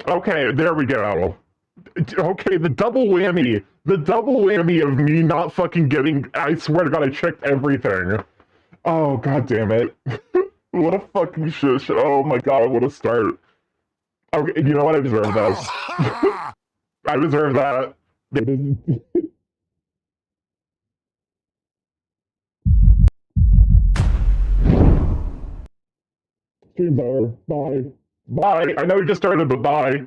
Okay, there we go. Okay, the double whammy. The double whammy of me not fucking getting. I swear to God, I checked everything. Oh, God damn it. What a fucking shush. Oh my God, what a start. Okay, you know what? I deserve this. I deserve that. Stream's over. Bye. Bye. I know we just started, but bye.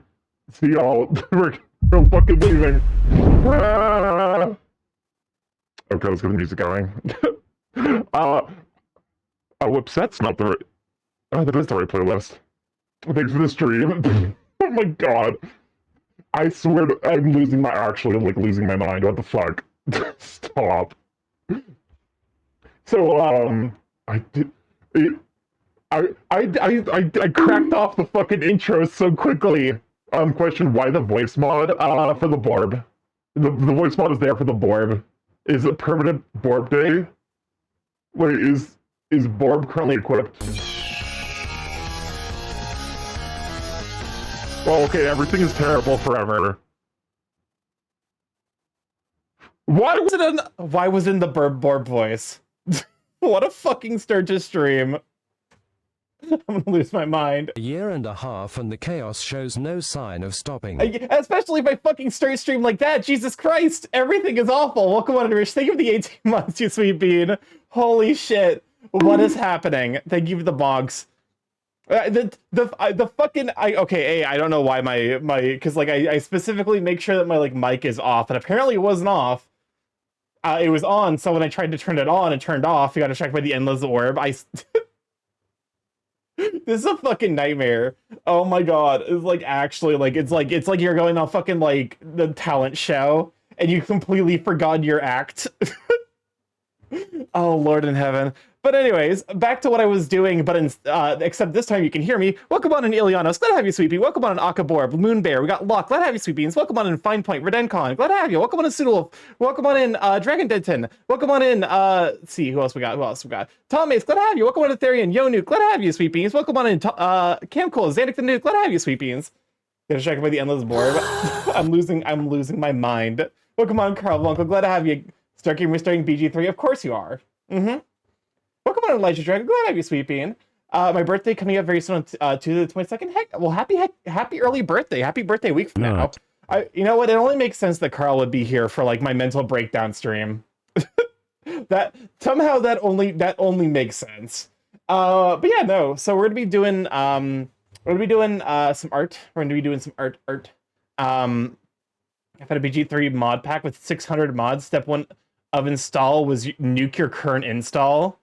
See y'all. We're fucking leaving. Ah. Okay, let's get the music going. uh, oh, whoops, that's not the right. Oh, that is the right playlist. Thanks for the stream. Oh my God. I swear I'm losing my, actually, like, losing my mind. What the fuck? Stop. So, I did. It, I cracked off the fucking intro so quickly. Question, why the voice mod? For the Borb. The voice mod is there for the Borb. Is it permanent Borb day? Wait, is Borb currently equipped? Well, okay, everything is terrible forever. Why was it in the Borb voice? What a fucking start to stream. I'm gonna lose my mind. A year and a half and the chaos shows no sign of stopping. Especially if I fucking start stream like that. Jesus Christ, everything is awful. Welcome on, Rich. Thank you for the 18 months, you sweet bean. Holy shit. What is happening? Thank you for the bogs. The fucking okay, I don't know why my because like I specifically make sure that my like mic is off, and apparently it wasn't off. It was on, so when I tried to turn it on, it turned off. You got distracted by the endless orb. This is a fucking nightmare. Oh my God. It's like actually like it's like you're going on fucking like the talent show and you completely forgot your act. Oh Lord in heaven. But anyways, back to what I was doing, but except this time you can hear me. Welcome on in Ilianos. Glad to have you, Sweepy. Welcome on in Akabor, Moon Bear. We got Locke. Glad to have you, Sweet Beans. Welcome on in Fine Point, Redencon. Glad to have you. Welcome on in Soodle. Welcome on in Dragon Denton. Welcome on in let's see, who else we got? Tom Mace, glad to have you. Welcome on in Therian, Yo Nuke. Glad to have you, Sweet Beans. Welcome on in Cam Cole, Xanic the Nuke. Glad to have you, Sweet Beans. Get distracted by the endless board. I'm losing my mind. Welcome on, Carl Uncle. Glad to have you. We're starting BG3. Of course you are. Welcome on, Elijah Dragon. Glad to have you, Sweet Bean. My birthday coming up very soon on Tuesday the 22nd. Heck, well, happy early birthday. Happy birthday week from now. You know what? It only makes sense that Carl would be here for like my mental breakdown stream. That somehow that only makes sense. But yeah, no. So we're gonna be doing some art. We're gonna be doing some art. I've had a BG3 mod pack with 600 mods. Step 1 of install was nuke your current install.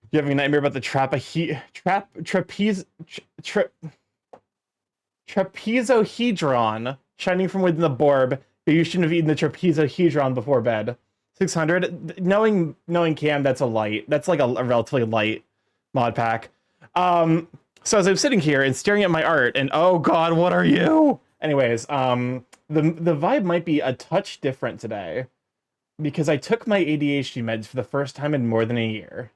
You having a nightmare about the trapezohedron shining from within the Borb, but you shouldn't have eaten the trapezohedron before bed. 600. Knowing Cam, that's like a relatively light mod pack. So as I'm sitting here and staring at my art, and oh God, what are you? Anyways, the vibe might be a touch different today because I took my ADHD meds for the first time in more than a year.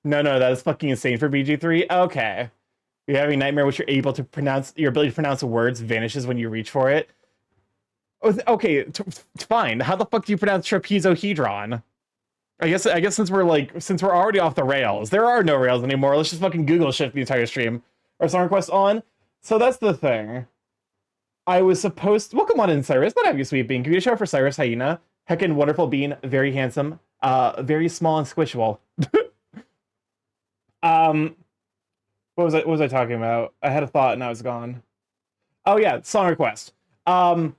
No, that is fucking insane for BG3. Okay. You're having a nightmare which your ability to pronounce words vanishes when you reach for it. Okay, fine. How the fuck do you pronounce trapezohedron? I guess since we're already off the rails, there are no rails anymore. Let's just fucking Google shift the entire stream. Our song request on. So that's the thing. I was supposed to... Welcome on in, Cyrus. Glad to have you, Sweet Bean. Can you show for Cyrus Hyena? Heckin' wonderful bean. Very handsome. Very small and squishable. What was I talking about? I had a thought and I was gone. Oh yeah, song request. I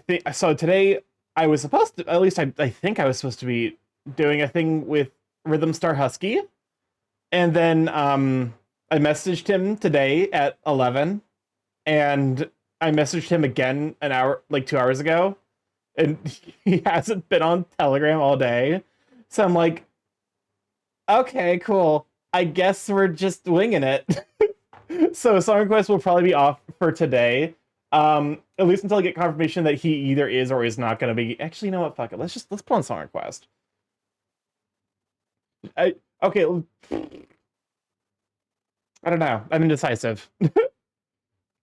think so. Today I was supposed to, at least I think I was supposed to be doing a thing with Rhythm Star Husky, and then I messaged him today at 11, and I messaged him again an hour, like 2 hours ago, and he hasn't been on Telegram all day. So I'm like, okay, cool. I guess we're just winging it. So song request will probably be off for today. At least until I get confirmation that he either is or is not going to be. Actually, you know what? Fuck it. Let's put on song request. Okay. I don't know. I'm indecisive.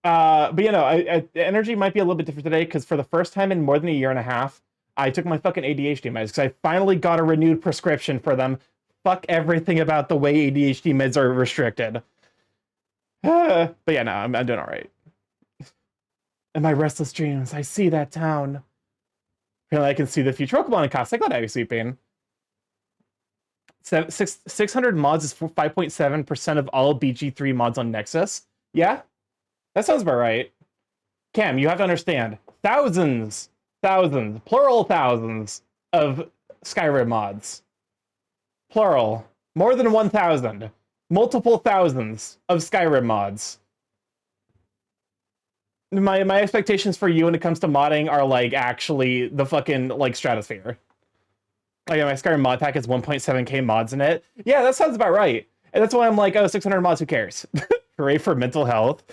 But energy might be a little bit different today because for the first time in more than a year and a half, I took my fucking ADHD meds because I finally got a renewed prescription for them. Fuck everything about the way ADHD meds are restricted. But yeah, no, I'm doing all right. In my restless dreams, I see that town. Apparently, I can see the future. Pokemon and Cossack. Glad you sleeping. 600 mods is 5.7% of all BG3 mods on Nexus. Yeah, that sounds about right. Cam, you have to understand. Thousands, plural thousands of Skyrim mods. Plural. More than 1,000. Multiple thousands of Skyrim mods. My expectations for you when it comes to modding are like actually the fucking like stratosphere. Oh yeah, my Skyrim mod pack has 1.7k mods in it. Yeah, that sounds about right. And that's why I'm like, oh, 600 mods, who cares? Hooray for mental health.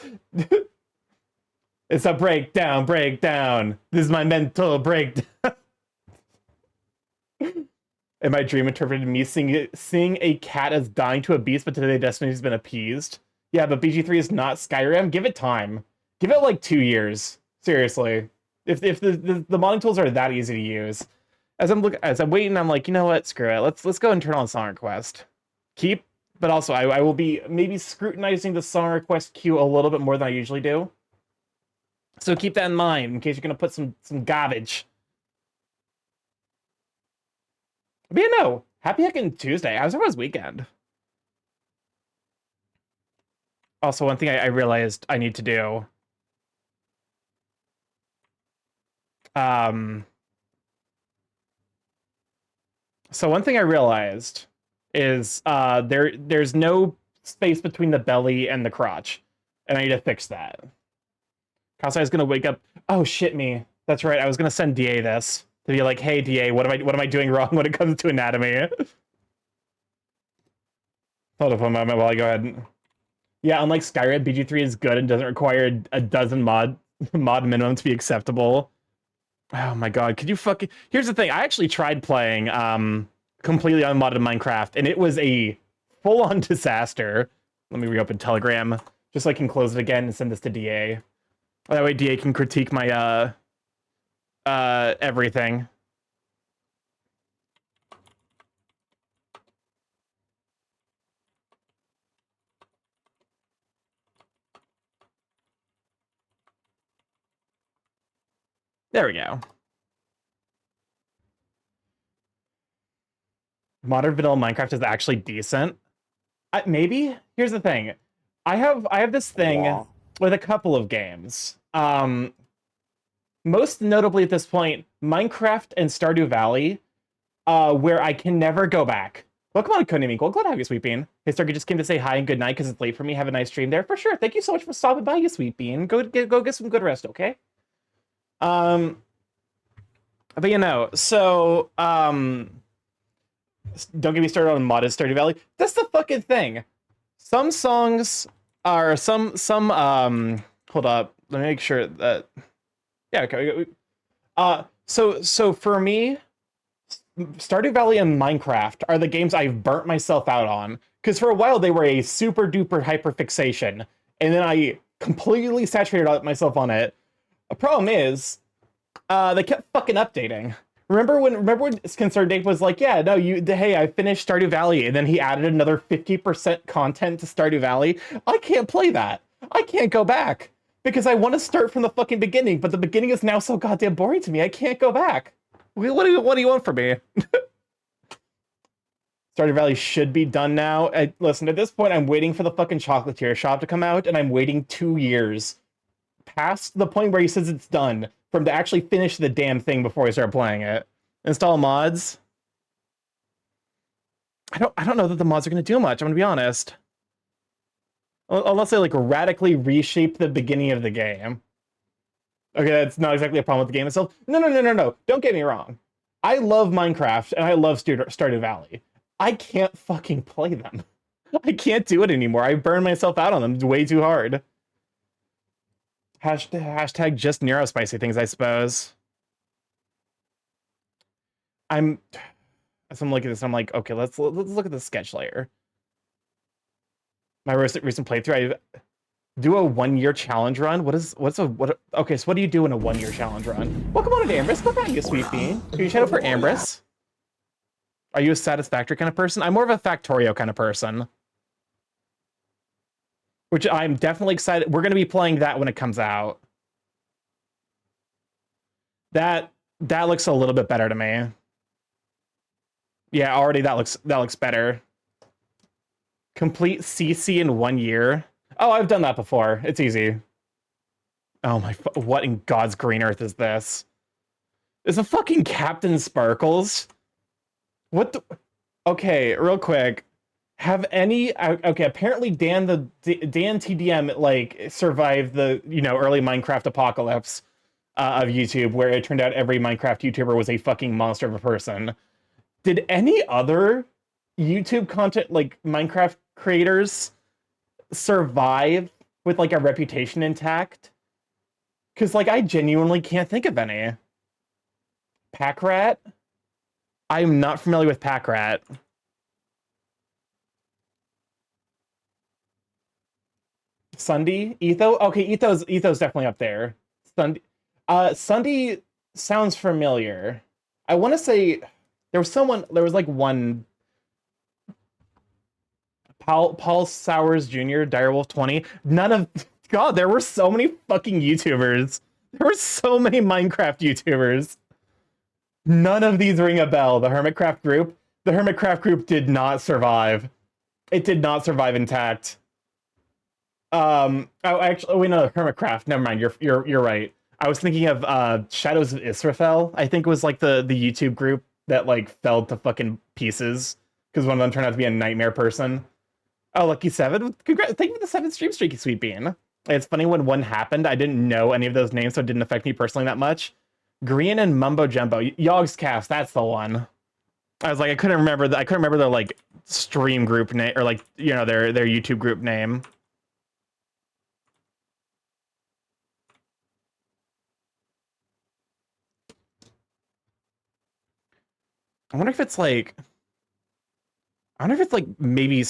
It's a breakdown. This is my mental breakdown. In my dream interpreted me seeing a cat as dying to a beast, but today Destiny's been appeased. Yeah, but BG3 is not Skyrim. Give it time. Give it like 2 years. Seriously. If the modding tools are that easy to use. As I'm waiting, I'm like, you know what? Screw it. Let's go and turn on song request. But also I will be maybe scrutinizing the song request queue a little bit more than I usually do. So keep that in mind in case you're gonna put some garbage. But yeah, no. Happy heckin' Tuesday. How's everyone's weekend? Also, one thing I realized I need to do. So one thing I realized is there's no space between the belly and the crotch, and I need to fix that. Kasai is gonna wake up. Oh shit, me. That's right. I was gonna send DA this to be like, hey DA, what am I doing wrong when it comes to anatomy? Hold up a moment while I go ahead. Yeah, unlike Skyrim, BG3 is good and doesn't require a dozen mod minimum to be acceptable. Oh my god, could you fucking... Here's the thing, I actually tried playing completely unmodded Minecraft, and it was a full-on disaster. Let me reopen Telegram, just so I can close it again and send this to DA. That way DA can critique my, everything. There we go. Modern vanilla Minecraft is actually decent. Maybe? Here's the thing. I have this thing with a couple of games. Most notably at this point, Minecraft and Stardew Valley, where I can never go back. Welcome on, Konami. Glad to have you, Sweet Bean. Hey, Starky just came to say hi and good night because it's late for me. Have a nice stream there. For sure. Thank you so much for stopping by, you Sweet Bean. Go get some good rest, okay? But so, don't get me started on modded Stardew Valley. That's the fucking thing. Some songs are hold up. Let me make sure that... Yeah, okay. So for me, Stardew Valley and Minecraft are the games I've burnt myself out on. Because for a while they were a super duper hyper fixation. And then I completely saturated myself on it. The problem is, they kept fucking updating. Remember when Concerned Dave was like, yeah, no, hey, I finished Stardew Valley, and then he added another 50% content to Stardew Valley? I can't play that. I can't go back. Because I want to start from the fucking beginning, but the beginning is now so goddamn boring to me, I can't go back. What do you want from me? Stardew Valley should be done now. Listen, at this point, I'm waiting for the fucking Chocolatier shop to come out, and I'm waiting 2 years past the point where he says it's done for him to actually finish the damn thing before I start playing it. Install mods. I don't know that the mods are going to do much, I'm going to be honest. Unless they like radically reshape the beginning of the game. Okay, that's not exactly a problem with the game itself. No. Don't get me wrong. I love Minecraft and I love Stardew Valley. I can't fucking play them. I can't do it anymore. I burn myself out on them way too hard. Hashtag just neurospicy things, I suppose. As I'm looking at this, I'm like, okay, let's look at the sketch layer. My recent playthrough, I do a 1-year challenge run. Okay, so what do you do in a 1-year challenge run? Welcome on to Ambrose. Look at you, sweet bean. Can you shout out for Ambrose? Are you a satisfactory kind of person? I'm more of a Factorio kind of person. Which I'm definitely excited. We're going to be playing that when it comes out. That looks a little bit better to me. Yeah, already that looks better. Complete CC in 1 year. Oh, I've done that before. It's easy. Oh my, what in God's green earth is this? Is a fucking Captain Sparkles? What the? Okay, real quick. Have any, okay, apparently Dan TDM like survived the, early Minecraft apocalypse of YouTube, where it turned out every Minecraft YouTuber was a fucking monster of a person. Did any other YouTube content, like Minecraft creators, survive with like a reputation intact? Because like I genuinely can't think of any. Packrat? I'm not familiar with Packrat. Sunday? Etho? Okay, Etho's definitely up there. Sunday sounds familiar. I want to say there was like one Paul Sowers Jr., Direwolf 20. God, there were so many fucking YouTubers. There were so many Minecraft YouTubers. None of these ring a bell. The Hermitcraft group? The Hermitcraft group did not survive. It did not survive intact. Oh, actually, wait, no, Hermitcraft. Never mind. You're right. I was thinking of Shadows of Israfel. I think was like the YouTube group that like fell to fucking pieces because one of them turned out to be a nightmare person. Oh, Lucky 7. Congrats! Thank you for the 7 stream, Streaky Sweet Bean. It's funny when one happened, I didn't know any of those names, so it didn't affect me personally that much. Green and Mumbo Jumbo. Yogg's Cast, that's the one. I was like, I couldn't remember their like stream group name or like their YouTube group name. I wonder if it's like maybe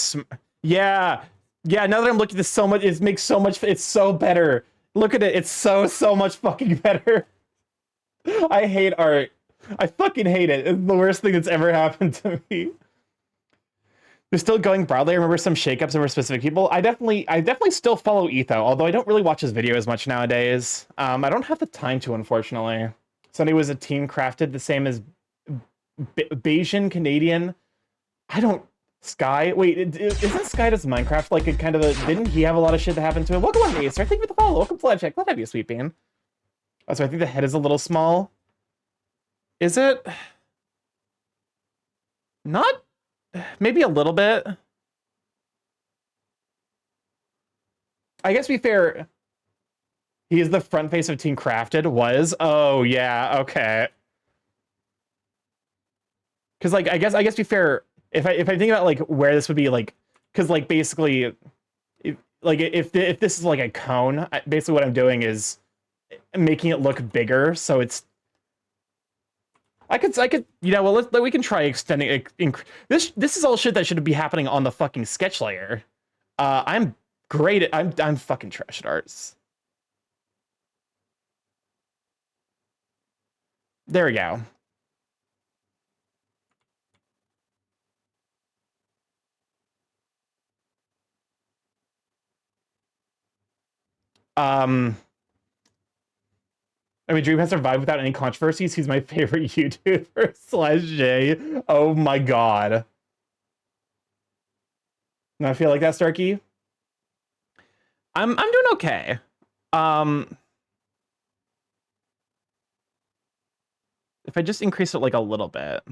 yeah. Now that I'm looking at this so much, it makes so much. It's so better. Look at it. It's so much fucking better. I hate art. I fucking hate it. It's the worst thing that's ever happened to me. They're still going broadly. I remember some shakeups over specific people. I definitely still follow Etho, although I don't really watch his video as much nowadays. I don't have the time to, unfortunately. Sunday was a team crafted the same as Bayesian Canadian. I don't. Sky? Wait, isn't Sky does Minecraft like a kind of a... Didn't he have a lot of shit that happened to him? Welcome on, Acer. Thank you for the follow. Welcome to Live Check. Glad to have you, Sweet Bean. Oh, so I think the head is a little small. Is it? Not... Maybe a little bit. I guess to be fair, he is the front face of Team Crafted. Was? Oh, yeah. Okay. Because, like, I guess to be fair... If I think about like where this would be like, because like basically, if this is like a cone, basically what I'm doing is making it look bigger. So it's, I could well we can try extending this. This is all shit that should be happening on the fucking sketch layer. I'm great at I'm fucking trash at arts. There we go. I mean, Dream has survived without any controversies. He's my favorite YouTuber / J. Oh my god. Now I feel like that, Starky. I'm doing okay. If I just increase it like a little bit.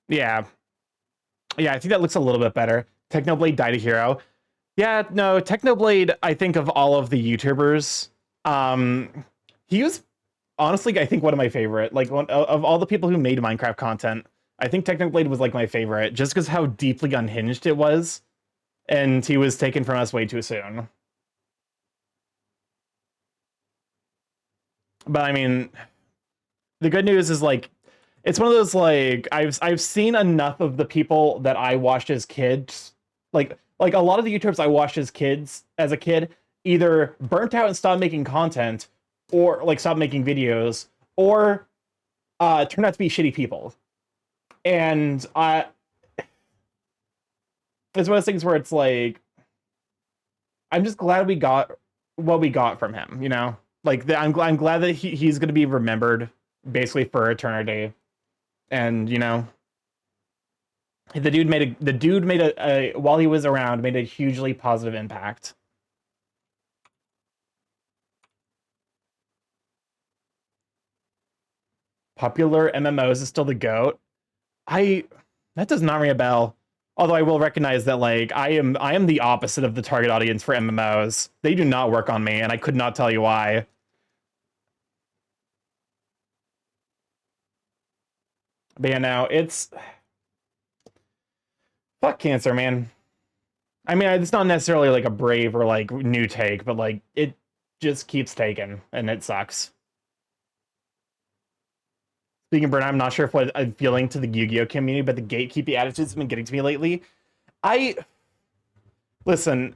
Yeah. Yeah, I think that looks a little bit better. Technoblade died a hero. Yeah, no, Technoblade, I think of all of the YouTubers, he was honestly, I think one of my favorite. Like one of all the people who made Minecraft content, I think Technoblade was like my favorite, just because how deeply unhinged it was, and he was taken from us way too soon. But I mean, the good news is like it's one of those like I've seen enough of the people that I watched as kids, like a lot of the YouTubers I watched as a kid either burnt out and stopped making content, or like stopped making videos, or turned out to be shitty people. And it's one of those things where it's like I'm just glad we got what we got from him, you know? Like I'm glad that he's going to be remembered basically for eternity. And, you know, the dude made a while he was around, made a hugely positive impact. Popular MMOs is still the GOAT. That does not ring a bell. Although I will recognize that like I am the opposite of the target audience for MMOs. They do not work on me, and I could not tell you why. But yeah, no, it's fuck cancer, man. I mean, it's not necessarily like a brave or like new take, but like it just keeps taking, and it sucks. Speaking of burnout, I'm not sure if what I'm feeling to the Yu-Gi-Oh community, but the gatekeeping attitudes have been getting to me lately. Listen,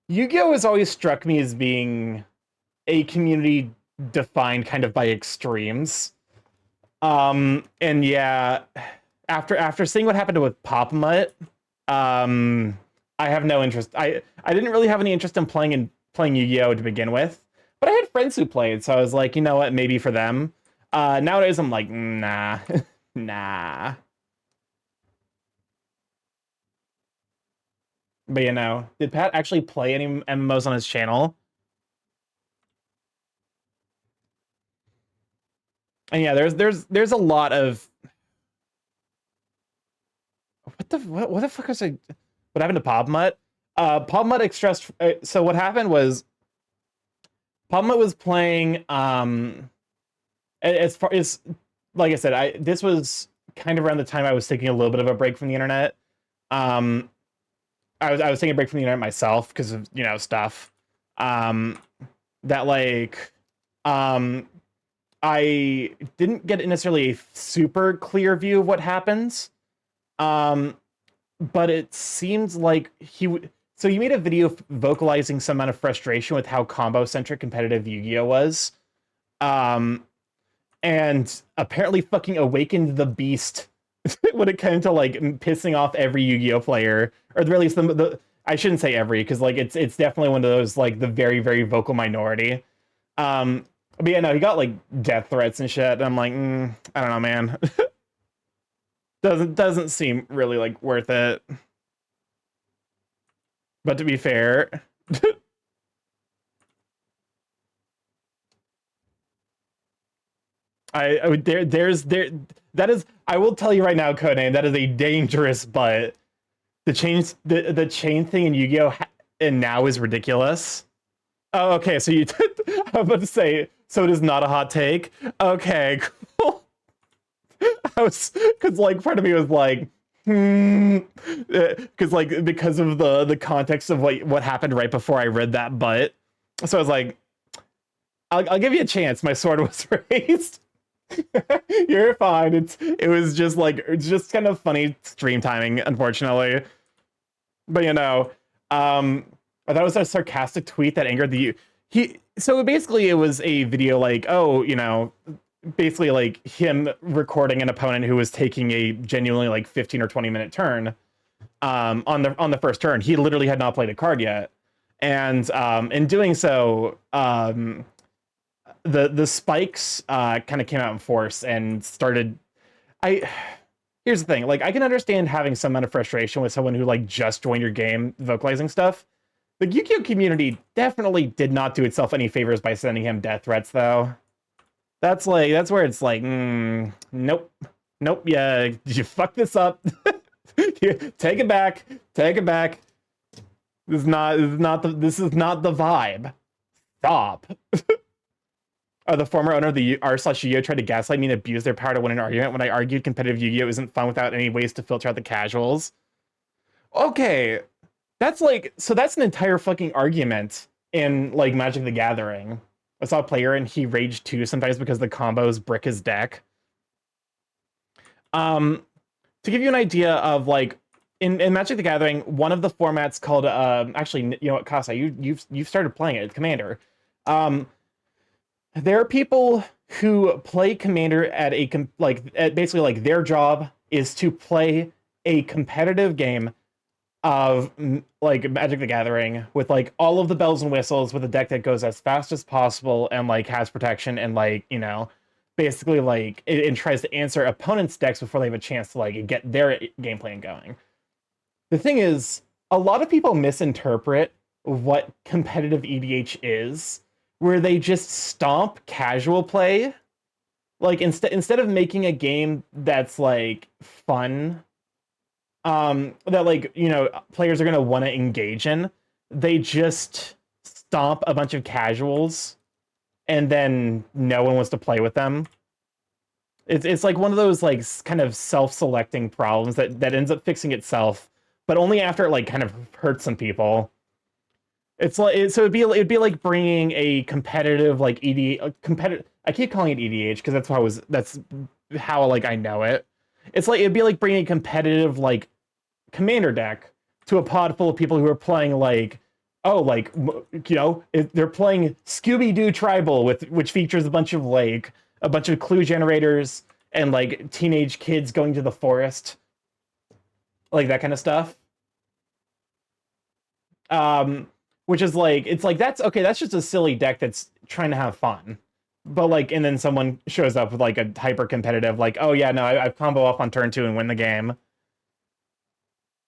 Yu-Gi-Oh has always struck me as being a community defined kind of by extremes. And yeah, after seeing what happened with Pop Mutt, I have no interest. I didn't really have any interest in playing Yu-Gi-Oh to begin with, but I had friends who played, so I was like, you know what, maybe for them. Nowadays I'm like, nah, nah. But you know, did Pat actually play any MMOs on his channel? And yeah, there's a lot of what the fuck was I? What happened to Pop Mutt? Pop Mutt expressed. So what happened was Pop Mutt was playing. As far as like I said, this was kind of around the time I was taking a little bit of a break from the internet. I was taking a break from the internet myself because of, you know, stuff. That like I didn't get necessarily a super clear view of what happens. But it seems like so he made a video vocalizing some amount of frustration with how combo-centric competitive Yu-Gi-Oh was. And apparently fucking awakened the beast when it came to like pissing off every Yu-Gi-Oh player, or at least the I shouldn't say every, because like it's definitely one of those like the very, very vocal minority. But yeah, no, he got like death threats and shit, and I'm like, I don't know, man. doesn't seem really like worth it. But to be fair, that is, I will tell you right now, Codename, that is a dangerous but. The chain thing in Yu-Gi-Oh and now is ridiculous. Oh, okay, so you I was about to say, so it is not a hot take. Okay, cool. Because like part of me was like, because like because of the context of what happened right before I read that, but so I was like, I'll give you a chance. My sword was raised. You're fine. It was just like, it's just kind of funny stream timing, unfortunately. But you know, I thought it was a sarcastic tweet that angered so basically it was a video like, oh, you know, basically like him recording an opponent who was taking a genuinely like 15 or 20-minute turn on the first turn. He literally had not played a card yet. And in doing so, the spikes kind of came out in force and started. Here's the thing, like I can understand having some amount of frustration with someone who like just joined your game vocalizing stuff. The Yu-Gi-Oh community definitely did not do itself any favors by sending him death threats, though. That's where it's like, nope, yeah, you fucked this up. Take it back. This is not the vibe. Stop. The former owner of the r/Yu-Gi-Oh tried to gaslight me and abuse their power to win an argument when I argued competitive Yu-Gi-Oh isn't fun without any ways to filter out the casuals. Okay, that's like, so that's an entire fucking argument in like Magic the Gathering. I saw a player and he raged too sometimes because the combos brick his deck. To give you an idea of like in Magic the Gathering, one of the formats called actually, you know what, Kasa, you've started playing it, Commander. There are people who play Commander at basically like their job is to play a competitive game of like Magic the Gathering with like all of the bells and whistles, with a deck that goes as fast as possible and like has protection and like, you know, basically like it tries to answer opponents' decks before they have a chance to like get their game plan going. The thing is, a lot of people misinterpret what competitive EDH is, where they just stomp casual play. Like instead of making a game that's like fun, that like, you know, players are gonna want to engage in, they just stomp a bunch of casuals and then no one wants to play with them. It's like one of those like kind of self-selecting problems that ends up fixing itself, but only after it like kind of hurts some people. It's like so it'd be like bringing a competitive like competitive. I keep calling it EDH because that's how like I know it. It's like it'd be like bringing a competitive like Commander deck to a pod full of people who are playing like, oh, like, you know, they're playing Scooby-Doo Tribal, which features a bunch of clue generators and like teenage kids going to the forest, like that kind of stuff. Which is like, it's like, that's okay, that's just a silly deck that's trying to have fun. But like, and then someone shows up with like a hyper competitive, like, oh yeah, no, I've combo up on turn 2 and win the game.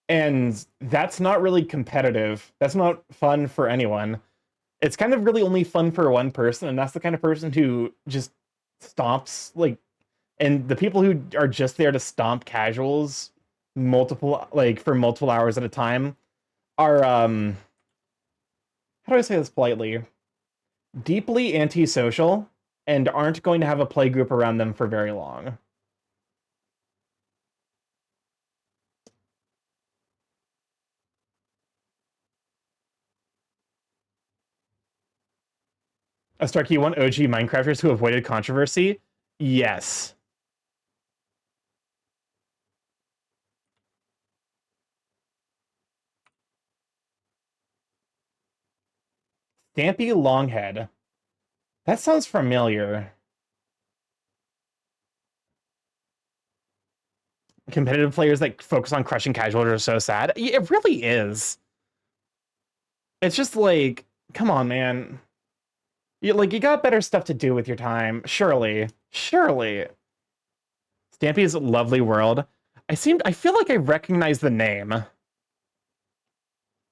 And that's not really competitive. That's not fun for anyone. It's kind of really only fun for one person, and that's the kind of person who just stomps, like, and the people who are just there to stomp casuals for multiple hours at a time are, how do I say this politely? Deeply antisocial and aren't going to have a play group around them for very long. A Starkey, one OG Minecrafters who avoided controversy? Yes. Stampy Longhead. That sounds familiar. Competitive players that focus on crushing casuals are so sad. It really is. It's just like, come on, man. You got better stuff to do with your time. Surely. Surely. Stampy's Lovely World. I feel like I recognize the name.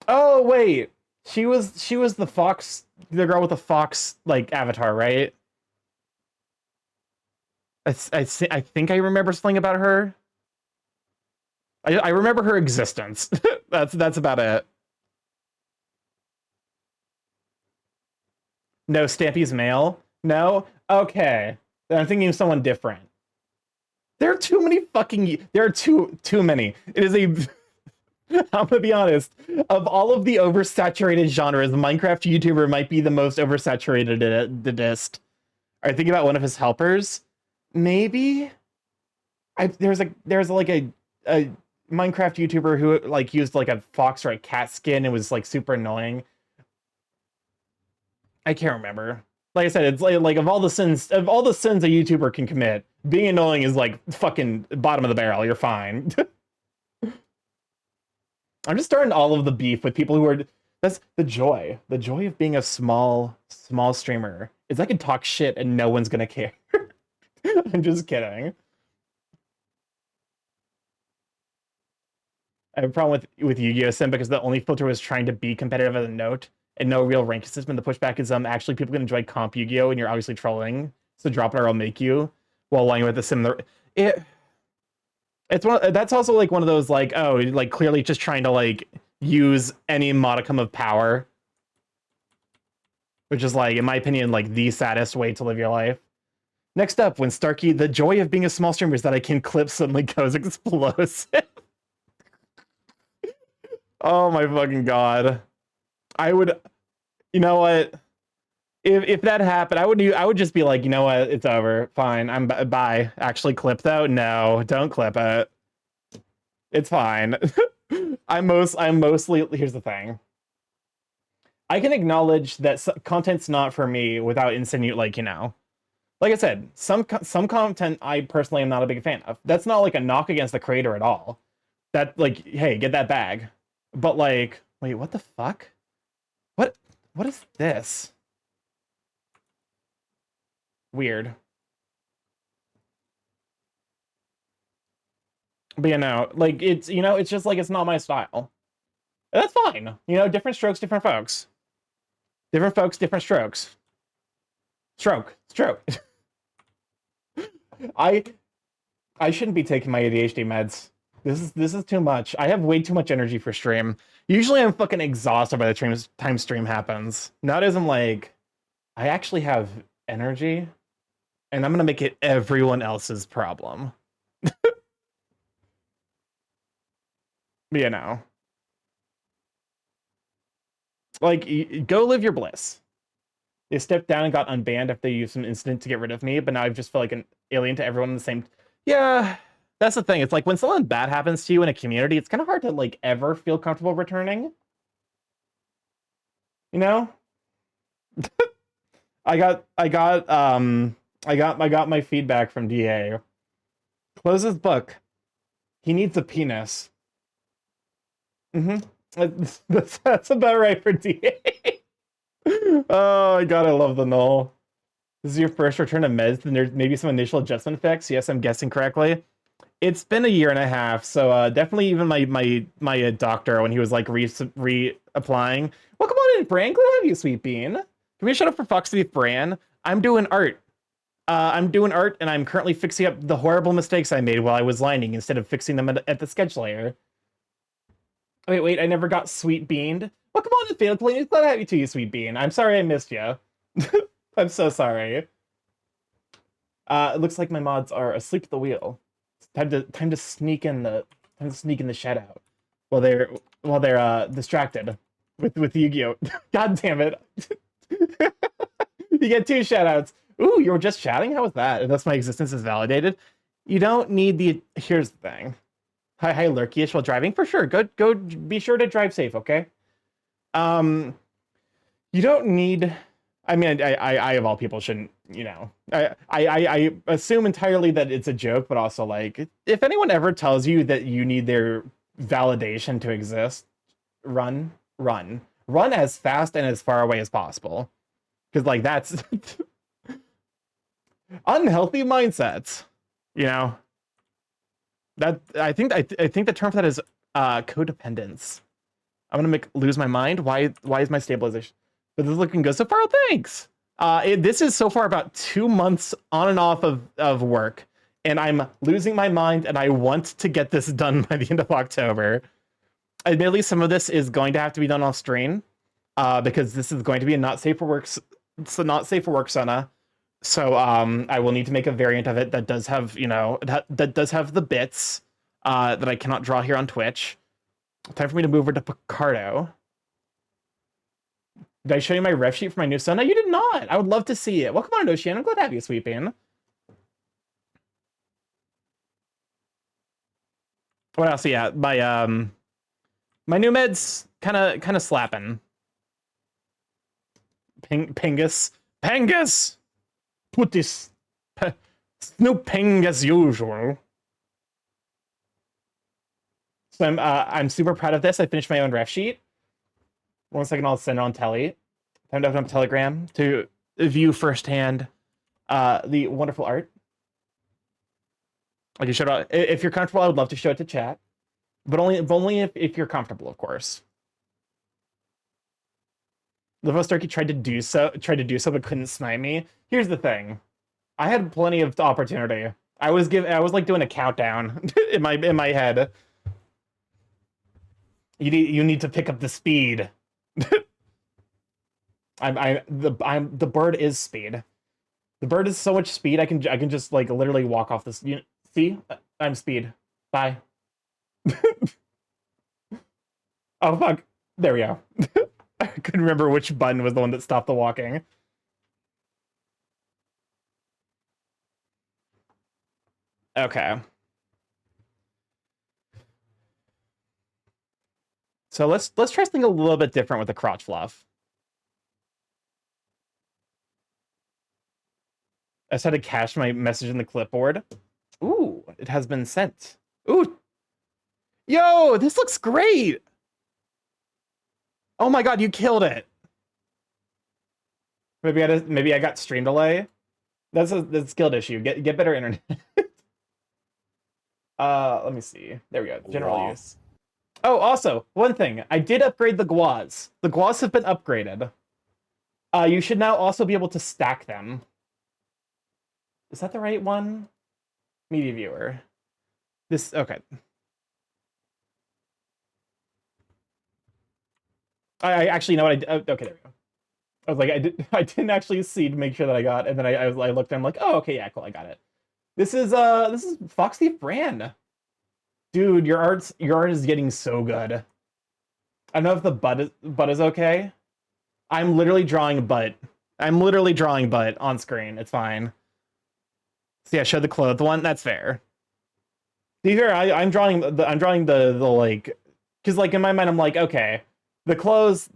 Oh, wait. She was the fox, the girl with the fox, like, avatar, right? I think I remember something about her. I remember her existence. That's about it. No, Stampy's male? No? Okay. Then I'm thinking of someone different. There are too many there are too many. It is a I'm gonna be honest. Of all of the oversaturated genres, Minecraft YouTuber might be the most oversaturated the dist. Are you thinking about one of his helpers? Maybe? There's like a Minecraft YouTuber who like used like a fox or a cat skin and was like super annoying. I can't remember. Like I said, it's like of all the sins a YouTuber can commit, being annoying is like fucking bottom of the barrel. You're fine. I'm just starting all of the beef with people who are. That's the joy. The joy of being a small streamer is I can talk shit and no one's gonna care. I'm just kidding. I have a problem with Yu-Gi-Oh! Sim because the only filter was trying to be competitive as a note and no real rank system. The pushback is actually people can enjoy comp Yu-Gi-Oh! And you're obviously trolling, so drop it or I'll make you while lying with the similar. That's also like one of those like, oh, like clearly just trying to like use any modicum of power, which is like, in my opinion, like the saddest way to live your life. Next up, when Starky, the joy of being a small streamer is that I can clip suddenly goes explosive. Oh my fucking god. I would, you know what? If that happened, I would just be like, you know what, it's over. Fine, I'm bye. Actually, clip though? No, don't clip it. It's fine. I'm mostly. Here's the thing. I can acknowledge that content's not for me without insinuate, like, you know, like I said, some content I personally am not a big fan of. That's not like a knock against the creator at all. That, like, hey, get that bag. But like, wait, what the fuck? What is this? Weird. But you know, like, it's, you know, it's just like, it's not my style. And that's fine. You know, different strokes, different folks. Different folks, different strokes. Stroke. I shouldn't be taking my ADHD meds. This is too much. I have way too much energy for stream. Usually I'm fucking exhausted by the time stream happens. Nowadays I'm like, I actually have energy, and I'm gonna make it everyone else's problem. You know. Like, go live your bliss. They stepped down and got unbanned after they used some incident to get rid of me, but now I just feel like an alien to everyone in the same... Yeah, that's the thing. It's like, when something bad happens to you in a community, it's kind of hard to, like, ever feel comfortable returning. You know? I got my feedback from DA. Close his book. He needs a penis. That's about right for DA. Oh my god, I love the null. This is your first return to meds, then there's maybe some initial adjustment effects. Yes, I'm guessing correctly. It's been a year and a half, so definitely even my doctor, when he was like reapplying. Well, come on in, Fran. Glad to have you, Sweet Bean. Can we shut up for fuck's sake, Fran? I'm doing art. And I'm currently fixing up the horrible mistakes I made while I was lining instead of fixing them at the sketch layer. Wait, I never got Sweet Beaned. Well, come on in, Fatal Plane. Glad to have you too, you Sweet Bean. I'm sorry I missed you. I'm so sorry. It looks like my mods are asleep at the wheel. It's time to sneak in the shout out while they're distracted with Yu-Gi-Oh. God damn it. You get 2 shout outs. Ooh, you were just chatting? How was that? And thus my existence is validated. You don't need the... Here's the thing. Hi, Lurky-ish while driving? For sure. Go be sure to drive safe, okay? You don't need... I mean, I of all people shouldn't, you know... I assume entirely that it's a joke, but also, like, if anyone ever tells you that you need their validation to exist, run. Run as fast and as far away as possible. Because, like, that's... unhealthy mindsets, you know? That I think the term for that is codependence. I'm gonna lose my mind. Why is my stabilization? But this is looking good so far. Thanks. This is so far about 2 months on and off of work, and I'm losing my mind, and I want to get this done by the end of October. Admittedly, some of this is going to have to be done off stream, because this is going to be a not safe for work Sona. So I will need to make a variant of it that does have, you know, that does have the bits that I cannot draw here on Twitch. Time for me to move over to Picardo. Did I show you my ref sheet for my new Sona? You did not. I would love to see it. Welcome on, Ocean. I'm glad to have you, Sweet Bean. What else? Yeah, my new meds kind of slapping. Pangus. Put this snooping as usual. So I'm super proud of this. I finished my own ref sheet. 1 second, I'll send it on Telly. Time to open up Telegram to view firsthand the wonderful art. I can show it out. If you're comfortable, I would love to show it to chat, but only if you're comfortable, of course. Starky tried to do so, but couldn't smite me. Here's the thing. I had plenty of opportunity. I was like doing a countdown in my head. You need to pick up the speed. The bird is speed. The bird is so much speed. I can just like literally walk off this. See, I'm speed. Bye. Oh fuck. There we go. I couldn't remember which button was the one that stopped the walking. Okay. So let's try something a little bit different with the crotch fluff. I just had to cache my message in the clipboard. Ooh, it has been sent. Ooh. Yo, this looks great. Oh my god, you killed it. Maybe I got stream delay. That's a skill issue. Get better internet. Let me see. There we go. General use. Oh, also, one thing. I did upgrade the guas. The guas have been upgraded. You should now also be able to stack them. Is that the right one? Media viewer. This, okay. I actually know what I did. Okay, there we go. I was like, I didn't actually see to make sure that I got, and then I looked and I'm like, oh, okay, yeah, cool, I got it. This is Fox Thief Brand. Dude, your art is getting so good. I don't know if the butt is okay. I'm literally drawing butt. I'm literally drawing butt on screen. It's fine. So yeah, show the clothed one. That's fair. These are I'm drawing the like, because like in my mind I'm like, okay, the clothes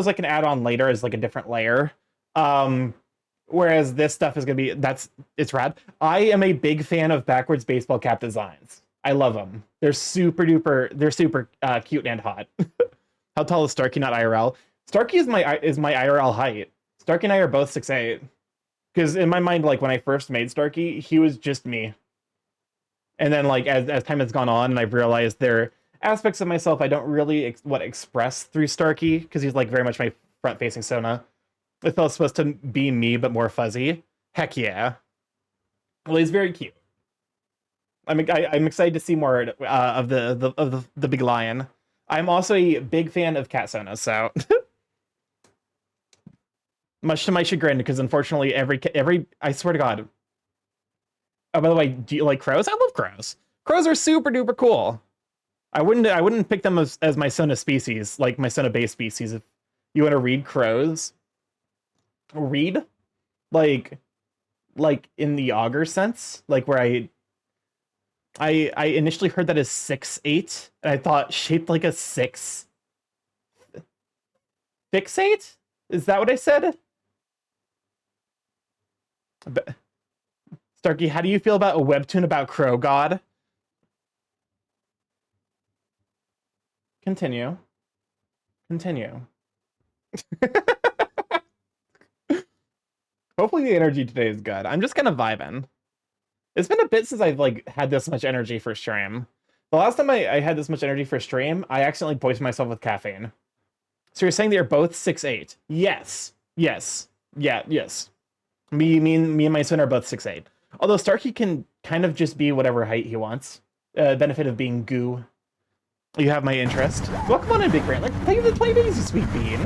I can add on later is like a different layer. Whereas this stuff is gonna be it's rad. I am a big fan of backwards baseball cap designs. I love them. They're super duper. They're super cute and hot. How tall is Starky? Not IRL. Starky is my IRL height. Starky and I are both 6'8". Because in my mind, like when I first made Starky, he was just me. And then like as time has gone on, and I've realized there are aspects of myself I don't really express through Starky, because he's like very much my front-facing Sona. It felt supposed to be me, but more fuzzy. Heck yeah. Well, he's very cute. I'm excited to see more of the big lion. I'm also a big fan of cat Sona, so much to my chagrin, because unfortunately every I swear to God. Oh, by the way, do you like crows? I love crows. Crows are super duper cool. I wouldn't pick them as my Sona species, like my Sona base species. If you want to read crows, read like in the auger sense, like where I initially heard that as 6'8", and I thought shaped like a 6. Fixate? Is that what I said? Starky, how do you feel about a webtoon about Crow God? Continue. Hopefully the energy today is good. I'm just kind of vibing. It's been a bit since I've like had this much energy for stream. The last time I had this much energy for stream, I accidentally poisoned myself with caffeine. So you're saying that you're both 6'8"? Yes. Yes. Yeah, yes. Me and my son are both 6'8". Although Starky can kind of just be whatever height he wants. Benefit of being goo. You have my interest. Welcome on in, Big Brain. Like, play babies, you sweet bean.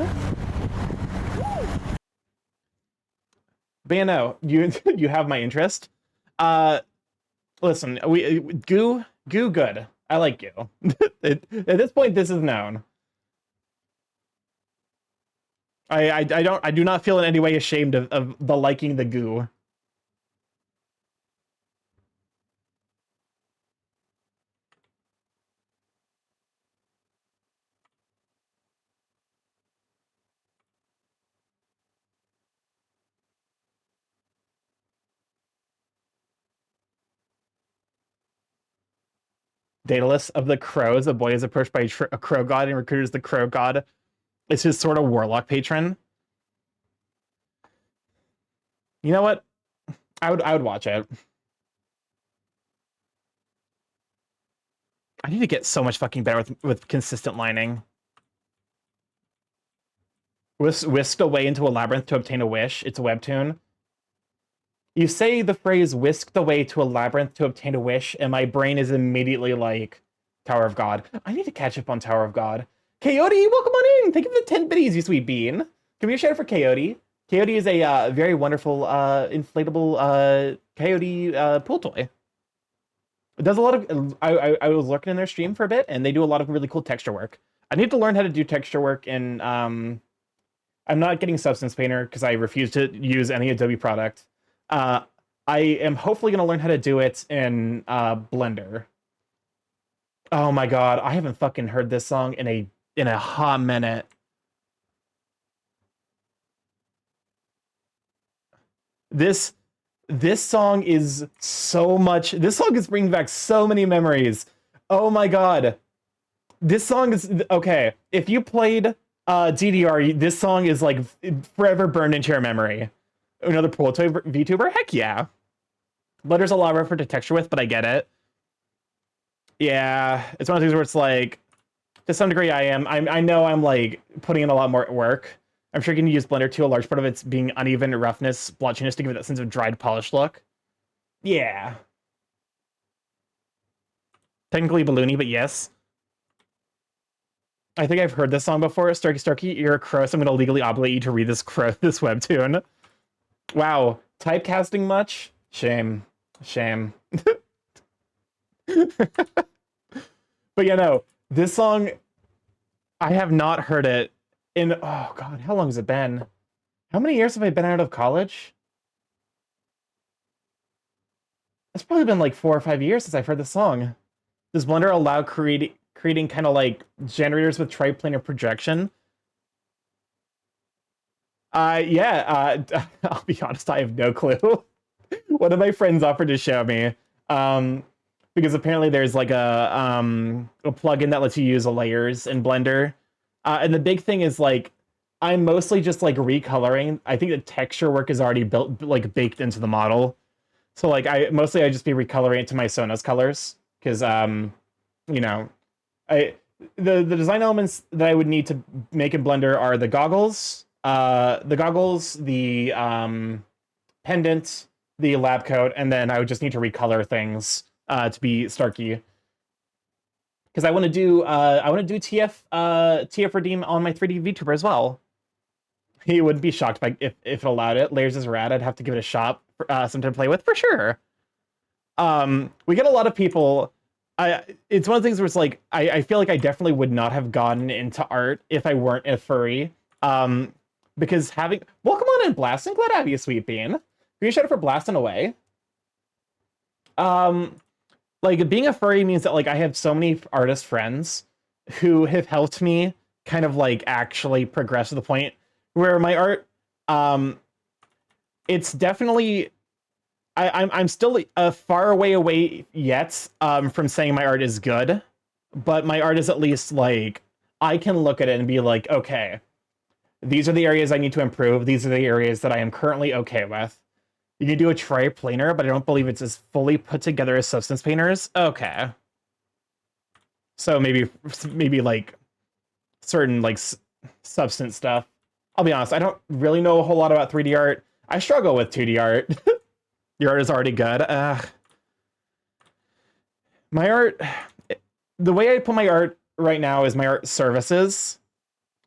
But yeah, no, you have my interest. Listen, goo good. I like goo. At this point, this is known. I do not feel in any way ashamed of the liking the goo. Daedalus of the Crows, a boy is approached by a crow god and recruits the crow god. It's his sort of warlock patron. You know what? I would watch it. I need to get so much fucking better with consistent lining. Whisked away into a labyrinth to obtain a wish. It's a webtoon. You say the phrase whisked away to a labyrinth to obtain a wish, and my brain is immediately like Tower of God. I need to catch up on Tower of God. Coyote, welcome on in. Thank you for the 10 biddies, you sweet bean. Give me a shout out for Coyote. Coyote is a very wonderful inflatable coyote pool toy. It does a lot of... I was lurking in their stream for a bit, and they do a lot of really cool texture work. I need to learn how to do texture work in... I'm not getting Substance Painter because I refuse to use any Adobe product. I am hopefully gonna learn how to do it in Blender. Oh my god, I haven't fucking heard this song in a hot minute. This this song is so much. This song is bringing back so many memories. Oh my god. This song is okay. If you played DDR, this song is like forever burned into your memory. Another prototype VTuber? Heck yeah. Blender's a lot rougher to texture with, but I get it. Yeah, it's one of those things where it's like, to some degree, I know I'm like putting in a lot more work. I'm sure you can use Blender too. A large part of it's being uneven roughness, blotchiness to give it that sense of dried, polished look. Yeah. Technically balloony, but yes. I think I've heard this song before. Starky, you're a crow, so I'm going to legally obligate you to read this this webtoon. Wow. Typecasting much? Shame. Shame. But yeah, no. This song, I have not heard it in, oh god, how long has it been? How many years have I been out of college? It's probably been like 4 or 5 years since I've heard this song. Does Blender allow creating kind of like generators with triplanar projection? Yeah, I'll be honest, I have no clue. One of my friends offered to show me. Because apparently there's like a plugin that lets you use layers in Blender. And the big thing is like, I'm mostly just like recoloring. I think the texture work is already baked into the model. So like I just be recoloring it to my Sonos colors. Because you know, the design elements that I would need to make in Blender are the goggles, the pendant, the lab coat, and then I would just need to recolor things to be Starky. Because I want to do TF redeem on my 3D VTuber as well. He wouldn't be shocked by if it allowed it. Layers is rad. I'd have to give it a shot, something to play with for sure. We get a lot of people. It's one of the things where it's like I feel like I definitely would not have gotten into art if I weren't a furry. Because welcome on in, Blasting. Glad to have you, Sweet Bean. Can you shout out for blasting away? Like being a furry means that like I have so many artist friends who have helped me kind of like actually progress to the point where my art, it's definitely, I'm still a far away yet from saying my art is good, but my art is at least like, I can look at it and be like, okay, these are the areas I need to improve. These are the areas that I am currently okay with. You can do a triplanar, but I don't believe it's as fully put together as Substance Painters. Okay. So maybe like certain like substance stuff. I'll be honest, I don't really know a whole lot about 3D art. I struggle with 2D art. Your art is already good. My art, the way I put my art right now is my art services.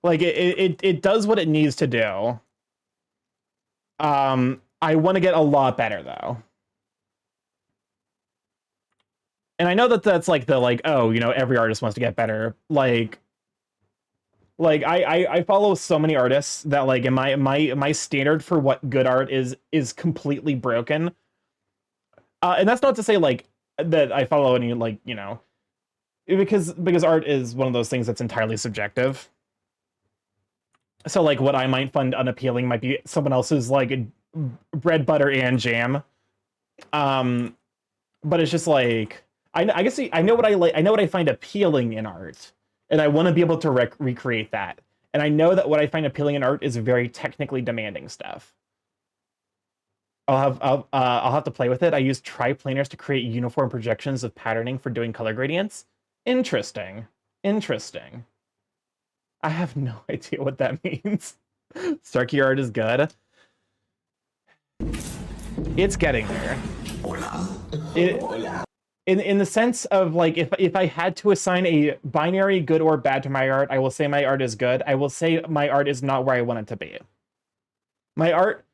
Like it does what it needs to do. I want to get a lot better though. And I know that that's like the oh, you know, every artist wants to get better. Like I follow so many artists that like in my standard for what good art is completely broken. And that's not to say like that I follow any like, you know, because art is one of those things that's entirely subjective. So like what I might find unappealing might be someone else's like bread, butter, and jam. But it's just like I guess I know what I like. I know what I find appealing in art, and I want to be able to recreate that. And I know that what I find appealing in art is very technically demanding stuff. I'll have to play with it. I use triplanars to create uniform projections of patterning for doing color gradients. Interesting. Interesting. I have no idea what that means. Starky art is good. It's getting there. In the sense of like if I had to assign a binary good or bad to my art, I will say my art is good. I will say my art is not where I want it to be. My art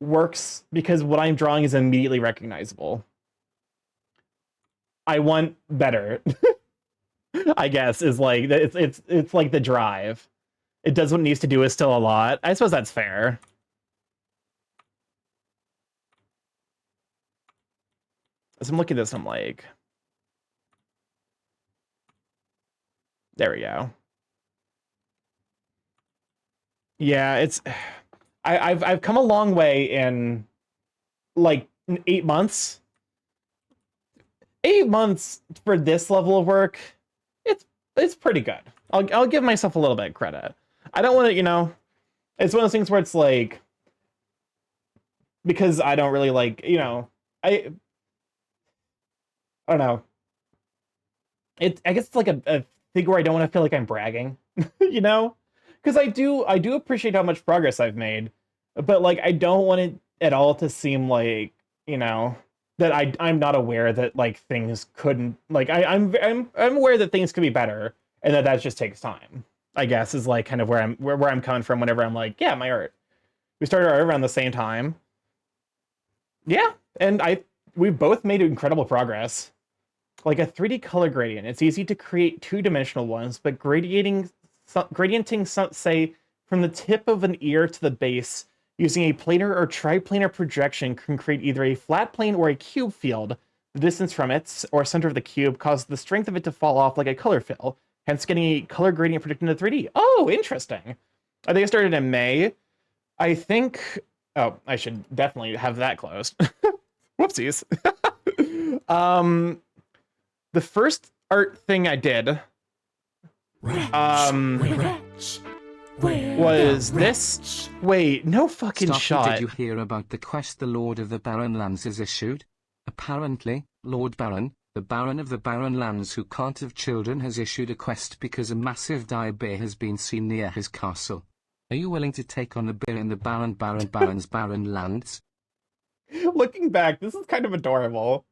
works because what I'm drawing is immediately recognizable. I want better. I guess is like it's like the drive. It does what it needs to do is still a lot. I suppose that's fair. As I'm looking at this, I'm like, there we go. Yeah, it's I've come a long way in like 8 months. 8 months for this level of work, it's pretty good. I'll give myself a little bit of credit. I don't want to, it's one of those things where it's like, because I don't really like, I don't know. I guess it's like a thing where I don't want to feel like I'm bragging, because I do appreciate how much progress I've made, but like I don't want it at all to seem like, that I'm not aware that like things couldn't, like I'm aware that things could be better, and that just takes time. I guess is like kind of where I'm coming from whenever I'm like, yeah, my art. We started art around the same time. Yeah, and we've both made incredible progress. Like a 3D color gradient, it's easy to create two-dimensional ones, but gradienting, say, from the tip of an ear to the base using a planar or triplanar projection can create either a flat plane or a cube field. The distance from it, or center of the cube, causes the strength of it to fall off like a color fill, hence getting a color gradient projected into 3D. Oh, interesting. I think I started in May. I think... Oh, I should definitely have that closed. Whoopsies. The first art thing I did was this. Wait, no fucking Starky, shot. did you hear about the quest the Lord of the Barren Lands has issued? Apparently, Lord Baron, the Baron of the Barren Lands who can't have children, has issued a quest because a massive dire bear has been seen near his castle. Are you willing to take on the bear in the Baron's Barren Lands? Looking back, this is kind of adorable.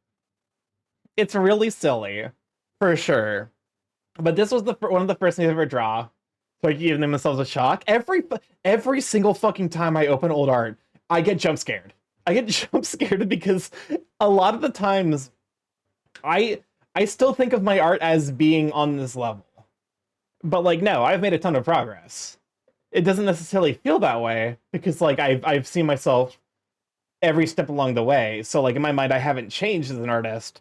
It's really silly, for sure. But this was one of the first things I ever draw. So I gave themselves a shock. Every single fucking time I open old art, I get jump scared. I get jump scared because a lot of the times I still think of my art as being on this level. But like, no, I've made a ton of progress. It doesn't necessarily feel that way because like I've seen myself every step along the way. So like in my mind, I haven't changed as an artist.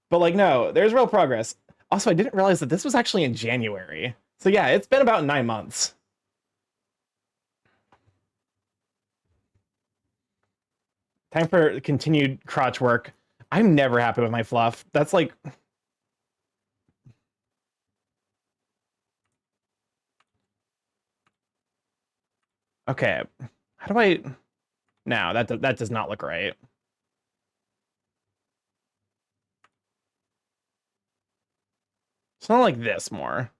But like, no, there's real progress. Also, I didn't realize that this was actually in January. So yeah, it's been about 9 months. Time for continued crotch work. I'm never happy with my fluff. That's like... Okay, how do I... No, that does not look right. It's not like this more.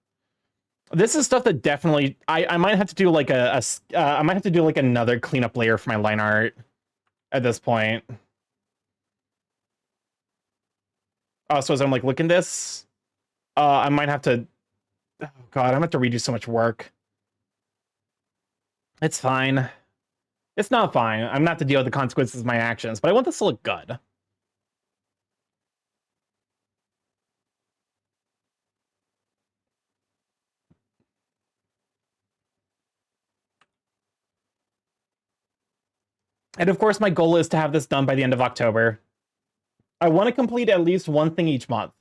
This is stuff that definitely I might have to do like I might have to do like another cleanup layer for my line art at this point. So as I'm like looking this, I might have to. Oh God, I'm gonna have to redo so much work. It's fine. It's not fine. I'm gonna have to deal with the consequences of my actions, but I want this to look good. And of course, my goal is to have this done by the end of October. I want to complete at least one thing each month.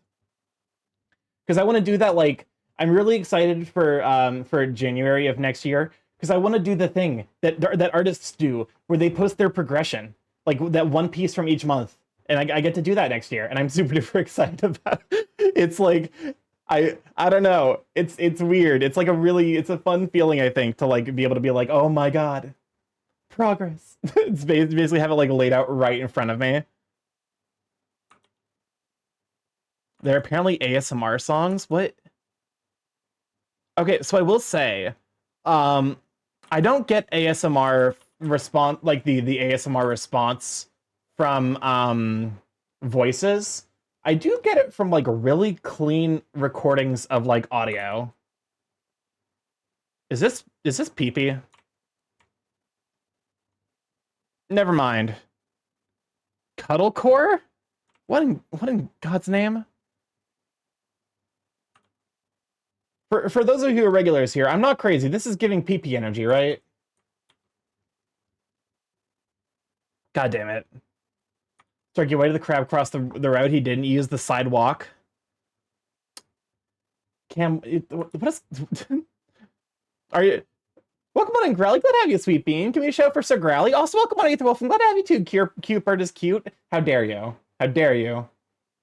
Because I want to do that, like, I'm really excited for January of next year, because I want to do the thing that artists do, where they post their progression, like that one piece from each month. And I get to do that next year, and I'm super duper excited about it. It's like, I don't know. It's weird. It's like it's a fun feeling, I think, to like be able to be like, oh my God. Progress. It's basically have it like laid out right in front of me. They're apparently ASMR songs. What? Okay, so I will say, I don't get ASMR response, like the ASMR response from voices. I do get it from like really clean recordings of like audio. Is this pee-pee? Never mind. Cuddlecore? What in God's name? For those of you who are regulars here, I'm not crazy. This is giving PP energy, right? God damn it. Starky, why did the crab cross the road? He didn't use the sidewalk. Cam, what is... Are you... Welcome on in, Growly. Glad to have you, Sweet Bean. Can we show for Sir Growly? Also, welcome on, Ether Wolf. I'm glad to have you too. Cute bird is cute. How dare you? How dare you?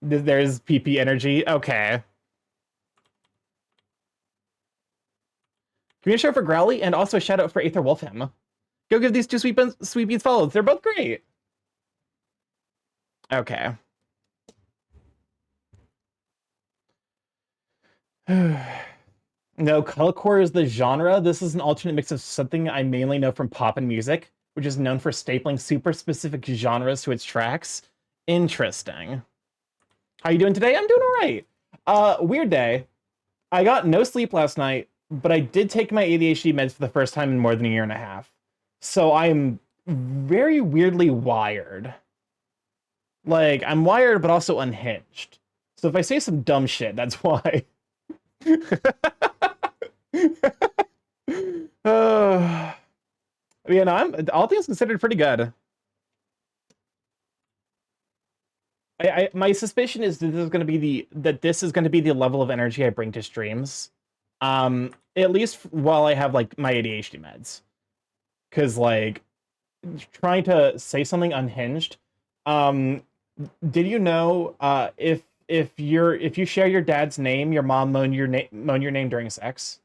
There's PP energy. Okay. Can we show for Growly? And also a shout out for Aether Wolfham. Go give these two sweet beans follows. They're both great. Okay. No, colorcore is the genre. This is an alternate mix of something I mainly know from pop and music, which is known for stapling super specific genres to its tracks. Interesting. How you doing today? I'm doing all right. Weird day. I got no sleep last night, but I did take my ADHD meds for the first time in more than a year and a half. So I'm very weirdly wired. Like, I'm wired, but also unhinged. So if I say some dumb shit, that's why. Yeah, no, I'm all things considered pretty good. My suspicion is that this is going to be the level of energy I bring to streams. At least while I have like my ADHD meds. Cause like trying to say something unhinged. Did you know if you share your dad's name, your mom moan your name during sex?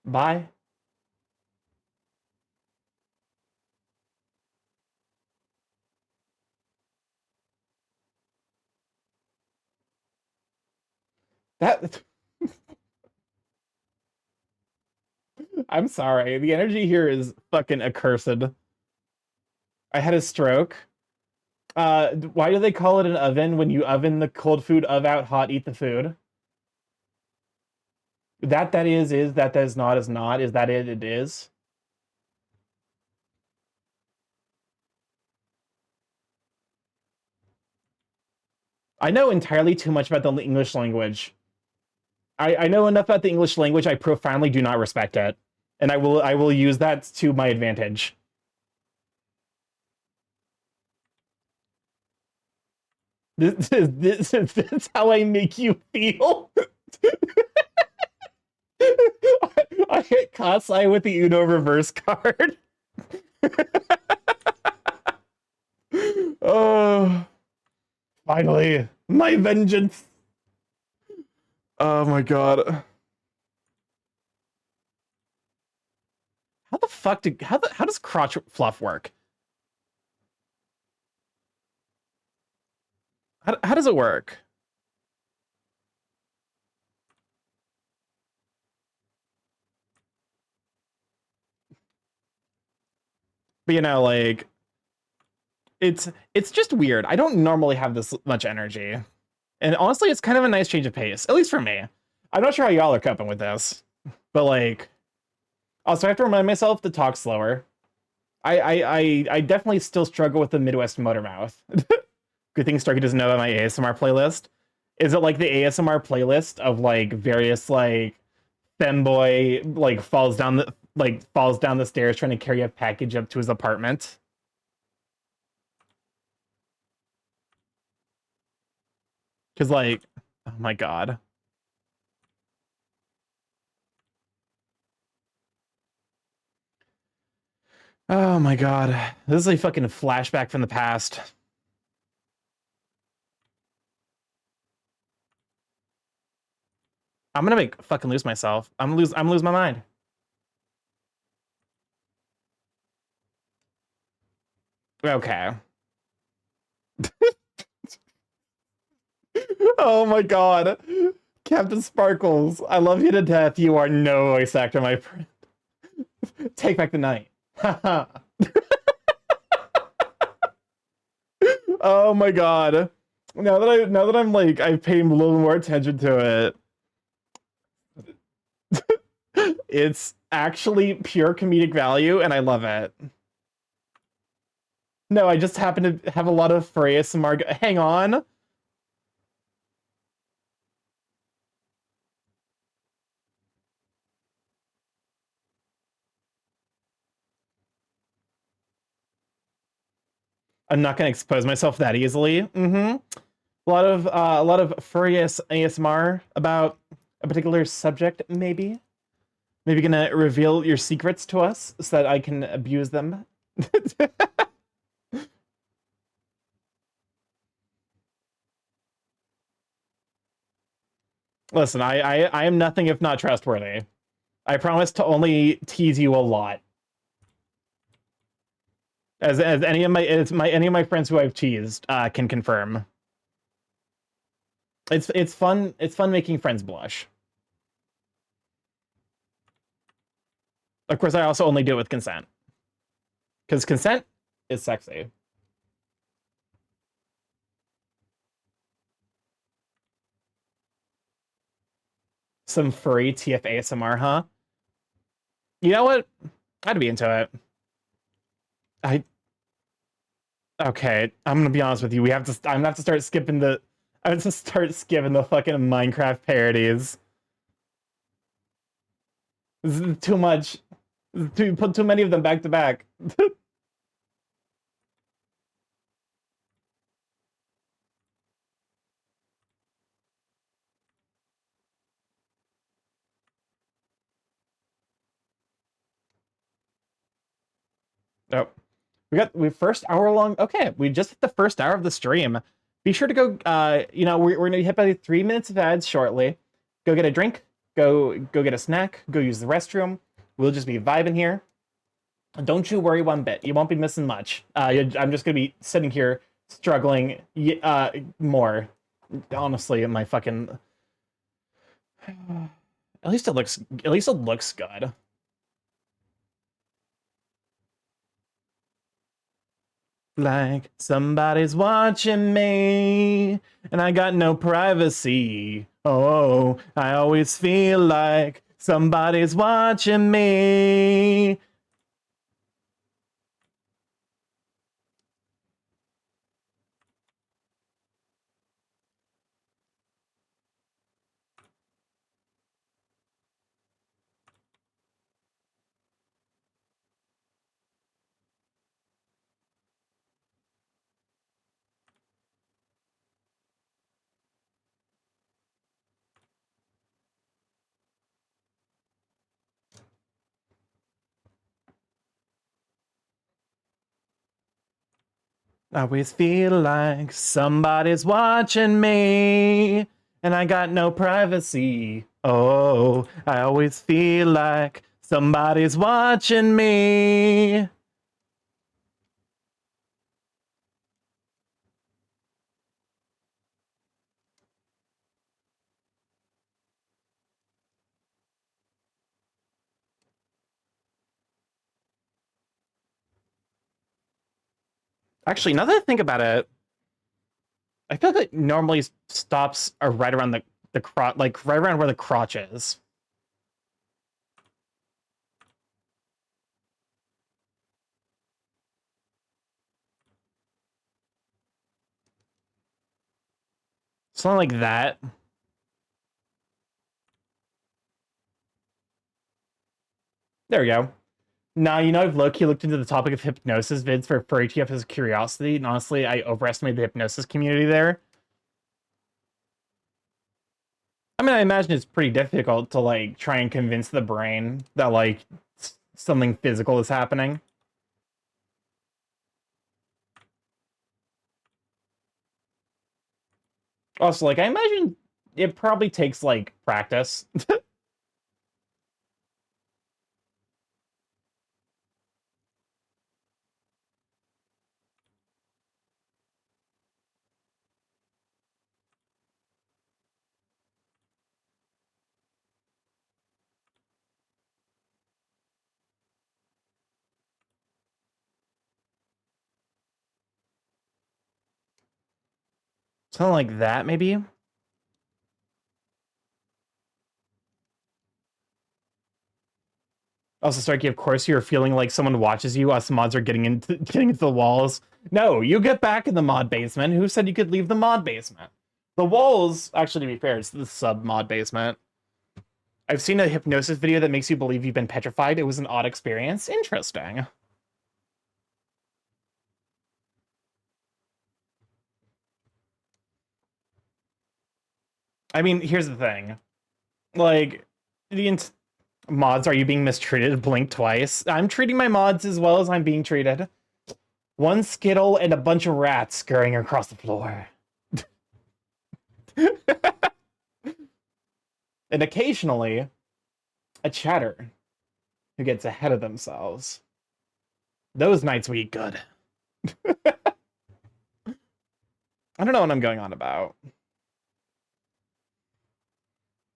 Bye. That I'm sorry. The energy here is fucking accursed. I had a stroke. Why do they call it an oven when you oven the cold food of out hot, eat the food? That is, that is not, is that it is? I know entirely too much about the English language. I know enough about the English language, I profoundly do not respect it. And I will use that to my advantage. This is how I make you feel. I hit Katsai with the Uno reverse card. Oh, finally, my vengeance. Oh my god. How the fuck how does crotch fluff work? How does it work? But you know, like it's just weird. I don't normally have this much energy. And honestly, it's kind of a nice change of pace, at least for me. I'm not sure how y'all are coping with this. But like also I have to remind myself to talk slower. I definitely still struggle with the Midwest motor mouth. Good thing Starky doesn't know about my ASMR playlist. Is it like the ASMR playlist of like various like femboy like falls down the stairs trying to carry a package up to his apartment? Because like, oh my god. Oh my god. This is a fucking flashback from the past. I'm gonna fucking lose myself. I'm gonna lose my mind. Okay. Oh my god. Captain Sparkles, I love you to death. You are no voice actor, my friend. Take back the night. Oh my god. Now that I'm like I've paid a little more attention to it. It's actually pure comedic value and I love it. No, I just happen to have a lot of for ASMR. Hang on. I'm not gonna expose myself that easily. Mm-hmm. A lot of furious ASMR about a particular subject, maybe. Maybe gonna reveal your secrets to us so that I can abuse them. Listen, I am nothing if not trustworthy. I promise to only tease you a lot. As any of my friends who I've teased can confirm. It's fun making friends blush. Of course, I also only do it with consent. Because consent is sexy. Some furry TF ASMR, huh? You know what? I'd be into it. Okay, I'm gonna be honest with you. I'm gonna have to start skipping the. I'm gonna start skipping the fucking Minecraft parodies. This is too much. Put too many of them back to back. Nope. We first hour long. Okay, we just hit the first hour of the stream. Be sure to go. We're gonna hit by 3 minutes of ads shortly. Go get a drink. Go get a snack. Go use the restroom. We'll just be vibing here. Don't you worry one bit. You won't be missing much. I'm just gonna be sitting here struggling more. Honestly, my fucking. At least it looks good. Like somebody's watching me, and I got no privacy. Oh, I always feel like somebody's watching me. I always feel like somebody's watching me, and I got no privacy. Oh, I always feel like somebody's watching me. Actually, now that I think about it, I feel like it normally stops right around the crotch, like right around where the crotch is. Something like that. There we go. Now, I've low-key looked into the topic of hypnosis vids for furry TF as a curiosity, and honestly, I overestimated the hypnosis community there. I mean, I imagine it's pretty difficult to, like, try and convince the brain that, like, something physical is happening. Also, like, I imagine it probably takes, like, practice. Something like that, maybe? Also, Starkey, of course, you're feeling like someone watches you. Us mods are getting into the walls. No, you get back in the mod basement. Who said you could leave the mod basement? The walls, actually, to be fair, it's the sub mod basement. I've seen a hypnosis video that makes you believe you've been petrified. It was an odd experience. Interesting. I mean, here's the thing. Like, mods, are you being mistreated? Blink twice. I'm treating my mods as well as I'm being treated. One Skittle and a bunch of rats scurrying across the floor. And occasionally, a chatter who gets ahead of themselves. Those nights we eat good. I don't know what I'm going on about.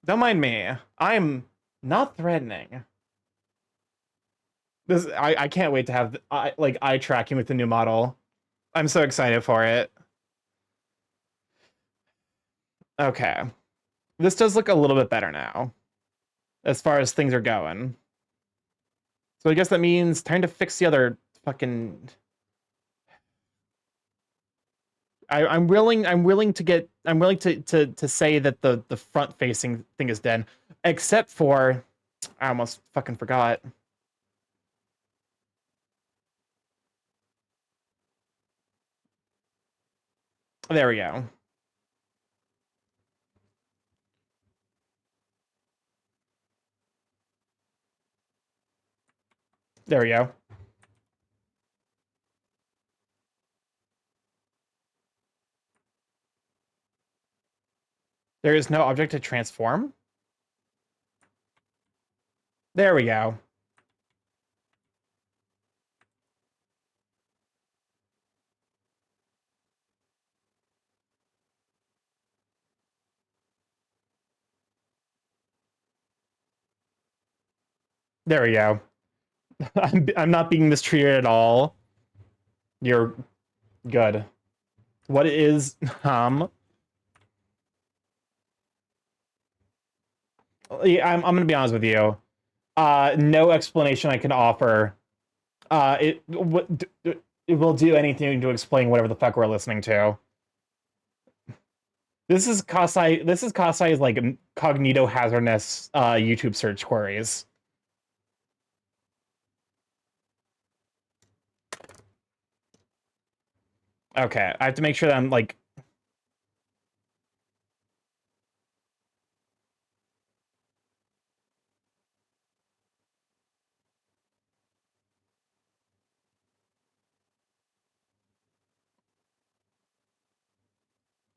Don't mind me. I'm not threatening. I can't wait to have eye tracking with the new model. I'm so excited for it. Okay. This does look a little bit better now, as far as things are going. So I guess that means time to fix the other fucking... I'm willing to say that the front facing thing is dead, except for I almost fucking forgot. There we go. There we go. There is no object to transform. There we go. There we go. I'm not being mistreated at all. You're good. What is Yeah, I'm gonna be honest with you. No explanation I can offer. It will do anything to explain whatever the fuck we're listening to. This is Kasai. This is Kasai's like cognito hazardness YouTube search queries. Okay, I have to make sure that I'm like.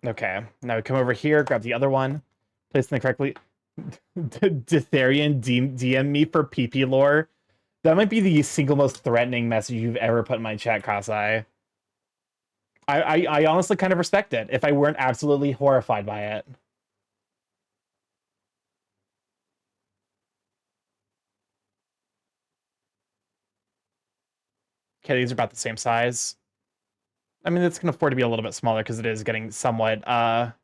Okay, now we come over here, grab the other one, place them correctly. Ditherian DM me for PP lore. That might be the single most threatening message you've ever put in my chat, Kasai. I honestly kind of respect it, if I weren't absolutely horrified by it. Okay, these are about the same size. I mean, this can afford to be a little bit smaller because it is getting somewhat, somewhere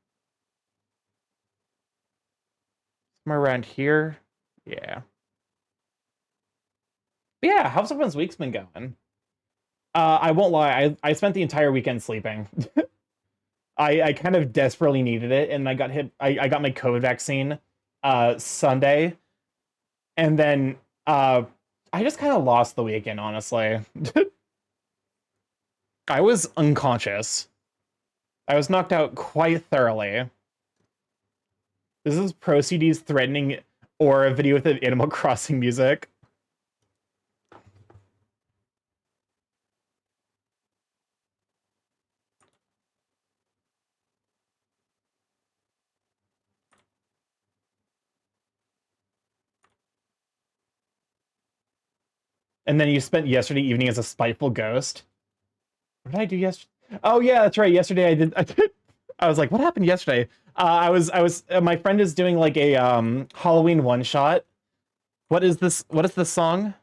around here. Yeah. But yeah, how's everyone's week's been going? I won't lie, I spent the entire weekend sleeping. I kind of desperately needed it, and I got I got my COVID vaccine Sunday, and then I just kind of lost the weekend, honestly. I was unconscious. I was knocked out quite thoroughly. This is ProCD's threatening or a video with Animal Crossing music. And then you spent yesterday evening as a spiteful ghost. What did I do yesterday? Oh yeah, that's right. Yesterday I did. I was like, what happened yesterday? I was. My friend is doing like a Halloween one shot. What is this? What is this song?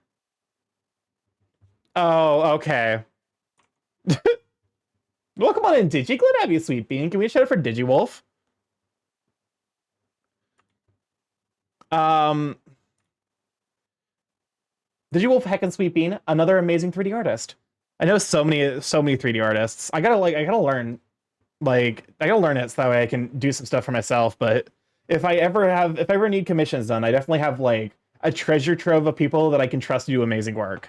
Oh, okay. Welcome on in, Digi. Glad to have you, Sweet Bean. Can we shout out for DigiWolf? DigiWolf Heckin' Sweet Bean, another amazing 3D artist. I know so many 3D artists. I gotta learn, I gotta learn it so that way I can do some stuff for myself. But if I ever need commissions done, I definitely have like a treasure trove of people that I can trust to do amazing work.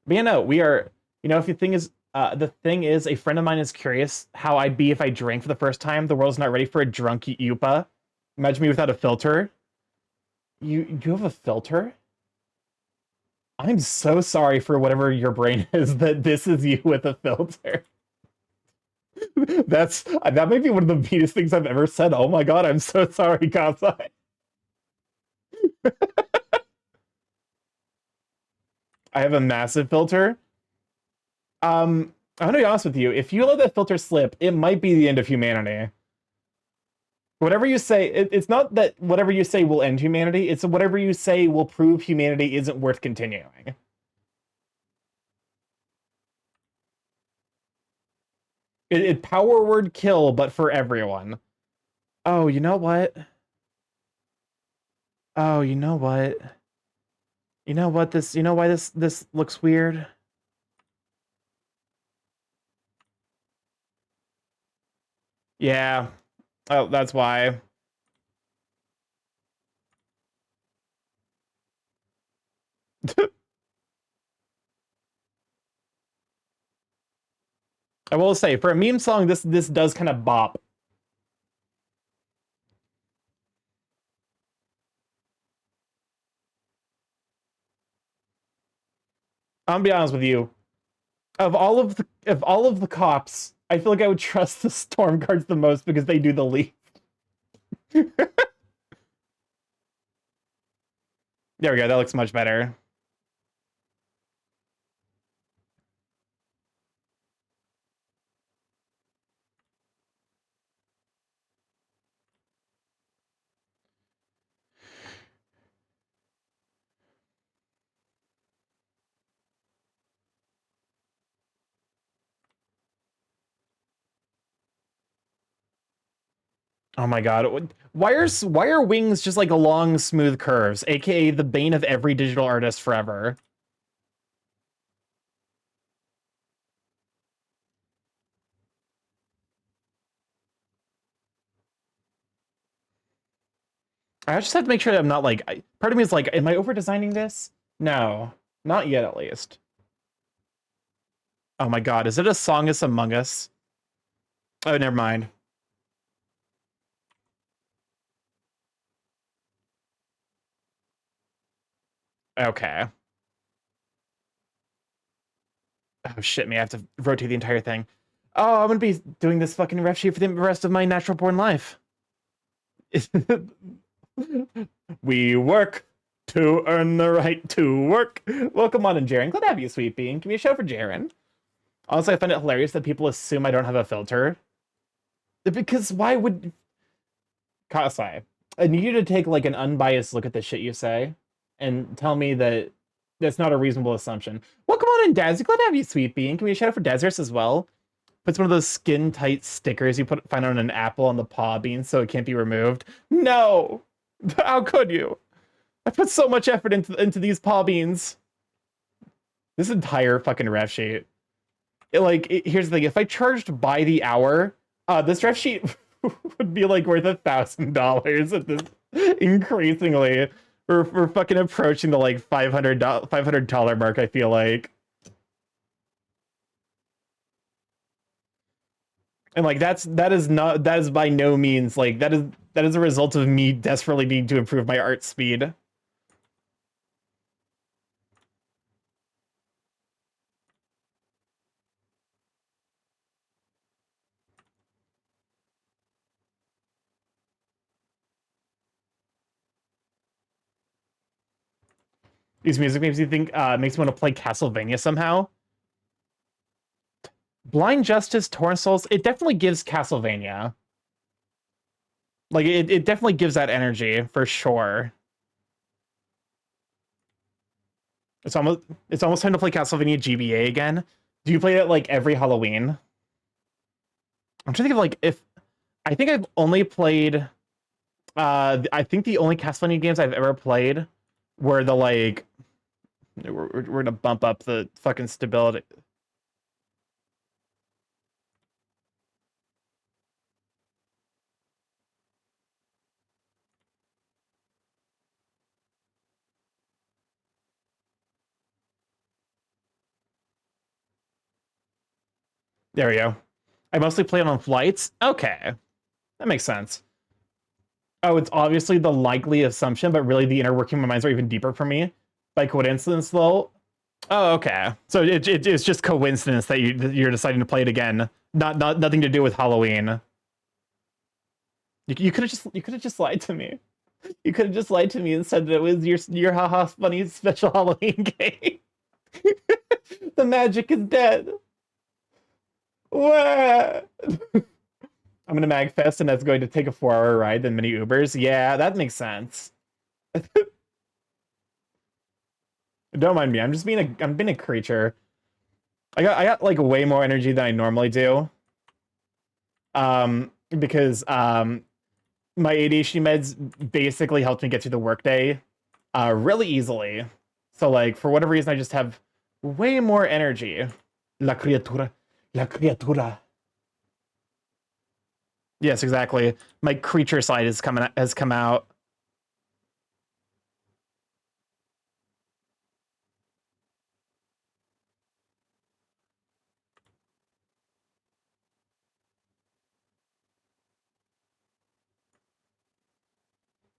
But yeah, no, we are. You know, if the thing is, The thing is, a friend of mine is curious how I'd be if I drank for the first time. The world's not ready for a drunk Yupa. Imagine me without a filter. You have a filter? I'm so sorry for whatever your brain is that this is you with a filter. That might be one of the meanest things I've ever said. Oh my god, I'm so sorry, Kasai. I have a massive filter. I'm gonna be honest with you. If you let that filter slip, it might be the end of humanity. Whatever you say, it's not that whatever you say will end humanity. It's whatever you say will prove humanity isn't worth continuing. It power word kill, but for everyone. Oh, you know what? Oh, you know what? You know what? You know why this looks weird? Yeah. Oh, that's why. I will say, for a meme song, this does kind of bop. I'll be honest with you. Of all of the cops, I feel like I would trust the storm guards the most because they do the least. There we go. That looks much better. Oh my god. Why are wings just like long, smooth curves, aka the bane of every digital artist forever? I just have to make sure that I'm not like part of me is like, am I over designing this? No, not yet at least. Oh my god, is it a Song is Among Us? Oh, never mind. Okay. Oh shit me, I have to rotate the entire thing. Oh, I'm gonna be doing this fucking ref sheet for the rest of my natural born life. We work to earn the right to work. Welcome on in, Jaren. Glad to have you, sweet bean. Give me a show for Jaren. Honestly, I find it hilarious that people assume I don't have a filter. Because why would... Kasai, I need you to take like an unbiased look at the shit you say and tell me that that's not a reasonable assumption. Welcome on in, Daz. Glad to have you, sweet bean. Can we shout out for Dazarus as well? Puts one of those skin-tight stickers you find on an apple on the paw bean so it can't be removed. No! How could you? I put so much effort into these paw beans. This entire fucking ref sheet. Here's the thing. If I charged by the hour, this ref sheet would be like worth $1,000 at this. Increasingly, we're fucking approaching the like $500 mark. I feel like, and like that is by no means like that is a result of me desperately needing to improve my art speed. These music makes you think, makes me want to play Castlevania somehow. Blind Justice, Torn Souls, it definitely gives Castlevania. Like, it definitely gives that energy, for sure. It's almost time to play Castlevania GBA again. Do you play it, like, every Halloween? I'm trying to think of, like, if... I think I've only played... I think the only Castlevania games I've ever played were the, like... We're gonna bump up the fucking stability. There we go. I mostly play it on flights. Okay, that makes sense. Oh, it's obviously the likely assumption, but really the inner working of my minds are even deeper for me. By coincidence, though. Oh, okay. So it's just coincidence that you're deciding to play it again. Nothing to do with Halloween. You could have just lied to me. You could have just lied to me and said that it was your haha funny special Halloween game. The magic is dead. What? I'm gonna MagFest, and that's going to take a 4-hour ride, then many Ubers. Yeah, that makes sense. Don't mind me. I'm being a creature. I got like way more energy than I normally do. Because my ADHD meds basically helped me get through the workday really easily. So like for whatever reason I just have way more energy. La criatura. La criatura. Yes, exactly. My creature side has come out.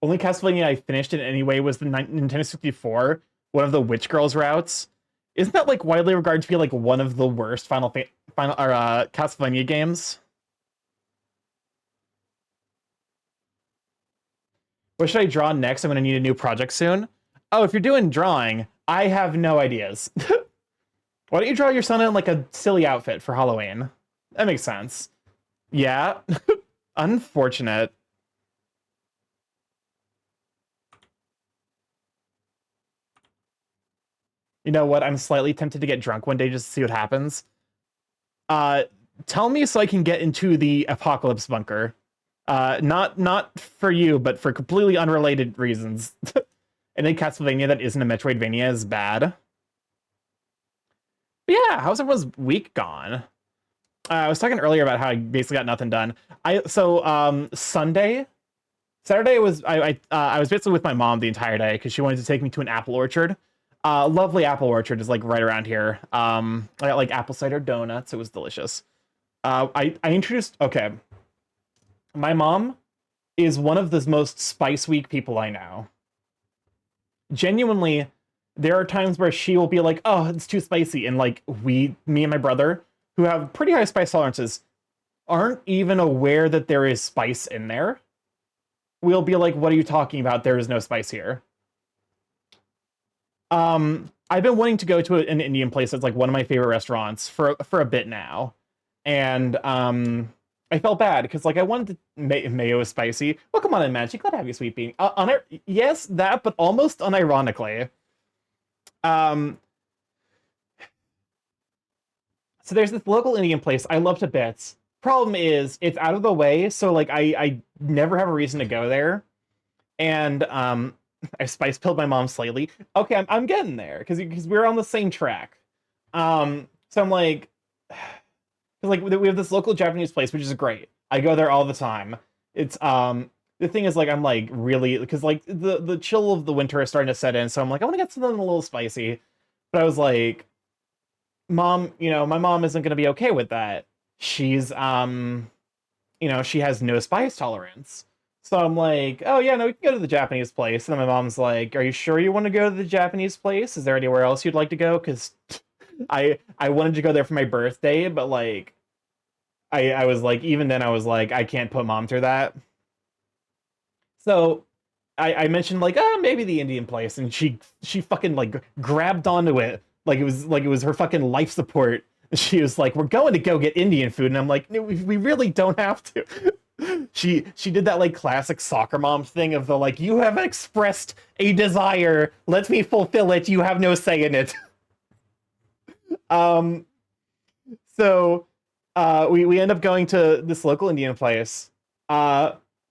Only Castlevania I finished in any way was the Nintendo 64, one of the Witch Girls routes. Isn't that like widely regarded to be like one of the worst Castlevania games? What should I draw next? I'm gonna need a new project soon. Oh, if you're doing drawing, I have no ideas. Why don't you draw your son in like a silly outfit for Halloween? That makes sense. Yeah. Unfortunate. You know what? I'm slightly tempted to get drunk one day just to see what happens. Tell me so I can get into the apocalypse bunker. Not for you, but for completely unrelated reasons. Any Castlevania that isn't a Metroidvania is bad. But yeah, how's everyone's week gone? I was talking earlier about how I basically got nothing done. Saturday was I was basically with my mom the entire day because she wanted to take me to an apple orchard. Lovely apple orchard is like right around here. I got like apple cider donuts. It was delicious. I introduced. Okay, my mom is one of the most spice weak people I know. Genuinely, there are times where she will be like, "Oh, it's too spicy," and like me and my brother, who have pretty high spice tolerances, aren't even aware that there is spice in there. We'll be like, "What are you talking about? There is no spice here." I've been wanting to go to an Indian place that's like one of my favorite restaurants for a bit now, and I felt bad because like I wanted to mayo is spicy. Well, come on in, Magic. Glad to have you, sweet bean. Yes, that, but almost unironically. So there's this local Indian place I love to bits. Problem is, it's out of the way, so like I never have a reason to go there, and I spice pilled my mom slightly. Okay, I'm getting there because we're on the same track. So I'm like, like we have this local Japanese place which is great. I go there all the time. It's the thing is like I'm like really because like the chill of the winter is starting to set in. So I'm like I want to get something a little spicy, but I was like, Mom, my mom isn't gonna be okay with that. She's she has no spice tolerance. So I'm like, oh yeah, no, we can go to the Japanese place. And then my mom's like, are you sure you want to go to the Japanese place? Is there anywhere else you'd like to go? Because I wanted to go there for my birthday, but like I was like, even then I was like, I can't put mom through that. So I mentioned like, oh, maybe the Indian place, and she fucking like grabbed onto it like it was her fucking life support. She was like, we're going to go get Indian food, and I'm like, no, we really don't have to. She did that like classic soccer mom thing of the like, you have expressed a desire, let me fulfill it, you have no say in it. So we end up going to this local Indian place,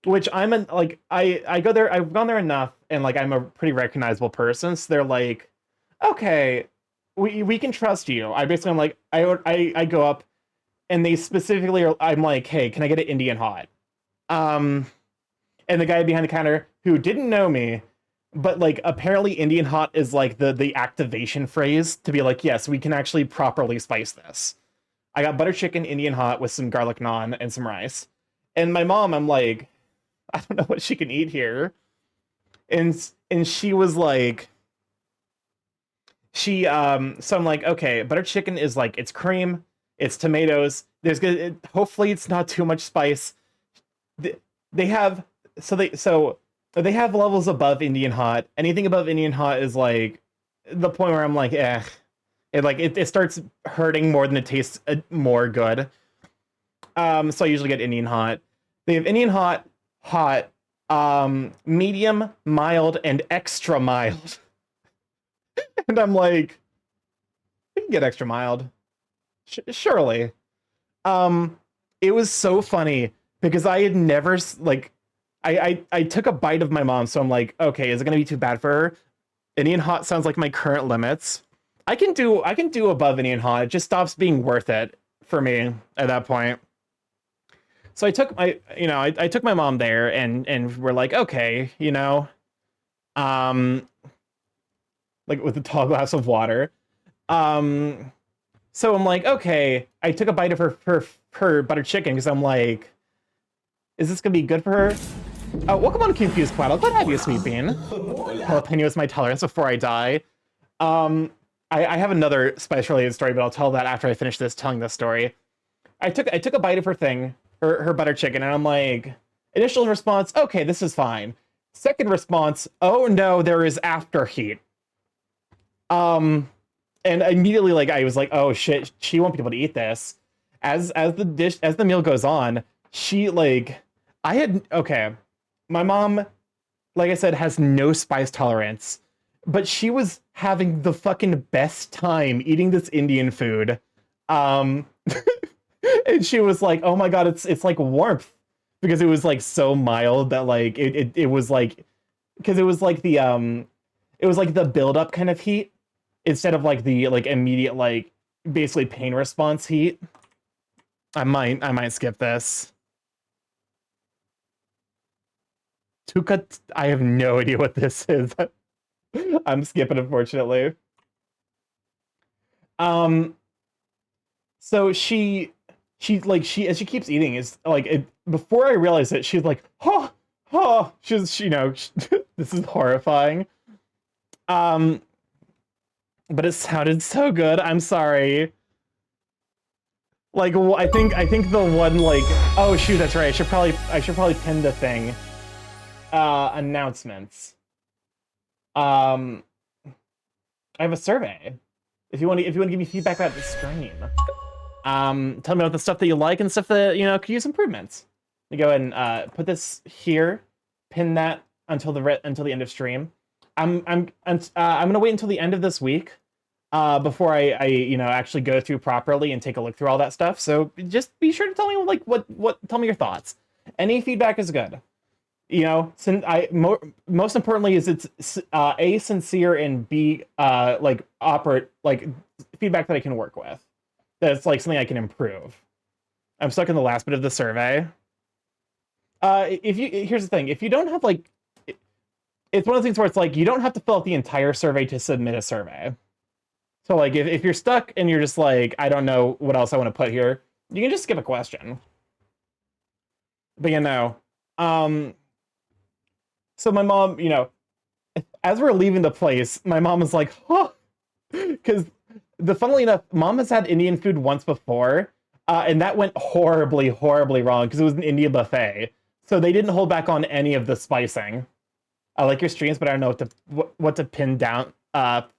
which I'm in like I go there, I've gone there enough, and like I'm a pretty recognizable person, so they're like, okay, we can trust you. I'm like I go up, and they specifically I'm like, hey, can I get an Indian hot? And the guy behind the counter who didn't know me, but like apparently Indian hot is like the activation phrase to be like, yes, we can actually properly spice this. I got butter chicken Indian hot with some garlic naan and some rice. And my mom, I'm like, I don't know what she can eat here. And she was like, so I'm like, okay, butter chicken is like, it's cream, it's tomatoes. There's good. Hopefully, it's not too much spice. They have they have levels above Indian hot. Anything above Indian hot is like the point where I'm like, eh. It starts hurting more than it tastes more good. So I usually get Indian hot. They have Indian hot, medium, mild, and extra mild. And I'm like, we can get extra mild. Surely. It was so funny because I had never like, I took a bite of my mom, so I'm like, okay, is it gonna be too bad for her? Indian hot sounds like my current limits. I can do above Indian hot. It just stops being worth it for me at that point. So I took my, I took my mom there, and we're like, okay, like with a tall glass of water. So I'm like, okay. I took a bite of her butter chicken because I'm like, is this gonna be good for her? Welcome on Confused Cloud. I'll glad to have you, Sweet Bean. Jalapeno is my tolerance before I die. I have another spice-related story, but I'll tell that after I finish telling this story. I took a bite of her butter chicken, and I'm like, initial response, okay, this is fine. Second response, oh no, there is after heat. And immediately, like, I was like, oh shit, she won't be able to eat this. As the meal goes on, my mom, like I said, has no spice tolerance, but she was having the fucking best time eating this Indian food. And she was like, oh my god, it's like warmth, because it was like so mild that like it was like, because it was like the build up kind of heat instead of like the like immediate like basically pain response heat. I might skip this. Tuka, I have no idea what this is. I'm skipping, unfortunately. So she as she keeps eating is like before I realize it, she's like, she's this is horrifying. But it sounded so good. I'm sorry. Like, I think the one like, oh shoot, that's right. I should probably pin the thing. Announcements. I have a survey. If you want to give me feedback about the stream, tell me about the stuff that you like and stuff that could use improvements. You go ahead and put this here, pin that until the end of stream. I'm gonna wait until the end of this week before I actually go through properly and take a look through all that stuff. So just be sure to tell me like tell me your thoughts. Any feedback is good. Most importantly is it's A, sincere, and B, feedback that I can work with. That's like something I can improve. I'm stuck in the last bit of the survey. Here's the thing, if you don't have it's one of the things where it's like you don't have to fill out the entire survey to submit a survey. So like if you're stuck and you're just like, I don't know what else I want to put here, you can just skip a question. But so my mom, as we're leaving the place, my mom was like, because funnily enough, mom has had Indian food once before, and that went horribly, horribly wrong because it was an Indian buffet. So they didn't hold back on any of the spicing. I like your streams, but I don't know what to pin that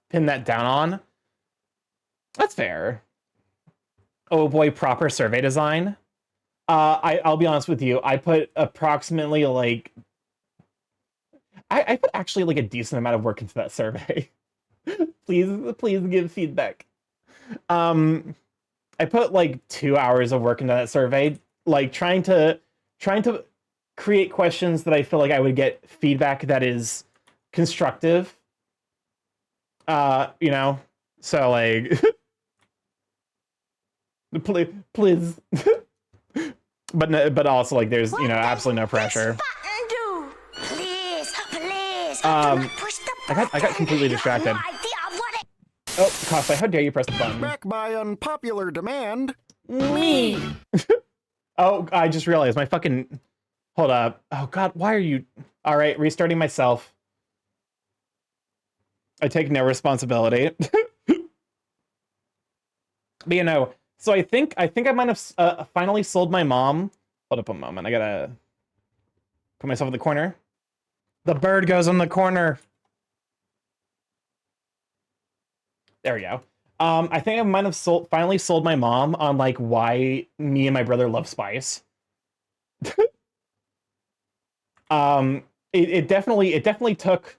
down on. That's fair. Oh boy, proper survey design. I'll be honest with you. I put approximately like. I put actually like a decent amount of work into that survey. please give feedback. I put like 2 hours of work into that survey, like trying to create questions that I feel like I would get feedback that is constructive. So like, please. but also like there's absolutely no pressure. I got completely distracted. Oh, Cosplay, how dare you press the button? Back by unpopular demand, Me. Oh, I just realized my fucking... Hold up. Oh, God, why are you... All right, restarting myself. I take no responsibility. But, you know, so I think I might have finally sold my mom. Hold up a moment. I gotta put myself in the corner. The bird goes in the corner. There we go. I think I might have finally sold my mom on like why me and my brother love spice. It definitely took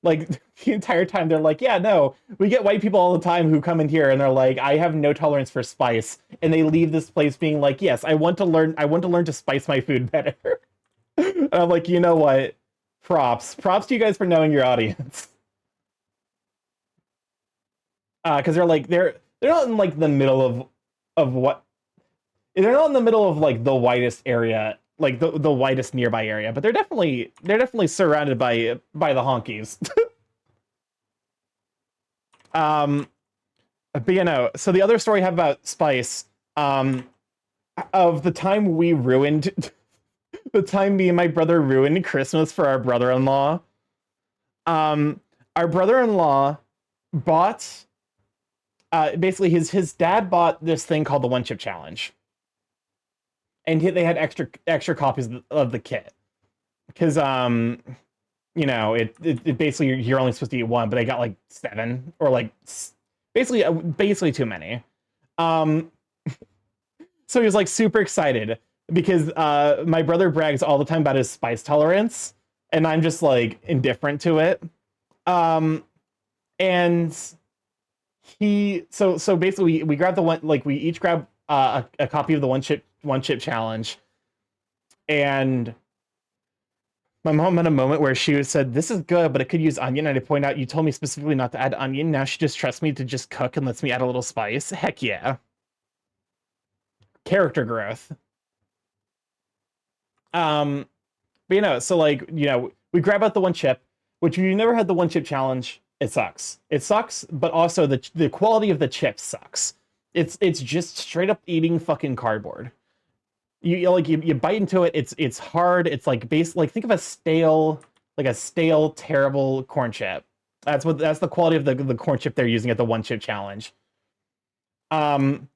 like the entire time they're like, yeah, no, we get white people all the time who come in here and they're like, I have no tolerance for spice, and they leave this place being like, yes, I want to learn to spice my food better. And I'm like, you know what? Props to you guys for knowing your audience. Because they're not in like the middle of what, they're not in the middle of like the widest area, like the widest nearby area, but they're definitely surrounded by the honkies. But you know, so the other story I have about spice, of the time we ruined, the time me and my brother ruined Christmas for our brother-in-law. Our brother-in-law bought, basically his dad bought this thing called the One Chip Challenge, and they had extra copies of the kit, because you know, it basically you're only supposed to eat one, but they got like 7, or like basically too many. So he was like super excited because my brother brags all the time about his spice tolerance, and I'm just like indifferent to it. And so basically we grabbed the one, like we each grabbed a copy of the one chip challenge, and my mom had a moment where she said, "This is good, but it could use onion." And I point out, you told me specifically not to add onion. Now she just trusts me to just cook and lets me add a little spice. Heck yeah. Character growth. But you know, so like, you know, we grab out the one chip, which if you never had the one chip challenge, it sucks. It sucks, but also the quality of the chip sucks. It's just straight up eating fucking cardboard. You bite into it, it's hard. It's like think of a stale terrible corn chip. That's the quality of the corn chip they're using at the one chip challenge. And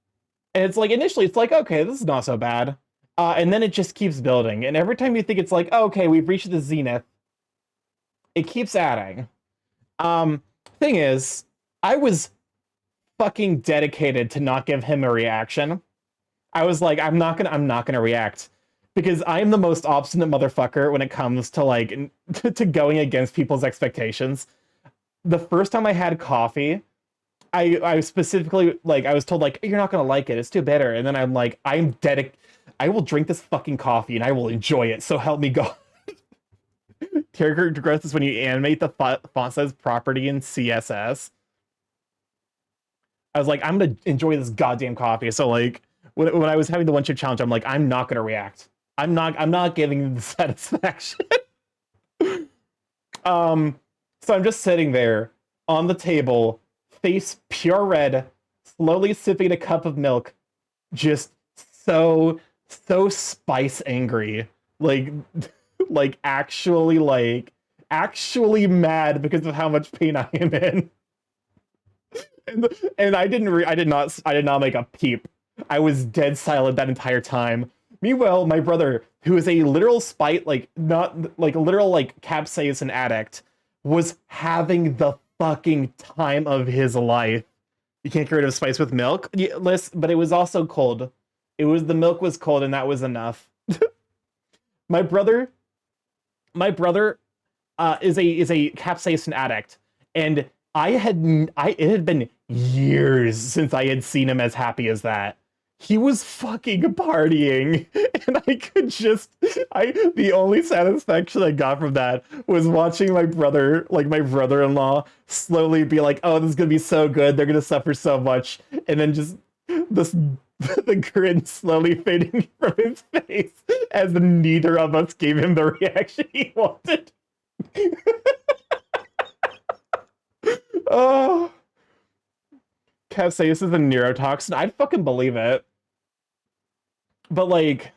it's like initially it's like, okay, this is not so bad. And then it just keeps building. And every time you think it's like, oh, okay, we've reached the zenith, it keeps adding. Thing is, I was fucking dedicated to not give him a reaction. I was like, I'm not gonna react, because I'm the most obstinate motherfucker when it comes to like to going against people's expectations. The first time I had coffee, I specifically, like, I was told like, you're not gonna like it, it's too bitter, and then I'm like, I will drink this fucking coffee and I will enjoy it, so help me God. Character growth is when you animate the font size property in CSS. I was like, I'm gonna enjoy this goddamn coffee. So like, when I was having the one chip challenge, I'm like, I'm not gonna react. I'm not giving the satisfaction. So I'm just sitting there on the table, face pure red, slowly sipping a cup of milk, just so spice angry, like actually mad because of how much pain I am in. And I did not make a peep. I was dead silent that entire time. Meanwhile, my brother, who is a literal capsaicin addict, was having the fucking time of his life. You can't get rid of spice with milk? Yeah, but it was also cold. The milk was cold, and that was enough. My brother is a capsaicin addict, and it had been years since I had seen him as happy as that. He was fucking partying, and the only satisfaction I got from that was watching my brother-in-law slowly be like, oh, this is gonna be so good, they're gonna suffer so much, and then just the grin slowly fading from his face as neither of us gave him the reaction he wanted. Oh, capsaicin is a neurotoxin. I'd fucking believe it. But like,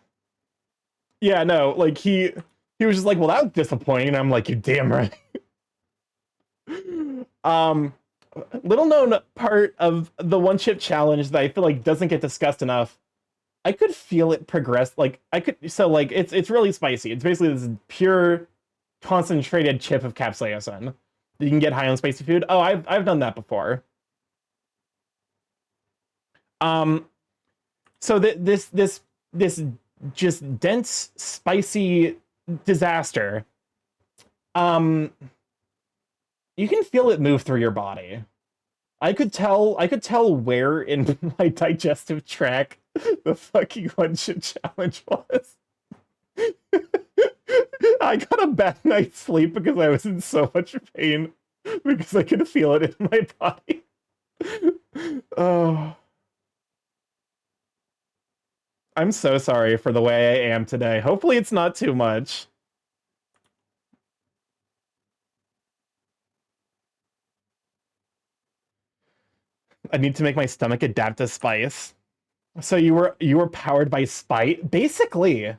yeah, no, like he was just like, well, that was disappointing. And I'm like, you damn right. Little known part of the one chip challenge that I feel like doesn't get discussed enough. I could feel it progress. Like like it's really spicy. It's basically this pure concentrated chip of capsaicin. You can get high on spicy food. Oh, I've done that before. So this just dense spicy disaster. You can feel it move through your body. I could tell where in my digestive tract the fucking one chip challenge was. I got a bad night's sleep because I was in so much pain because I could feel it in my body. Oh. I'm so sorry for the way I am today. Hopefully it's not too much. I need to make my stomach adapt to spice. So you were powered by spite? Basically.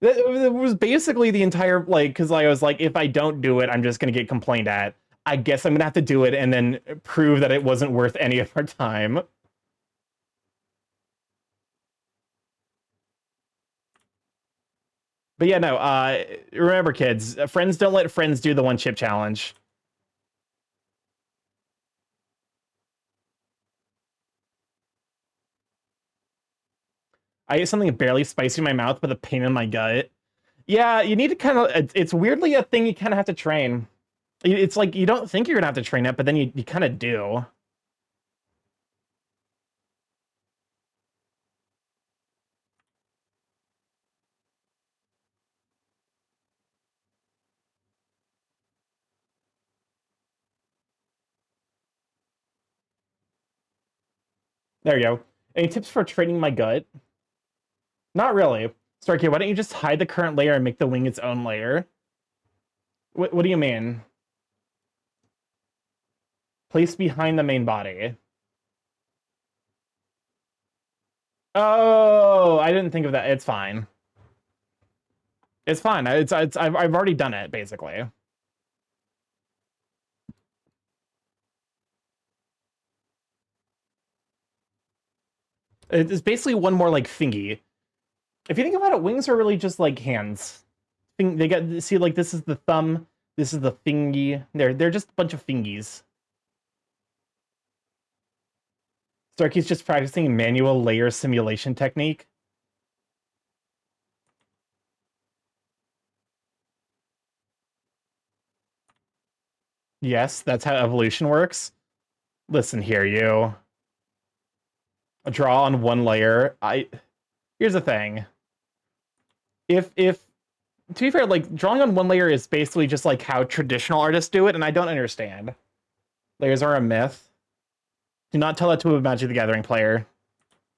It was basically the entire, like, because I was like, if I don't do it, I'm just going to get complained at. I guess I'm going to have to do it and then prove that it wasn't worth any of our time. But yeah, no, remember, kids, friends don't let friends do the one chip challenge. I ate something barely spicy in my mouth with a pain in my gut. Yeah, you need to kind of, it's weirdly a thing you kind of have to train. It's like, you don't think you're gonna have to train it, but then you kind of do. There you go. Any tips for training my gut? Not really. Starky, why don't you just hide the current layer and make the wing its own layer? What do you mean? Place behind the main body. Oh, I didn't think of that. It's fine. It's fine. I've already done it, basically. It's basically one more, like, thingy. If you think about it, wings are really just like hands. They got, see, like, this is the thumb, this is the thingy. They're just a bunch of fingies. Starky's just practicing manual layer simulation technique. Yes, that's how evolution works. Listen here, you. Draw on one layer. Here's the thing. If to be fair, like, drawing on one layer is basically just like how traditional artists do it, and I don't understand. Layers are a myth. Do not tell that to a Magic the Gathering player. At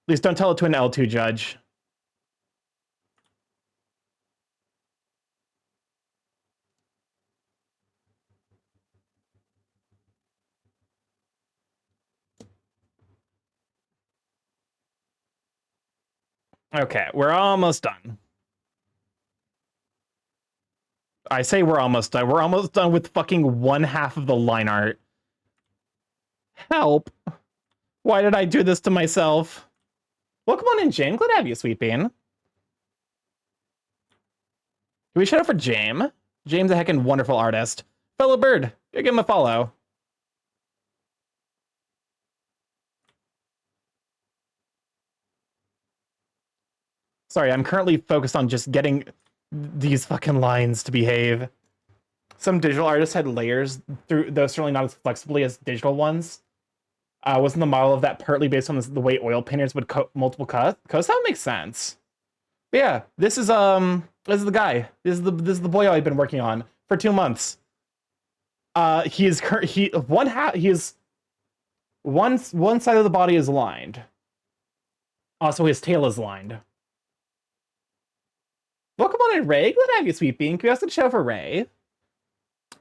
least don't tell it to an L2 judge. Okay, we're almost done. I say we're almost done. We're almost done with fucking one half of the line art. Help. Why did I do this to myself? Welcome on in, Jane. Glad to have you, Sweet Bean. Can we shout out for James? James, a heckin' wonderful artist. Fellow Bird, go give him a follow. Sorry, I'm currently focused on just getting these fucking lines to behave. Some digital artists had layers, through, though certainly not as flexibly as digital ones. Wasn't the model of that partly based on the way oil painters would coat multiple coats? That would make sense. But yeah, this is the guy. This is the boy I've been working on for 2 months. One side of the body is lined. Also, his tail is lined. Welcome on in, Ray. Glad to have you, Sweet Bean. Can we also show for Ray?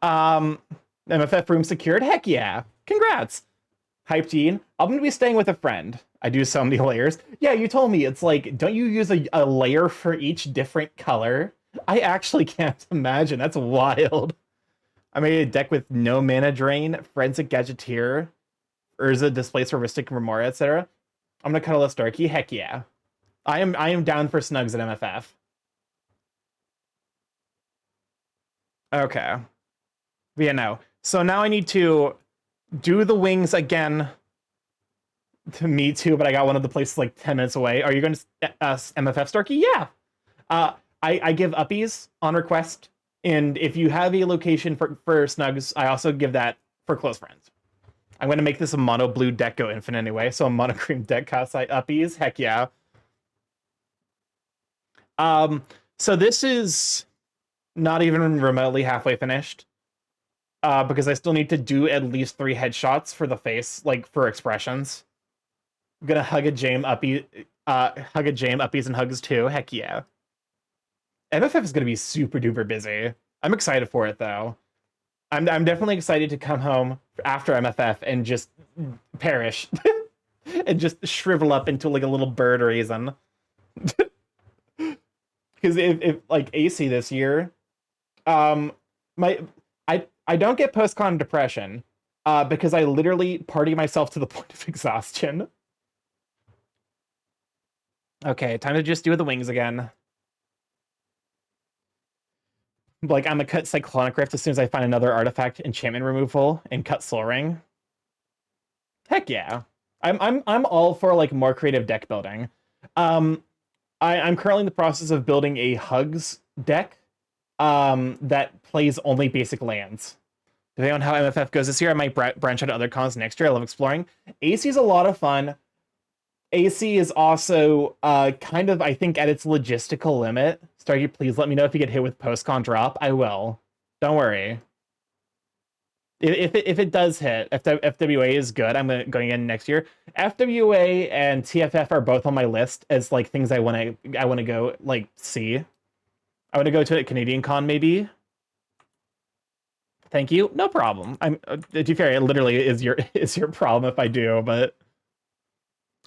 MFF room secured? Heck yeah. Congrats. Hyped. I'm gonna be staying with a friend. I do so many layers. Yeah, you told me it's like, don't you use a layer for each different color? I actually can't imagine. That's wild. I made a deck with no mana drain, Forensic Gadgeteer, Urza, Displacer, Ristic, Remora, etc. I'm gonna cuddle a Starky. Heck yeah. I am down for snugs at MFF. Okay. But yeah, no. So now I need to do the wings again. To me too, but I got one of the places like 10 minutes away. Are you going to MFF Starky? Yeah. I give uppies on request, and if you have a location for snugs, I also give that for close friends. I'm going to make this a mono blue deck go infinite anyway, so a mono cream deck costs uppies. Heck yeah. So this is not even remotely halfway finished. Because I still need to do at least 3 headshots for the face, like for expressions. I'm gonna hug a Jame uppies and hugs too. Heck yeah. MFF is gonna be super duper busy. I'm excited for it though. I'm definitely excited to come home after MFF and just perish and just shrivel up into like a little bird raisin. Because if like AC this year, I don't get post-con depression because I literally party myself to the point of exhaustion. Okay, time to just do the wings again. Like, I'm gonna cut Cyclonic Rift as soon as I find another artifact enchantment removal and cut Soul Ring. Heck yeah. I'm all for like more creative deck building. I'm currently in the process of building a Hugs deck that plays only basic lands. Depending on how MFF goes this year, I might branch out to other cons next year. I love exploring. AC is a lot of fun. AC is also kind of, I think, at its logistical limit. Starky, please let me know if you get hit with post-con drop. I will. Don't worry. If it does hit, if FWA is good, I'm going in next year. FWA and TFF are both on my list as like things I want to go like see. I want to go to a Canadian con maybe. Thank you. No problem. I'm to be fair, it literally is your problem if I do, but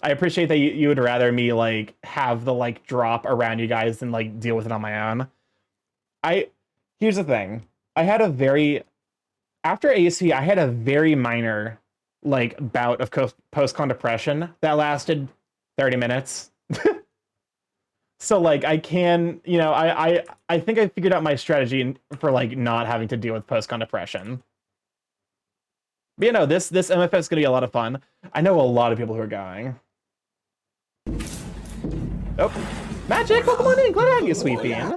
I appreciate that you would rather me like have the like drop around you guys than like deal with it on my own. Here's the thing. After AC, I had a very minor like bout of post-con depression that lasted 30 minutes. So like I can, I think I figured out my strategy for like not having to deal with post-con depression. But this MFF is gonna be a lot of fun. I know a lot of people who are going. Oh, Magic, welcome on in. Glad to have you, Sweet Bean.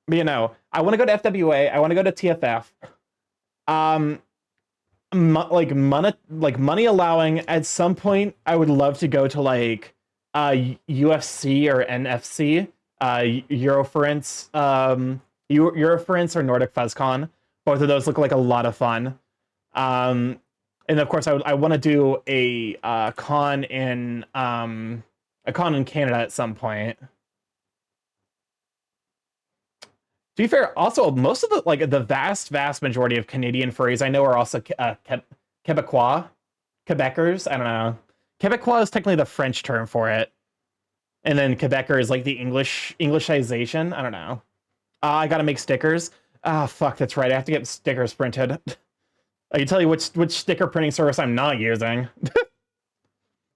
But I want to go to FWA. I want to go to TFF. Money allowing, at some point, I would love to go to like UFC or NFC, Euroference, Euroference or Nordic FuzzCon. Both of those look like a lot of fun. And of course, I want to do a con in Canada at some point. To be fair, also most of the vast majority of Canadian furries I know are also Quebecois, Quebecers. I don't know. Quebecois is technically the French term for it, and then Quebecer is like the Englishization. I don't know. I gotta make stickers. Ah, fuck, that's right. I have to get stickers printed. I can tell you which sticker printing service I'm not using.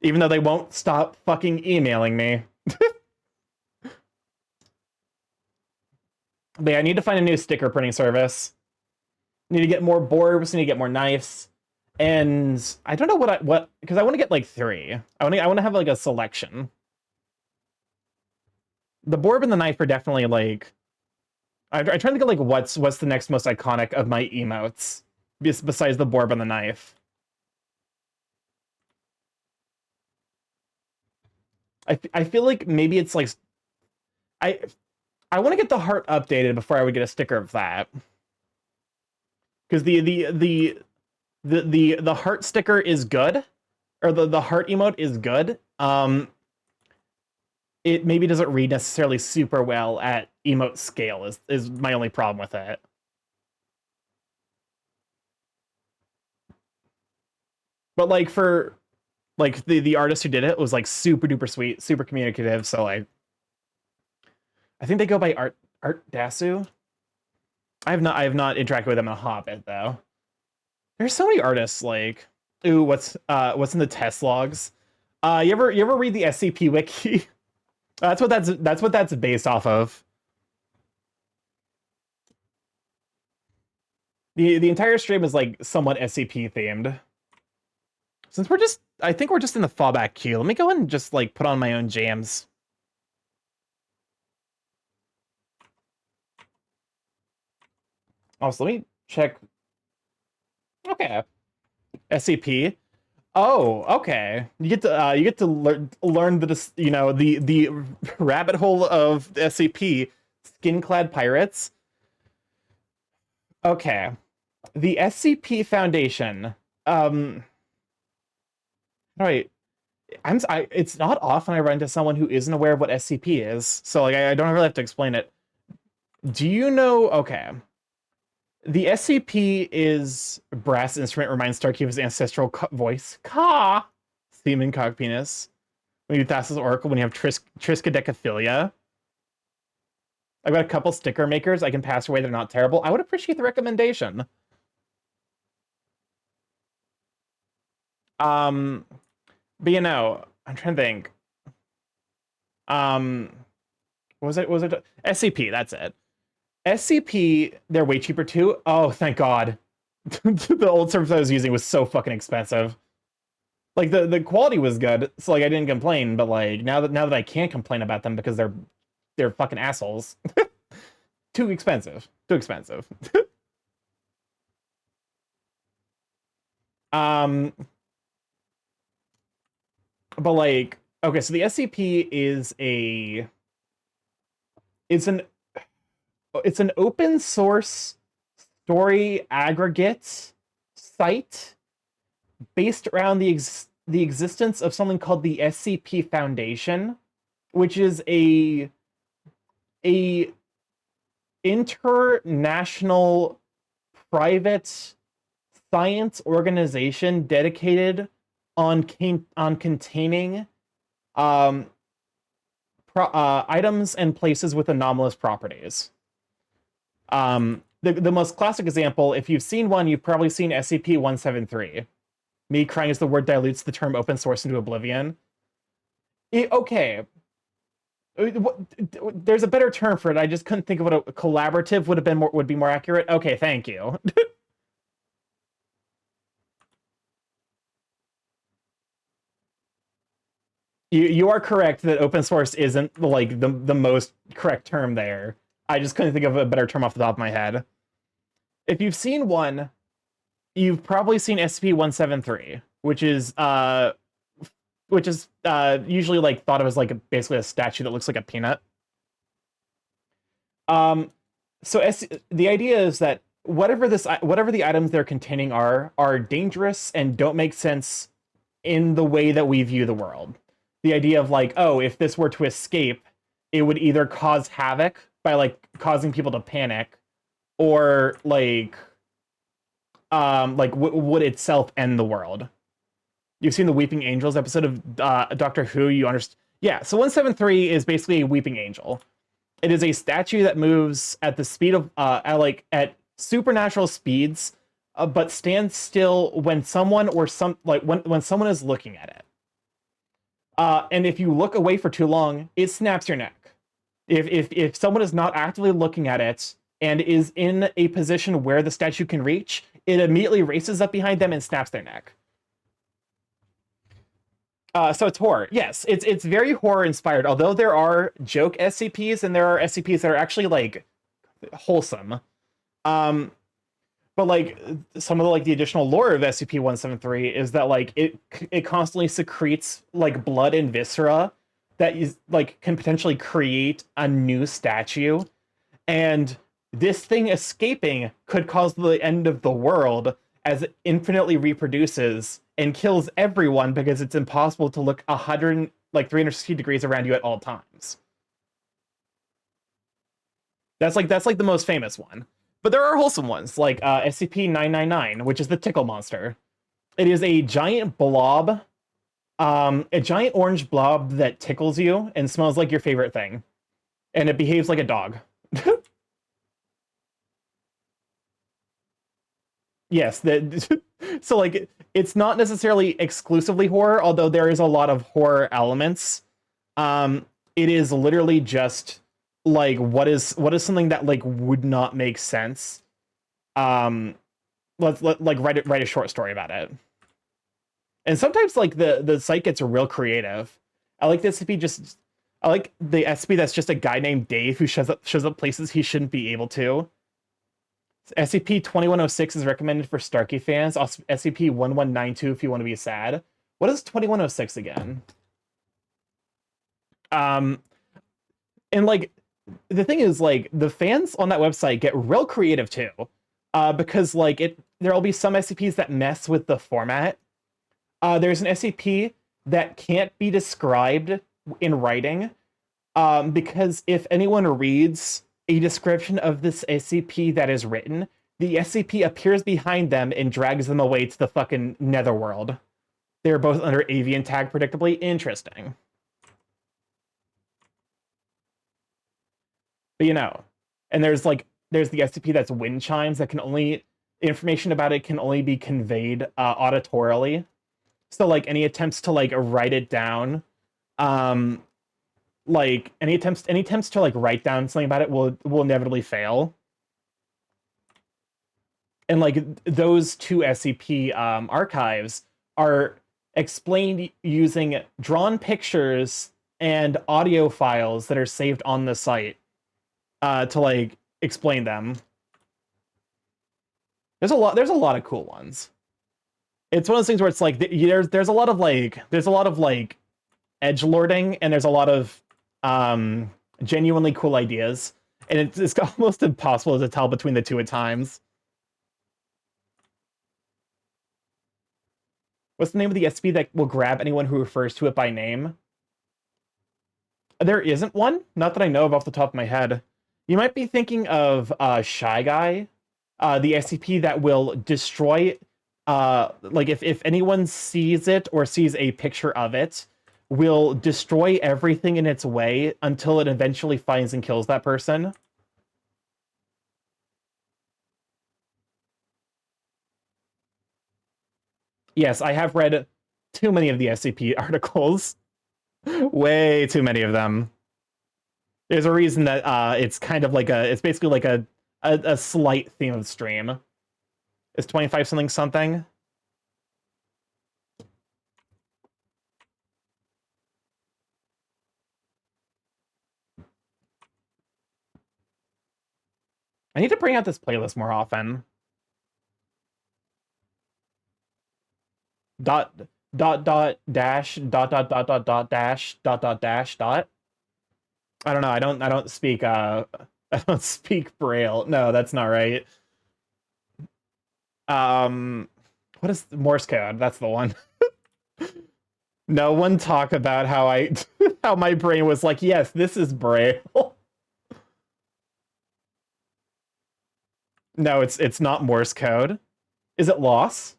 Even though they won't stop fucking emailing me. But yeah, I need to find a new sticker printing service. Need to get more borbs, need to get more knives. And I don't know what because I want to get like 3. I want to have like a selection. The borb and the knife are definitely like I'm trying to think of like what's the next most iconic of my emotes besides the borb and the knife. I feel like maybe it's like I want to get the heart updated before I would get a sticker of that. Because the heart sticker is good, or the heart emote is good. It maybe doesn't read necessarily super well at emote scale is my only problem with it. But like for like the artist who did it was like super duper sweet, super communicative. So like, I think they go by Art Dasu. I have not interacted with them in a hot bit though. There's so many artists like, ooh, what's in the test logs? You ever read the SCP wiki? That's what that's based off of. The entire stream is like somewhat SCP themed. Since I think we're just in the fallback queue. Let me go and just like put on my own jams. Also, let me check. Okay, SCP. Oh, okay. You get to learn the the rabbit hole of the SCP, skin-clad pirates. Okay, the SCP Foundation. Right. It's not often I run into someone who isn't aware of what SCP is, so like I don't really have to explain it. Do you know? Okay. The SCP is brass instrument reminds Starkey of his ancestral voice. Ka! Semen cock penis. When you Thassa's Oracle, when you have triskaidekaphilia. I've got a couple sticker makers I can pass away. They're not terrible. I would appreciate the recommendation. But you know, I'm trying to think. Was it SCP? That's it. SCP, they're way cheaper too. Oh, thank God. The old service I was using was so fucking expensive. Like the quality was good, so like I didn't complain, but like now that I can't complain about them because they're fucking assholes. Too expensive. Too expensive. But like, okay, so the SCP is it's an open source story aggregate site based around the existence of something called the SCP Foundation, which is a international private science organization dedicated on containing items and places with anomalous properties. The most classic example, if you've seen one, you've probably seen SCP-173. Me crying as the word dilutes the term open source into oblivion. Okay. There's a better term for it. I just couldn't think of what a collaborative would be more accurate. Okay, thank you. You are correct that open source isn't like the most correct term there. I just couldn't think of a better term off the top of my head. If you've seen one, you've probably seen SCP-173, which is usually like thought of as like basically a statue that looks like a peanut. So the idea is that whatever the items they're containing are dangerous and don't make sense in the way that we view the world. The idea of like, oh, if this were to escape, it would either cause havoc by like causing people to panic, or like would itself end the world. You've seen the Weeping Angels episode of Doctor Who. You understand? Yeah. So 173 is basically a weeping angel. It is a statue that moves at the speed of at supernatural speeds, but stands still when someone when someone is looking at it. And if you look away for too long, it snaps your neck. If someone is not actively looking at it and is in a position where the statue can reach, it immediately races up behind them and snaps their neck. So it's horror. Yes, it's very horror inspired. Although there are joke SCPs and there are SCPs that are actually like wholesome. But like some of the additional lore of SCP-173 is that like it constantly secretes like blood and viscera that is like can potentially create a new statue, and this thing escaping could cause the end of the world as it infinitely reproduces and kills everyone because it's impossible to look 360 degrees around you at all times. That's like the most famous one. But there are wholesome ones, like SCP-999, which is the tickle monster. It is a giant blob, a giant orange blob that tickles you and smells like your favorite thing, and it behaves like a dog. Yes, that so like it's not necessarily exclusively horror, although there is a lot of horror elements. It is literally just like what is something that like would not make sense. Um, like write a short story about it. And sometimes like the site gets real creative. I like this to be just I like the SCP that's just a guy named Dave who shows up places he shouldn't be able to. SCP-2106 is recommended for Starky fans. Also, SCP-1192 if you want to be sad. What is 2106 again? And like the thing is, like the fans on that website get real creative too, because like there'll be some SCPs that mess with the format. There's an SCP that can't be described in writing, because if anyone reads a description of this SCP that is written, the SCP appears behind them and drags them away to the fucking netherworld. They're both under avian tag, predictably. Interesting. But and there's the SCP that's wind chimes that can only information about it can only be conveyed auditorily. So like any attempts to like write it down, like any attempts to like write down something about it will inevitably fail. And like those two SCP archives are explained using drawn pictures and audio files that are saved on the site to like explain them. There's a lot of cool ones. It's one of those things where it's like there's a lot of like edgelording, and there's a lot of genuinely cool ideas, and it's almost impossible to tell between the two at times. What's the name of the SCP that will grab anyone who refers to it by name? There isn't one, not that I know of off the top of my head. You might be thinking of Shy Guy, the SCP that will destroy. Like if anyone sees it or sees a picture of it, will destroy everything in its way until it eventually finds and kills that person. Yes, I have read too many of the SCP articles. Way too many of them. There's a reason that it's kind of like it's basically like a slight theme of the stream. It's 25 something something. I need to bring out this playlist more often. Dot dash dash dash dot. I don't know. I don't speak I don't speak Braille. No, that's not right. What is Morse code? That's the one. No one talk about how how my brain was like, yes, this is Braille. No, it's not Morse code. Is it loss?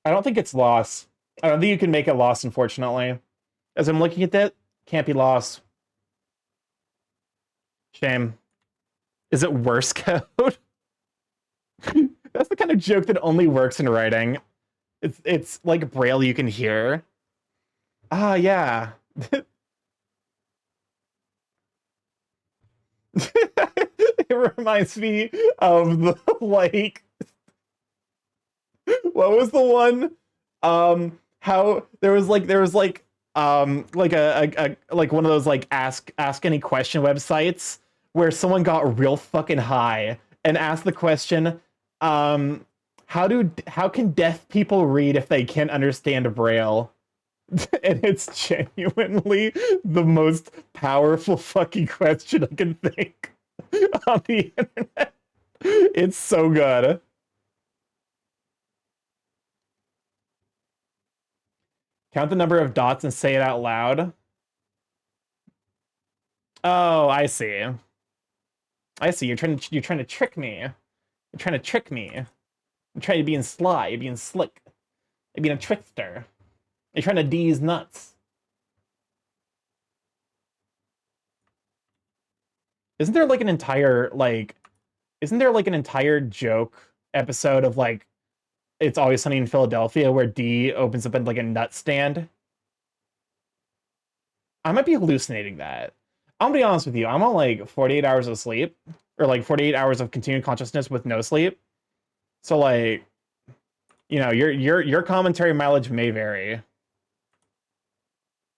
I don't think it's loss. I don't think you can make it loss, unfortunately. As I'm looking at that, can't be loss. Shame. Is it worse code? That's the kind of joke that only works in writing. It's like Braille you can hear. Ah, yeah. It reminds me of the like what was the one how there was like a like one of those like ask any question websites where someone got real fucking high and asked the question, how can deaf people read if they can't understand Braille? And it's genuinely the most powerful fucking question I can think on the internet. It's so good. Count the number of dots and say it out loud. Oh, I see. I see. You're trying to trick me. You're trying to trick me. You're trying to being sly, you're being slick, you're being a trickster. You're trying to D's nuts. Isn't there like an entire isn't there like an entire joke episode of like It's Always Sunny in Philadelphia where D opens up in like a nut stand? I might be hallucinating that. I'm gonna be honest with you. I'm on like 48 hours of sleep, or like 48 hours of continued consciousness with no sleep. So like, you know, your commentary mileage may vary.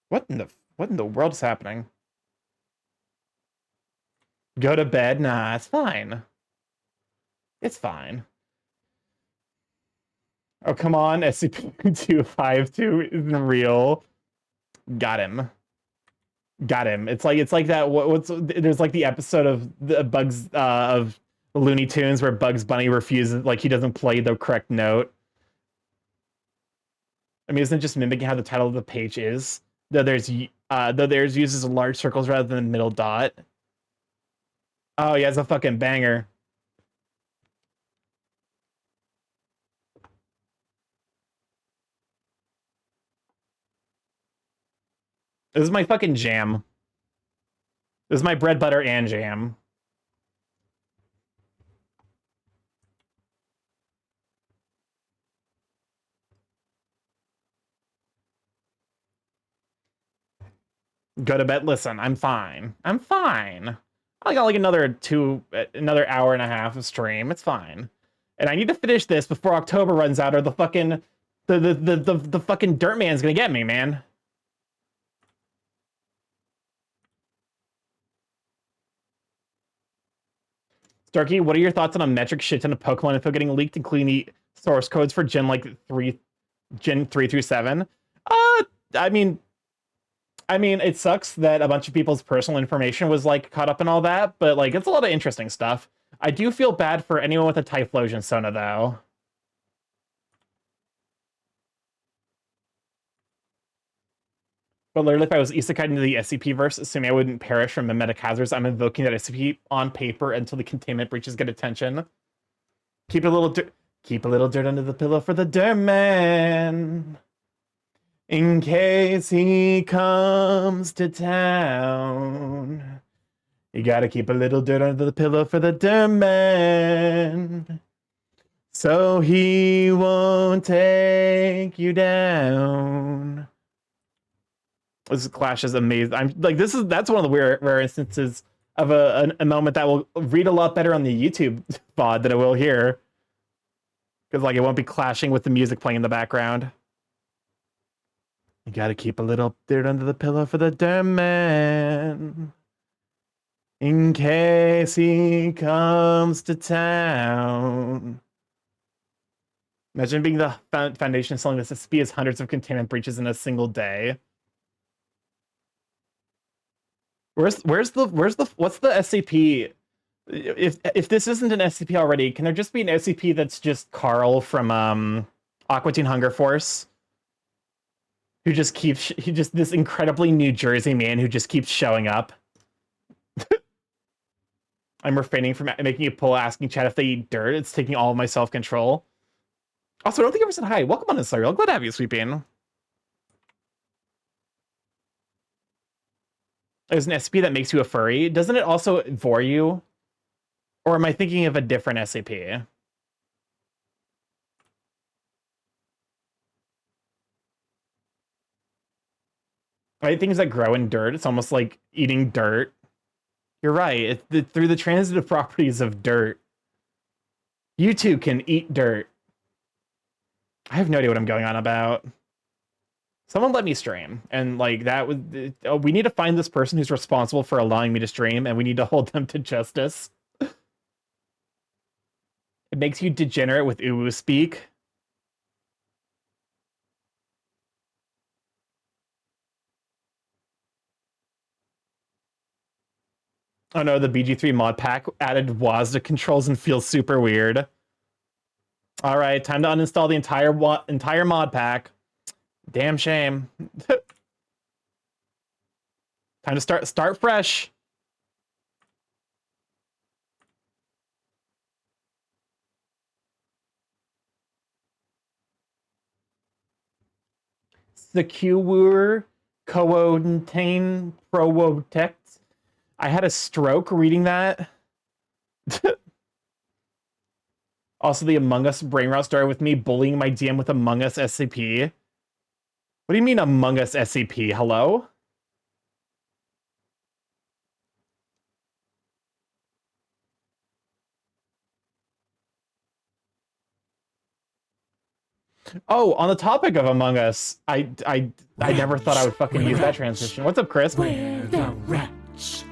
What in the world is happening? Go to bed? Nah, it's fine. It's fine. Oh, come on, SCP-252 isn't real. Got him. Got him. It's like that. There's like the episode of the Bugs of Looney Tunes where Bugs Bunny refuses, like he doesn't play the correct note. I mean, isn't it just mimicking how the title of the page is? Though theirs uses large circles rather than the middle dot. Oh yeah, it's a fucking banger. This is my fucking jam. This is my bread, butter, and jam. Go to bed. Listen, I'm fine. I'm fine. I got like another hour and a half of stream. It's fine. And I need to finish this before October runs out, or the fucking the fucking dirt man's gonna get me, man. Starky, what are your thoughts on a metric shit ton of Pokemon info getting leaked, including the source codes for Gen 3 through 7? I mean, it sucks that a bunch of people's personal information was like caught up in all that, but like it's a lot of interesting stuff. I do feel bad for anyone with a Typhlosion Sona though. But literally, if I was isekai into the SCP verse, assuming I wouldn't perish from mimetic hazards, I'm invoking that SCP on paper until the containment breaches get attention. Keep a little dirt under the pillow for the Derman, in case he comes to town. You gotta keep a little dirt under the pillow for the Derman, so he won't take you down. This Clash is amazing. I'm like, that's one of the rare instances of a moment that will read a lot better on the YouTube VOD than it will here, because like it won't be clashing with the music playing in the background. You gotta keep a little dirt under the pillow for the Derman, in case he comes to town. Imagine being the foundation selling this SCP as hundreds of containment breaches in a single day. What's the SCP? If this isn't an SCP already, can there just be an SCP that's just Carl from Aqua Teen Hunger Force? Who just keeps this incredibly New Jersey man who just keeps showing up. I'm refraining from making a poll asking chat if they eat dirt. It's taking all of my self-control. Also, I don't think I ever said hi. Welcome on the serial. Glad to have you, Sweeping. There's an SCP that makes you a furry. Doesn't it also vor you? Or am I thinking of a different SCP? Right, things that grow in dirt. It's almost like eating dirt. You're right. Through the transitive properties of dirt, you too can eat dirt. I have no idea what I'm going on about. Someone let me stream, and like that would. We need to find this person who's responsible for allowing me to stream, and we need to hold them to justice. It makes you degenerate with uwu speak. Oh no, the BG3 mod pack added WASD controls and feels super weird. All right, time to uninstall the entire mod pack. Damn shame. Time to start fresh. secure coontain protect. I had a stroke reading that. Also, the Among Us brain rot started with me bullying my DM with Among Us SCP. What do you mean Among Us SCP? Hello? Oh, on the topic of Among Us, I never thought I would fucking use that transition. What's up, Chris? Where the rats?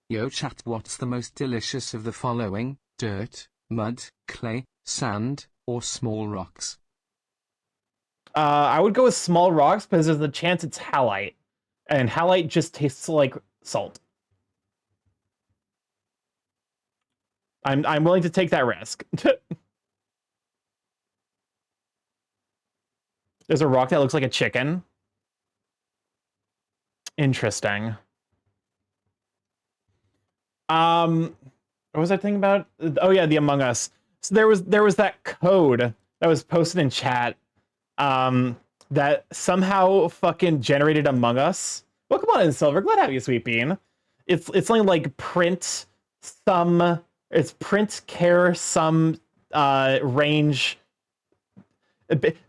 Yo chat, what's the most delicious of the following? Dirt, mud, clay, sand, or small rocks? I would go with small rocks because there's a chance it's halite. And halite just tastes like salt. I'm willing to take that risk. There's a rock that looks like a chicken. Interesting. What was I thinking about? Oh yeah, the Among Us. So there was that code that was posted in chat that somehow fucking generated Among Us. Welcome on in, Silver. Glad to have you, Sweet Bean. It's something like print some. It's print care some range.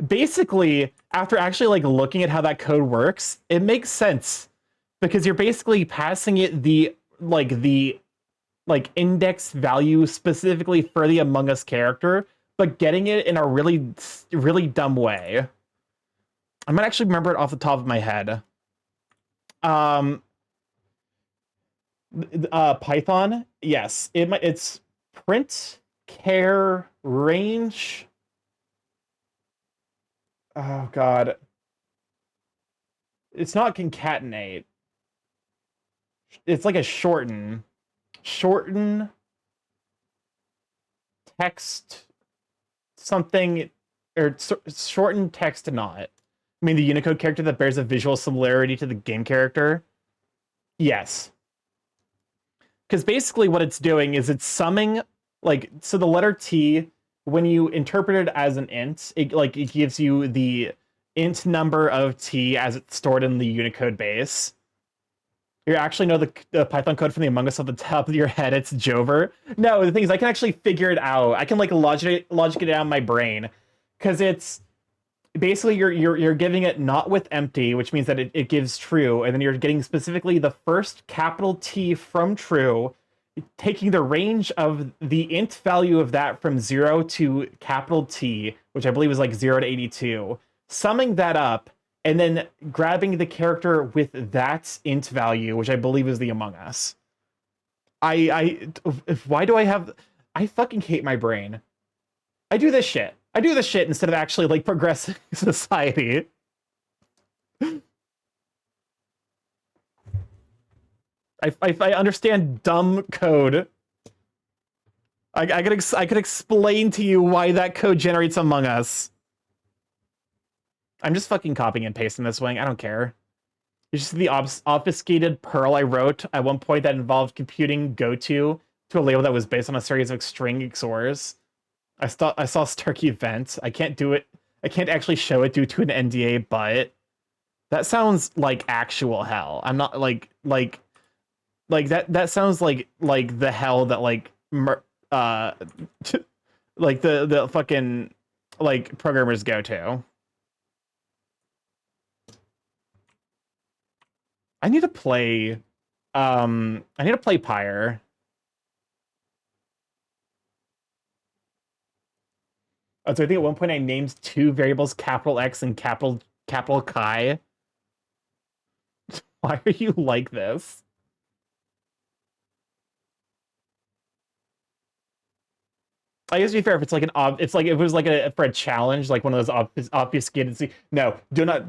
Basically, after actually like looking at how that code works, it makes sense because you're basically passing it the index value specifically for the Among Us character, but getting it in a really, really dumb way. I might actually remember it off the top of my head. Python, yes, it's print care range. Oh god, it's not concatenate. It's like a shorten text something, or shorten text not. I mean the Unicode character that bears a visual similarity to the game character. Yes. Because basically what it's doing is it's summing, like, so the letter T, when you interpret it as an int, it gives you the int number of T as it's stored in the Unicode base. You actually know the Python code from the Among Us off the top of your head. It's Jover. No, the thing is I can actually figure it out. I can like logic it out in my brain. Because it's basically you're giving it not with empty, which means that it gives true, and then you're getting specifically the first capital T from true, taking the range of the int value of that from 0 to capital T, which I believe is like 0 to 82, summing that up, and then grabbing the character with that int value, which I believe is the Among Us. Why do I fucking hate my brain. I do this shit instead of actually like progressing society. I understand dumb code. I could explain to you why that code generates Among Us. I'm just fucking copying and pasting this wing. I don't care. It's just the obfuscated Perl I wrote at one point that involved computing goto to a label that was based on a series of string XORs. I saw Starky event. I can't do it. I can't actually show it due to an NDA, but that sounds like actual hell. I'm not like that sounds like the hell that like like the fucking like programmers go to. I need to play Pyre. Oh, so I think at one point I named two variables capital X and capital Chi. Why are you like this? I guess to be fair, if it's like it's like if it was like for a challenge, like one of those obfuscated. No, do not.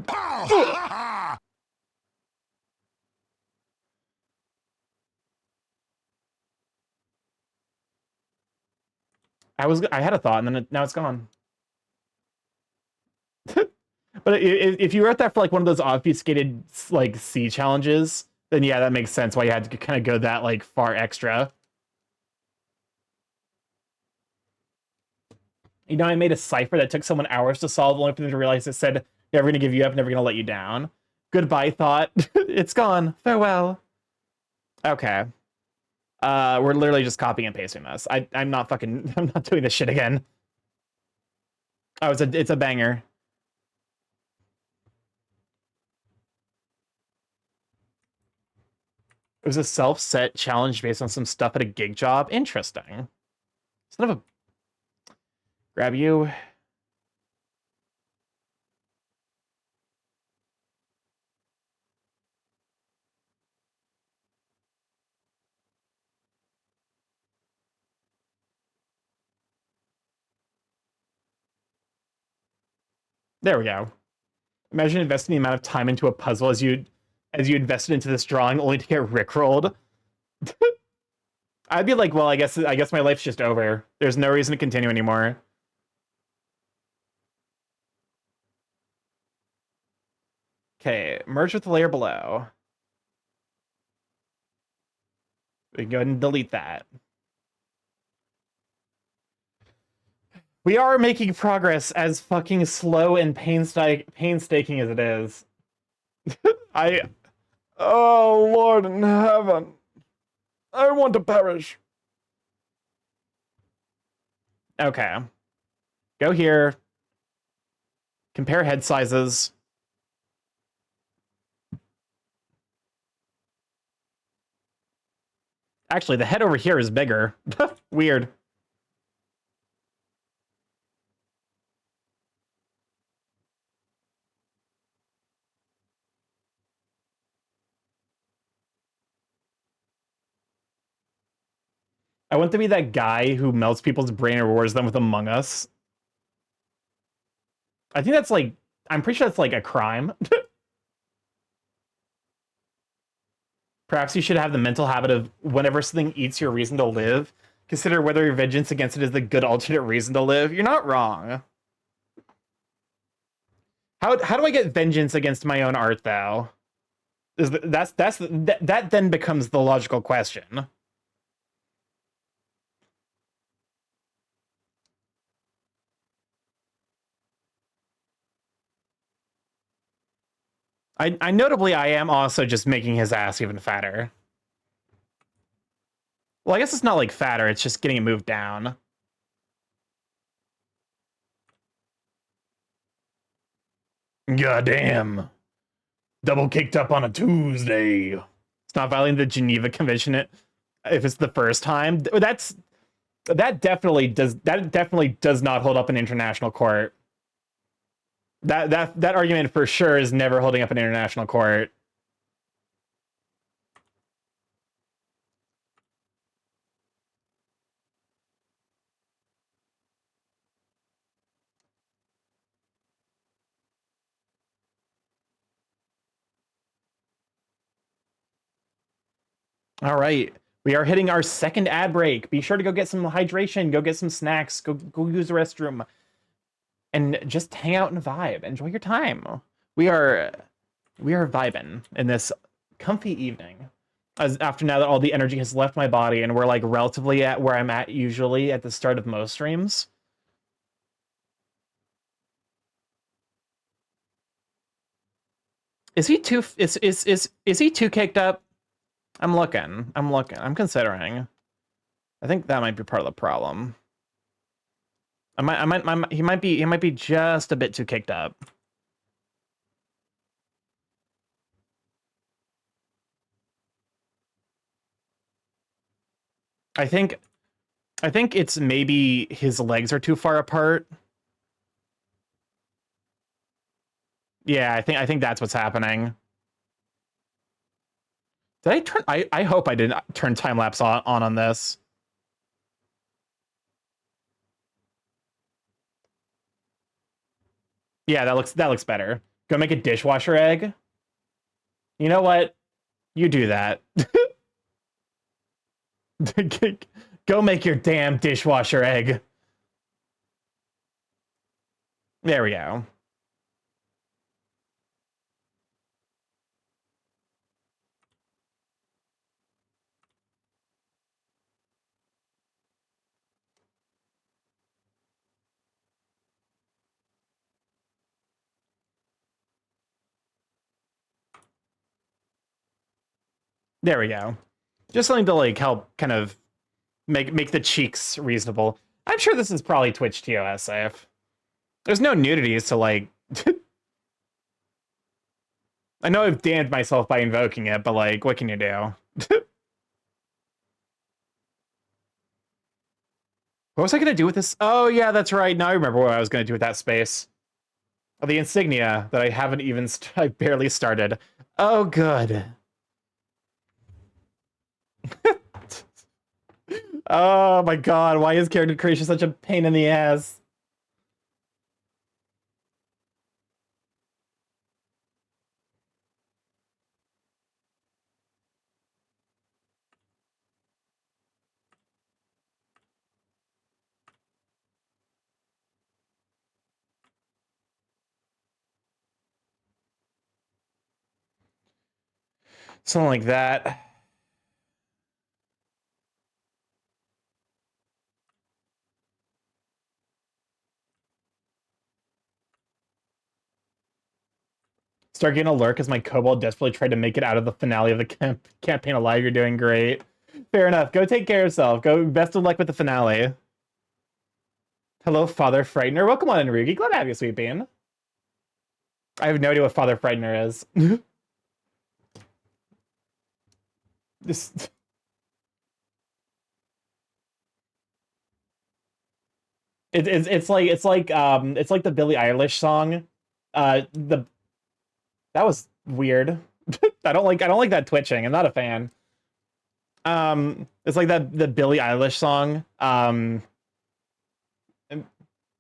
I had a thought, and then now it's gone. But if you were at that for like one of those obfuscated like C challenges, then yeah, that makes sense why you had to kind of go that like far extra. You know, I made a cipher that took someone hours to solve, only for them to realize it said Never gonna give you up, never gonna let you down. Goodbye, thought. It's gone. Farewell. Okay. We're literally just copying and pasting this. I'm not fucking I'm not doing this shit again. Oh, it's a banger. It was a self-set challenge based on some stuff at a gig job. Interesting. Son of a... Grab you. There we go. Imagine investing the amount of time into a puzzle as you invested into this drawing only to get rickrolled. I'd be like, well, I guess my life's just over. There's no reason to continue anymore. Okay, merge with the layer below. We can go ahead and delete that. We are making progress, as fucking slow and painstaking as it is. Oh, Lord in heaven. I want to perish. Okay. Go here. Compare head sizes. Actually, the head over here is bigger. Weird. I want to be that guy who melts people's brain and rewards them with Among Us. I think that's like, I'm pretty sure that's like a crime. Perhaps you should have the mental habit of whenever something eats your reason to live, consider whether your vengeance against it is the good alternate reason to live. You're not wrong. How do I get vengeance against my own art, though? That then becomes the logical question. I notably I am also just making his ass even fatter. Well, I guess it's not like fatter, it's just getting it moved down. Goddamn. Double kicked up on a Tuesday. It's not violating the Geneva Convention if it's the first time. That definitely does not hold up in international court. That argument for sure is never holding up in international court. All right. We are hitting our second ad break. Be sure to go get some hydration, go get some snacks, go use the restroom, and just hang out and vibe. Enjoy your time. We are vibing in this comfy evening. As after now that all the energy has left my body and we're like relatively at where I'm at usually at the start of most streams. Is he too he too caked up? I'm looking. I'm considering. I think that might be part of the problem. He might be just a bit too caked up. I think it's maybe his legs are too far apart. Yeah, I think that's what's happening. Did I turn I hope I didn't turn time lapse on this. Yeah, that looks better. Go make a dishwasher egg. You know what? You do that. Go make your damn dishwasher egg. There we go. There we go. Just something to like help kind of make the cheeks reasonable. I'm sure this is probably Twitch TOS safe. There's no nudity, so like I know I've damned myself by invoking it, but like what can you do? What was I gonna do with this? Oh yeah, that's right. Now I remember what I was gonna do with that space. Oh, the insignia that I haven't even I barely started. Oh good. Oh my god, why is character creation such a pain in the ass? Something like that. Start getting a lurk as my kobold desperately tried to make it out of the finale of the campaign alive. You're doing great. Fair enough. Go take care of yourself. Go. Best of luck with the finale. Hello, Father Frightener. Welcome on, Enrugi. Glad to have you, sweet bean. I have no idea what Father Frightener is. This. It's like the Billie Eilish song. The That was weird. I don't like that twitching. I'm not a fan. It's like the Billie Eilish song.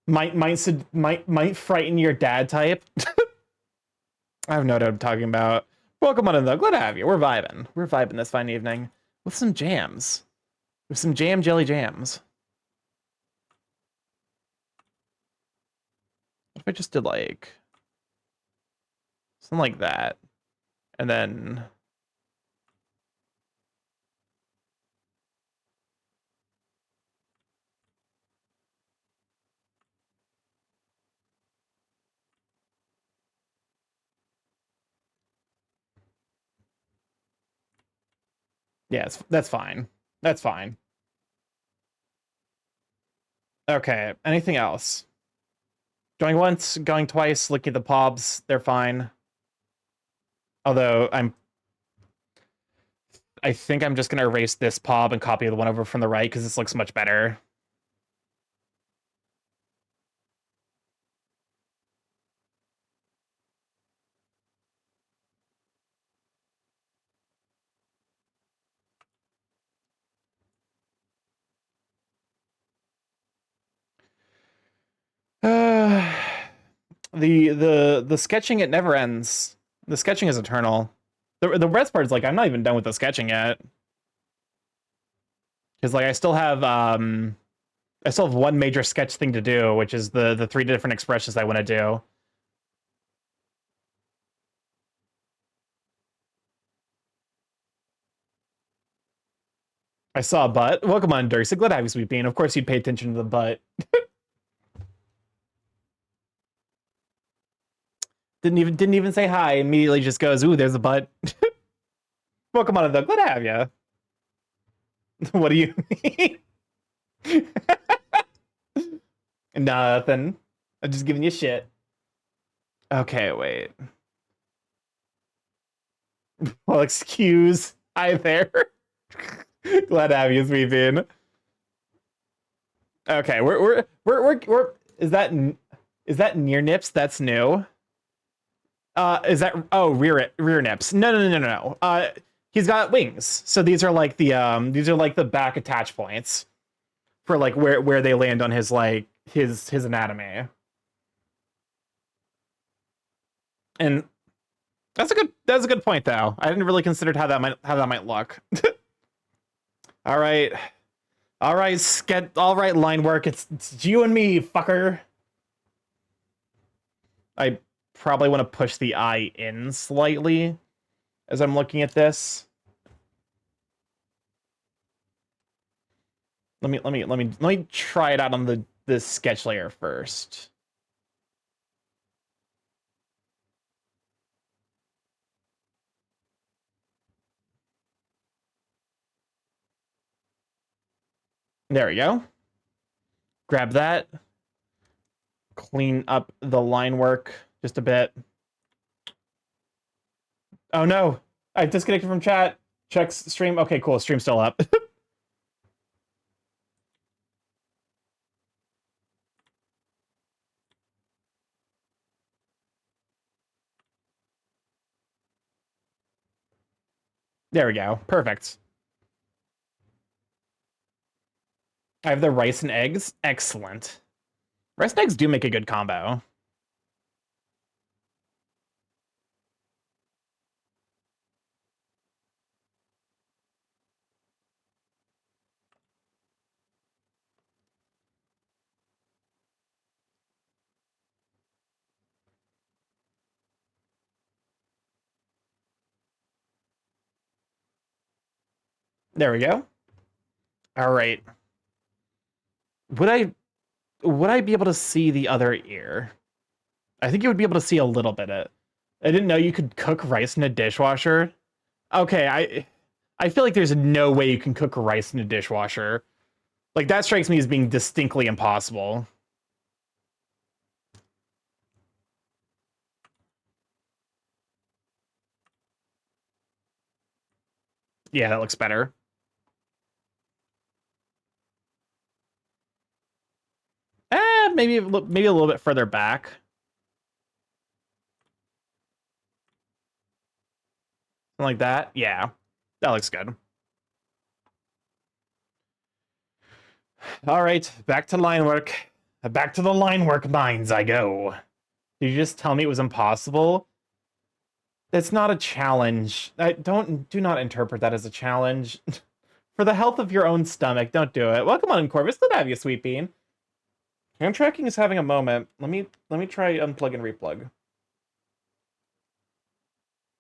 Might frighten your dad type. I have no idea what I'm talking about. Welcome on in though. Glad to have you. We're vibing. We're vibing this fine evening with some jams. With some jelly jams. What if I just did like something like that, and then yeah, that's fine. That's fine. Okay. Anything else? Going once, going twice, looking at the pobs, they're fine. Although I think I'm just gonna erase this pob and copy the one over from the right because this looks much better. The sketching, it never ends. The sketching is eternal. The best part is like I'm not even done with the sketching yet. Because like I still have one major sketch thing to do, which is the three different expressions I want to do. I saw a butt. Welcome on, Dirk. So glad to have you, sweet bean. Of course you'd pay attention to the butt. Didn't even say hi. Immediately just goes, ooh, there's a butt. Welcome on, though. Glad to have you. What do you mean? Nothing. I'm just giving you shit. Okay, wait. Well, excuse. Hi there. Glad to have you, sweet bean. Okay, we're is that near nips? That's new. Is that rear nips? No. He's got wings. So these are like the back attach points for like where they land on his like his anatomy. And that's a good point though. I didn't really consider how that might look. All right. All right, line work. It's you and me, fucker. I probably want to push the eye in slightly as I'm looking at this. Let me try it out on the sketch layer first. There we go. Grab that. Clean up the line work just a bit. Oh no! I've disconnected from chat. Checks stream. Okay, cool. Stream's still up. There we go. Perfect. I have the rice and eggs. Excellent. Rice and eggs do make a good combo. There we go. All right. Would I be able to see the other ear? I think you would be able to see a little bit of it. I didn't know you could cook rice in a dishwasher. Okay, I feel like there's no way you can cook rice in a dishwasher. Like, that strikes me as being distinctly impossible. Yeah, that looks better. Maybe a little bit further back. Something like that. Yeah, that looks good. All right, back to line work. Back to the line work mines I go. Did you just tell me it was impossible? It's not a challenge. Do not interpret that as a challenge. For the health of your own stomach, don't do it. Welcome on, Corvus. Good to have you, Sweet Bean. Hand tracking is having a moment. Let me try unplug and replug.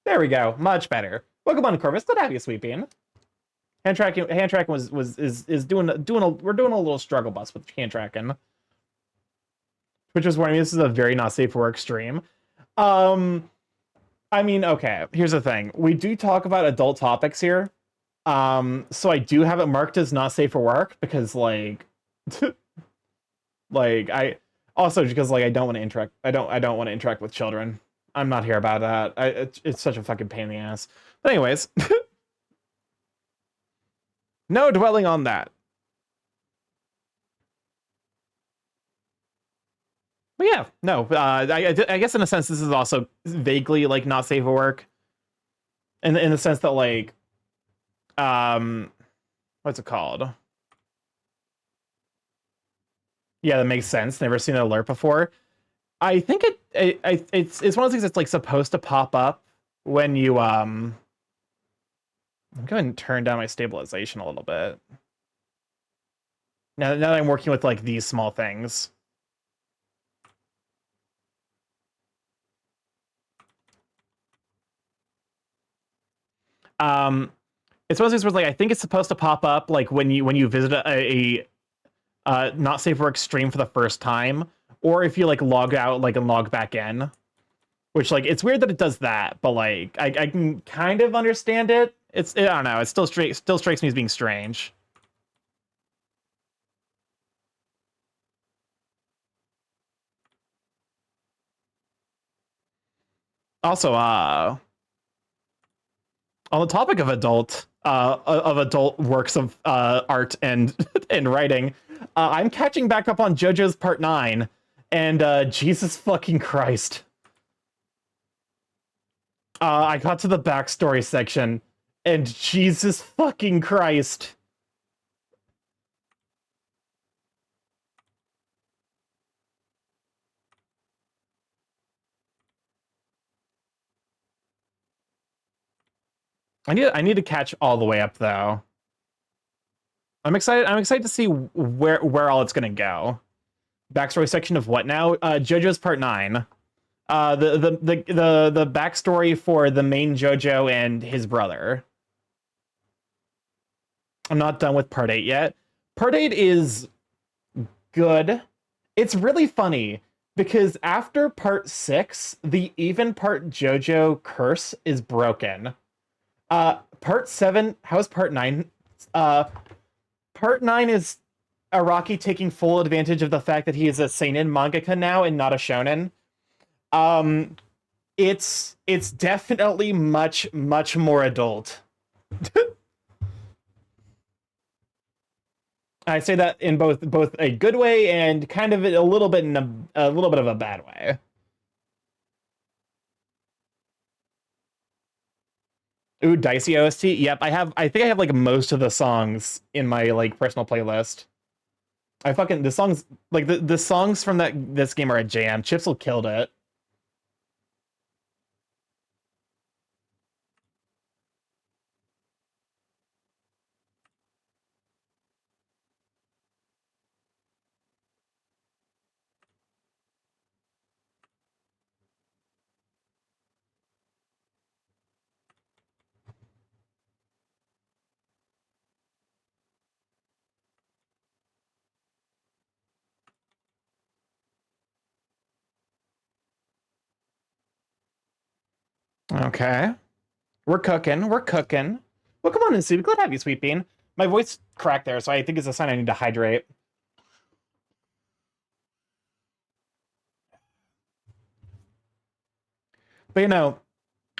There we go. Much better. Welcome on, Corvus. Good to have you, Sweet Bean. Hand tracking is doing we're doing a little struggle bus with hand tracking. Which is warning me this is a very not safe for work stream. I mean, okay, here's the thing. We do talk about adult topics here. So I do have it marked as not safe for work because like like I also because like I don't want to interact want to interact with children. I'm not here about that. It's such a fucking pain in the ass. But anyways, no dwelling on that. But yeah, no, I guess in a sense this is also vaguely like not safe for work, in the sense that like, what's it called? Yeah, that makes sense. Never seen an alert before. I think it's one of those things that's like supposed to pop up when you I'm going to turn down my stabilization a little bit. Now that I'm working with like these small things. It's one of those things where like I think it's supposed to pop up like when you visit a not safe for work stream for the first time, or if you like log out like and log back in, which like it's weird that it does that, but like I can kind of understand it. I don't know. It still strikes me as being strange. Also, on the topic of adult works of art and and writing, I'm catching back up on JoJo's Part 9, and Jesus fucking Christ. I got to the backstory section, and Jesus fucking Christ. I need to catch all the way up though. I'm excited to see where all it's gonna go. Backstory section of what now? JoJo's Part 9. The backstory for the main JoJo and his brother. I'm not done with Part 8 yet. Part 8 is good. It's really funny because after Part 6, the even part JoJo curse is broken. Part 7, how's Part 9? Part 9 is Araki taking full advantage of the fact that he is a seinen mangaka now and not a shonen. Um, it's definitely much more adult. I say that in both a good way and kind of a little bit in a little bit of a bad way. Ooh, Dicey OST. Yep, I think I have like most of the songs in my like personal playlist. The songs like the songs from this game are a jam. Chipsel killed it. Okay. We're cooking. We're cooking. Well, come on in, Sweet. Glad to have you, Sweet Bean. My voice cracked there, so I think it's a sign I need to hydrate. But you know,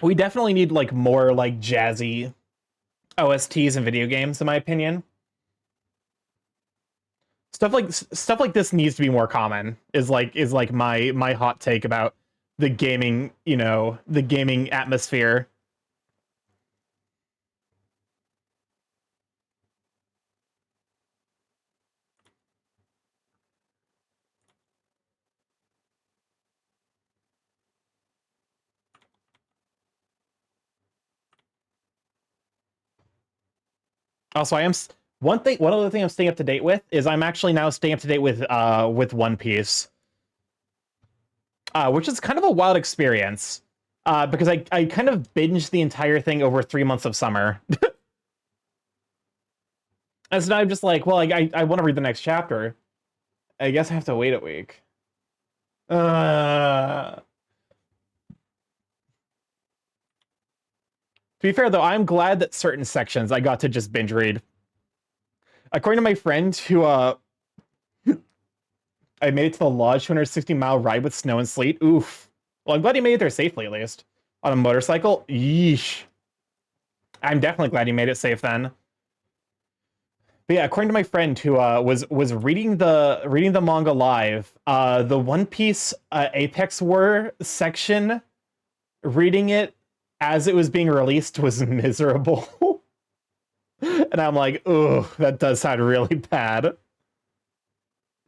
we definitely need like more like jazzy OSTs in video games, in my opinion. Stuff like this needs to be more common. Is like my hot take about the gaming, the gaming atmosphere. Also, one other thing I'm staying up to date with is I'm actually now staying up to date with One Piece, which is kind of a wild experience, because I kind of binged the entire thing over 3 months of summer. And so now I'm just like, well, I want to read the next chapter. I guess I have to wait a week. To be fair, though, I'm glad that certain sections I got to just binge read. According to my friend who I made it to the lodge 260-mile ride with snow and sleet. Oof. Well, I'm glad he made it there safely, at least. On a motorcycle? Yeesh. I'm definitely glad he made it safe then. But yeah, according to my friend who was reading the manga live, the One Piece Apex War section, reading it as it was being released was miserable. And I'm like, ugh, that does sound really bad.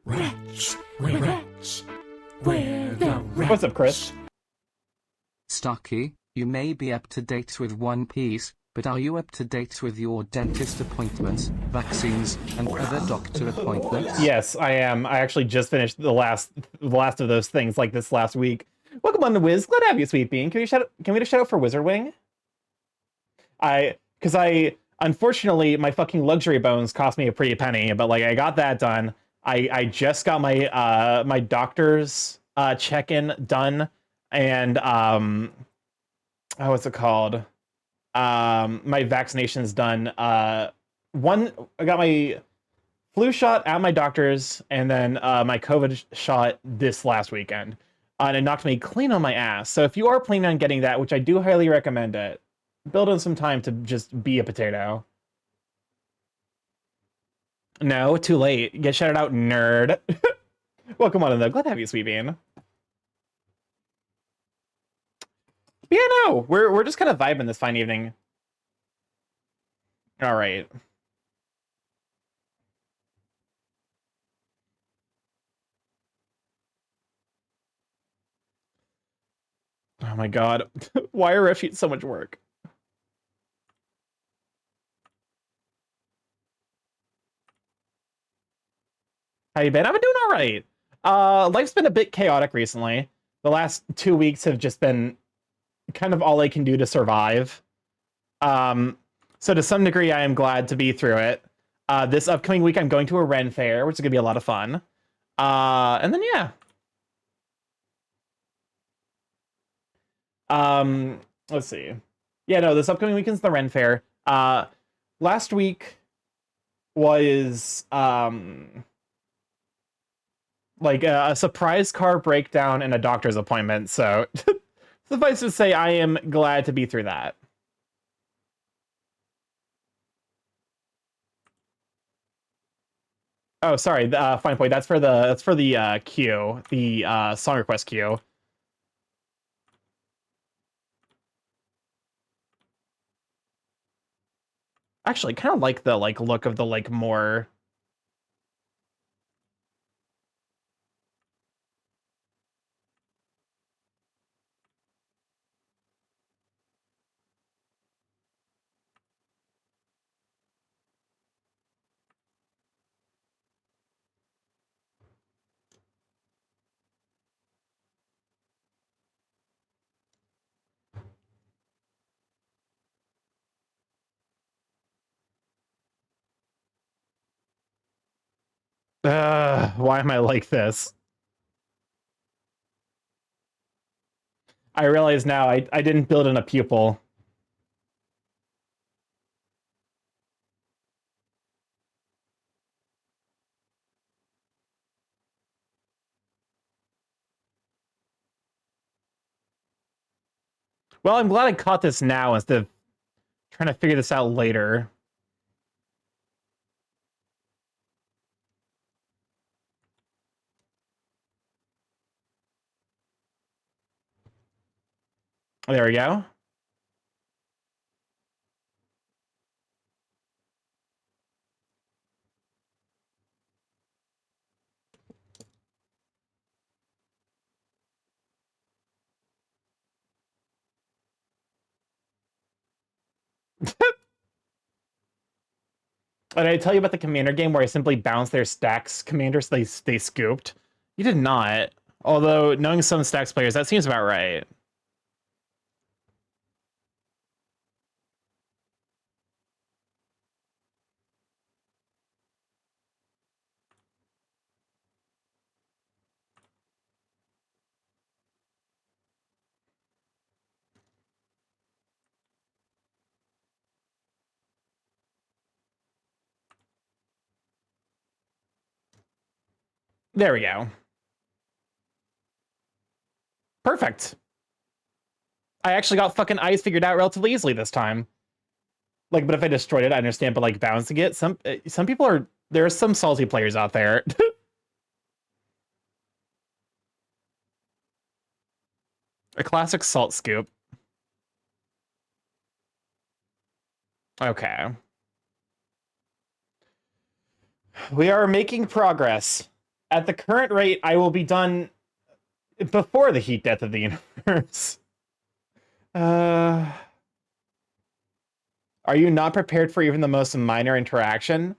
Wretch, wretch, where the wretch. What's up, Chris? Starky, you may be up to date with One Piece, but are you up to date with your dentist appointments, vaccines, and other doctor appointments? Yes, I am. I actually just finished the last of those things like this last week. Welcome on to Wiz. Glad to have you, Sweet Bean. Can we get a shout out for Wizard Wing? Unfortunately, my fucking luxury bones cost me a pretty penny, but like I got that done. I just got my my doctor's check-in done, and what's it called? My vaccinations done. I got my flu shot at my doctor's, and then my COVID shot this last weekend, and it knocked me clean on my ass. So if you are planning on getting that, which I do highly recommend it, build in some time to just be a potato. No, too late. Get shouted out, nerd. Welcome on in, though. Glad to have you, Sweet Bean. But yeah, no, we're just kind of vibing this fine evening. All right. Oh my god. Why are ref sheets so much work? How you been? I've been doing all right. Life's been a bit chaotic recently. The last 2 weeks have just been kind of all I can do to survive. So to some degree, I am glad to be through it. This upcoming week, I'm going to a Ren fair, which is gonna be a lot of fun. And then yeah. Let's see. Yeah, no, this upcoming weekend's the Ren fair. Last week was like a surprise car breakdown and a doctor's appointment. So suffice to say, I am glad to be through that. Oh, sorry. Fine point. That's for the queue, the song request queue. Actually, kind of like the look of the more. Why am I like this? I realize now I didn't build in a pupil. Well, I'm glad I caught this now instead of trying to figure this out later. There we go. Did I tell you about the commander game where I simply bounced their stacks commanders so they scooped? You did not. Although, knowing some stacks players, that seems about right. There we go. Perfect. I actually got fucking ice figured out relatively easily this time. Like, but if I destroyed it, I understand. But like bouncing it, some people are there are some salty players out there. A classic salt scoop. Okay. We are making progress. At the current rate, I will be done before the heat death of the universe. Are you not prepared for even the most minor interaction?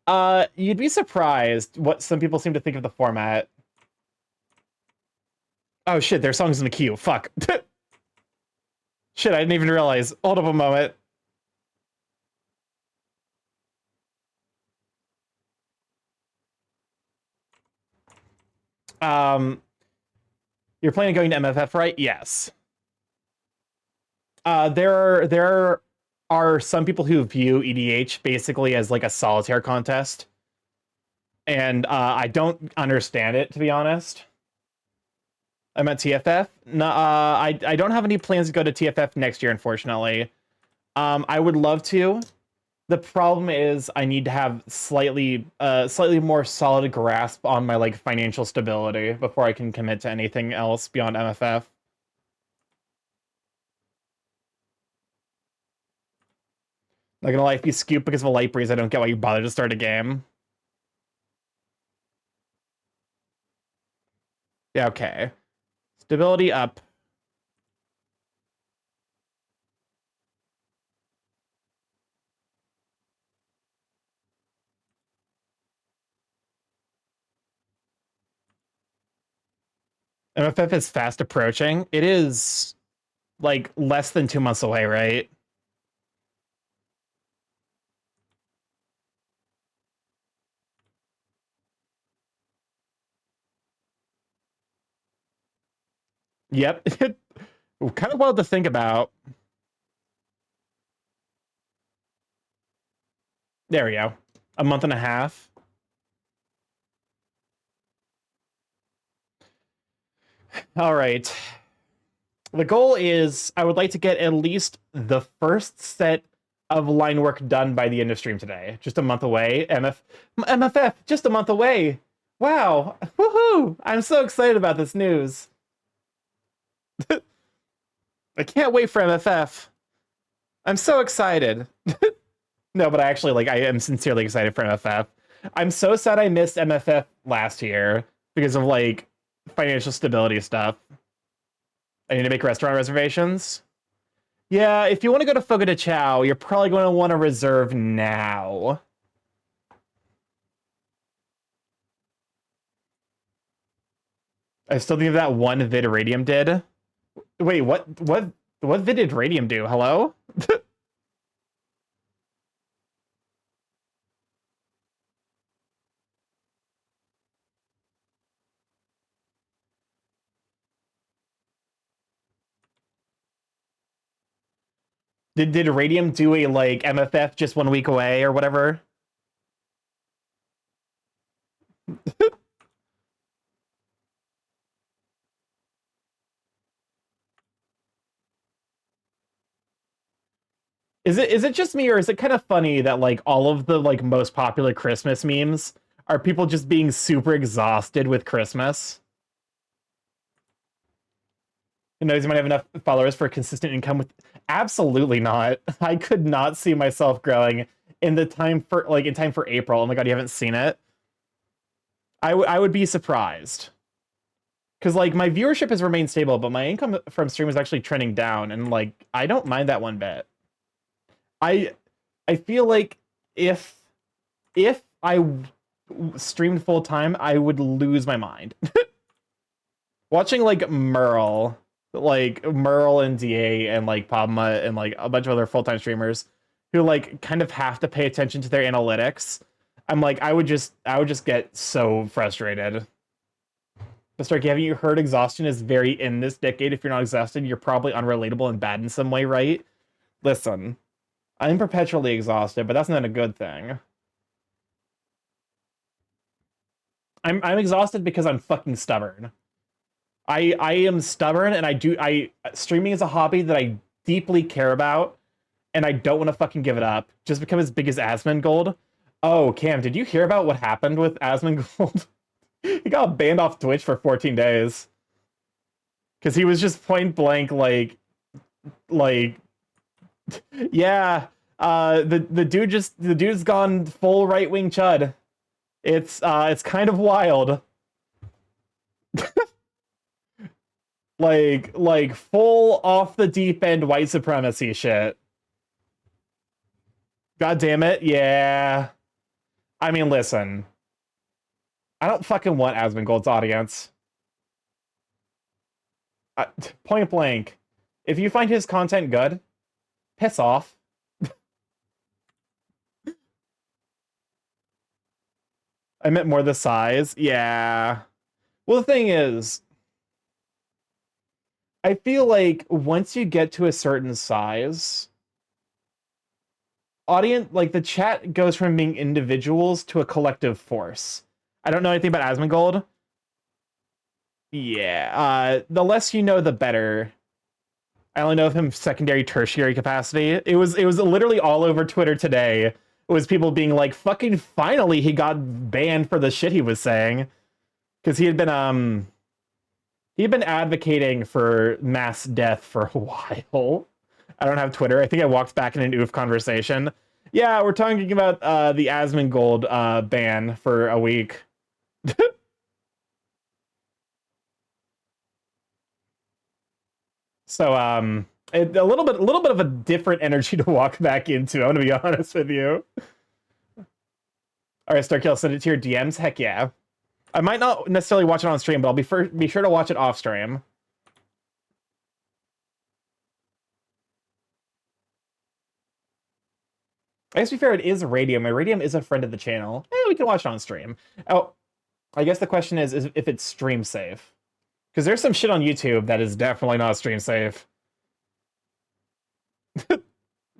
You'd be surprised what some people seem to think of the format. Oh shit, their song's in the queue. Fuck. Shit, I didn't even realize. Hold up a moment. You're planning on going to MFF, right? Yes. There are some people who view EDH basically as like a solitaire contest, and I don't understand it, to be honest. I'm at TFF. No, I don't have any plans to go to TFF next year, unfortunately. I would love to. The problem is I need to have slightly more solid grasp on my like financial stability before I can commit to anything else beyond MFF. Not gonna lie, if you scoop because of a light breeze, I don't get why you bother to start a game. Yeah, okay. Stability up. MFF is fast approaching. It is like less than 2 months away, right? Yep. Kind of wild to think about. There we go. A month and a half. All right. The goal is I would like to get at least the first set of line work done by the end of stream today. Just a month away. MFF, just a month away. Wow. Woohoo! I'm so excited about this news. I can't wait for MFF. I'm so excited. No, but I am sincerely excited for MFF. I'm so sad I missed MFF last year because of like financial stability stuff. I need to make restaurant reservations. Yeah, if you want to go to Fogo de Chao, you're probably going to want to reserve now. I still think of that one vid Radium did. Wait, what vid did Radium do? Hello? Did Radium do a like MFF just 1 week away or whatever? Is it just me, or is it kind of funny that like all of the like most popular Christmas memes are people just being super exhausted with Christmas? Who knows, you might have enough followers for consistent income with absolutely not. I could not see myself growing in time for April. Oh my god, you haven't seen it? I would be surprised. Because like my viewership has remained stable, but my income from stream is actually trending down, and like I don't mind that one bit. I feel like if I streamed full time, I would lose my mind. Watching like Merle and DA and like Padma and like a bunch of other full-time streamers who like kind of have to pay attention to their analytics. I'm like, I would just get so frustrated. But Starky, haven't you heard exhaustion is very in this decade? If you're not exhausted, you're probably unrelatable and bad in some way, right? Listen, I'm perpetually exhausted, but that's not a good thing. I'm exhausted because I'm fucking stubborn. I am stubborn, and streaming is a hobby that I deeply care about, and I don't want to fucking give it up. Just become as big as Asmongold. Oh, Cam, did you hear about what happened with Asmongold? He got banned off Twitch for 14 days. Because he was just point blank like yeah, the dude's gone full right-wing chud. It's kind of wild. like full off the deep end white supremacy shit. God damn it, yeah. I mean, listen. I don't fucking want Asmongold's audience. Point blank. If you find his content good, piss off. I meant more the size. Yeah. Well, the thing is, I feel like once you get to a certain size, the chat goes from being individuals to a collective force. I don't know anything about Asmongold. Yeah, the less you know, the better. I only know of him secondary, tertiary capacity. It was literally all over Twitter today. It was people being like, "Fucking finally, he got banned for the shit he was saying," because he had been advocating for mass death for a while. I don't have Twitter. I think I walked back in an oof conversation. Yeah, we're talking about the Asmongold ban for a week. So a little bit of a different energy to walk back into. I'm gonna be honest with you. All right, Starky, I'll send it to your DMs. Heck yeah. I might not necessarily watch it on stream, but I'll be sure to watch it off stream. I guess to be fair, it is Radium. My Radium is a friend of the channel. We can watch it on stream. Oh, I guess the question is if it's stream safe. Because there's some shit on YouTube that is definitely not stream safe.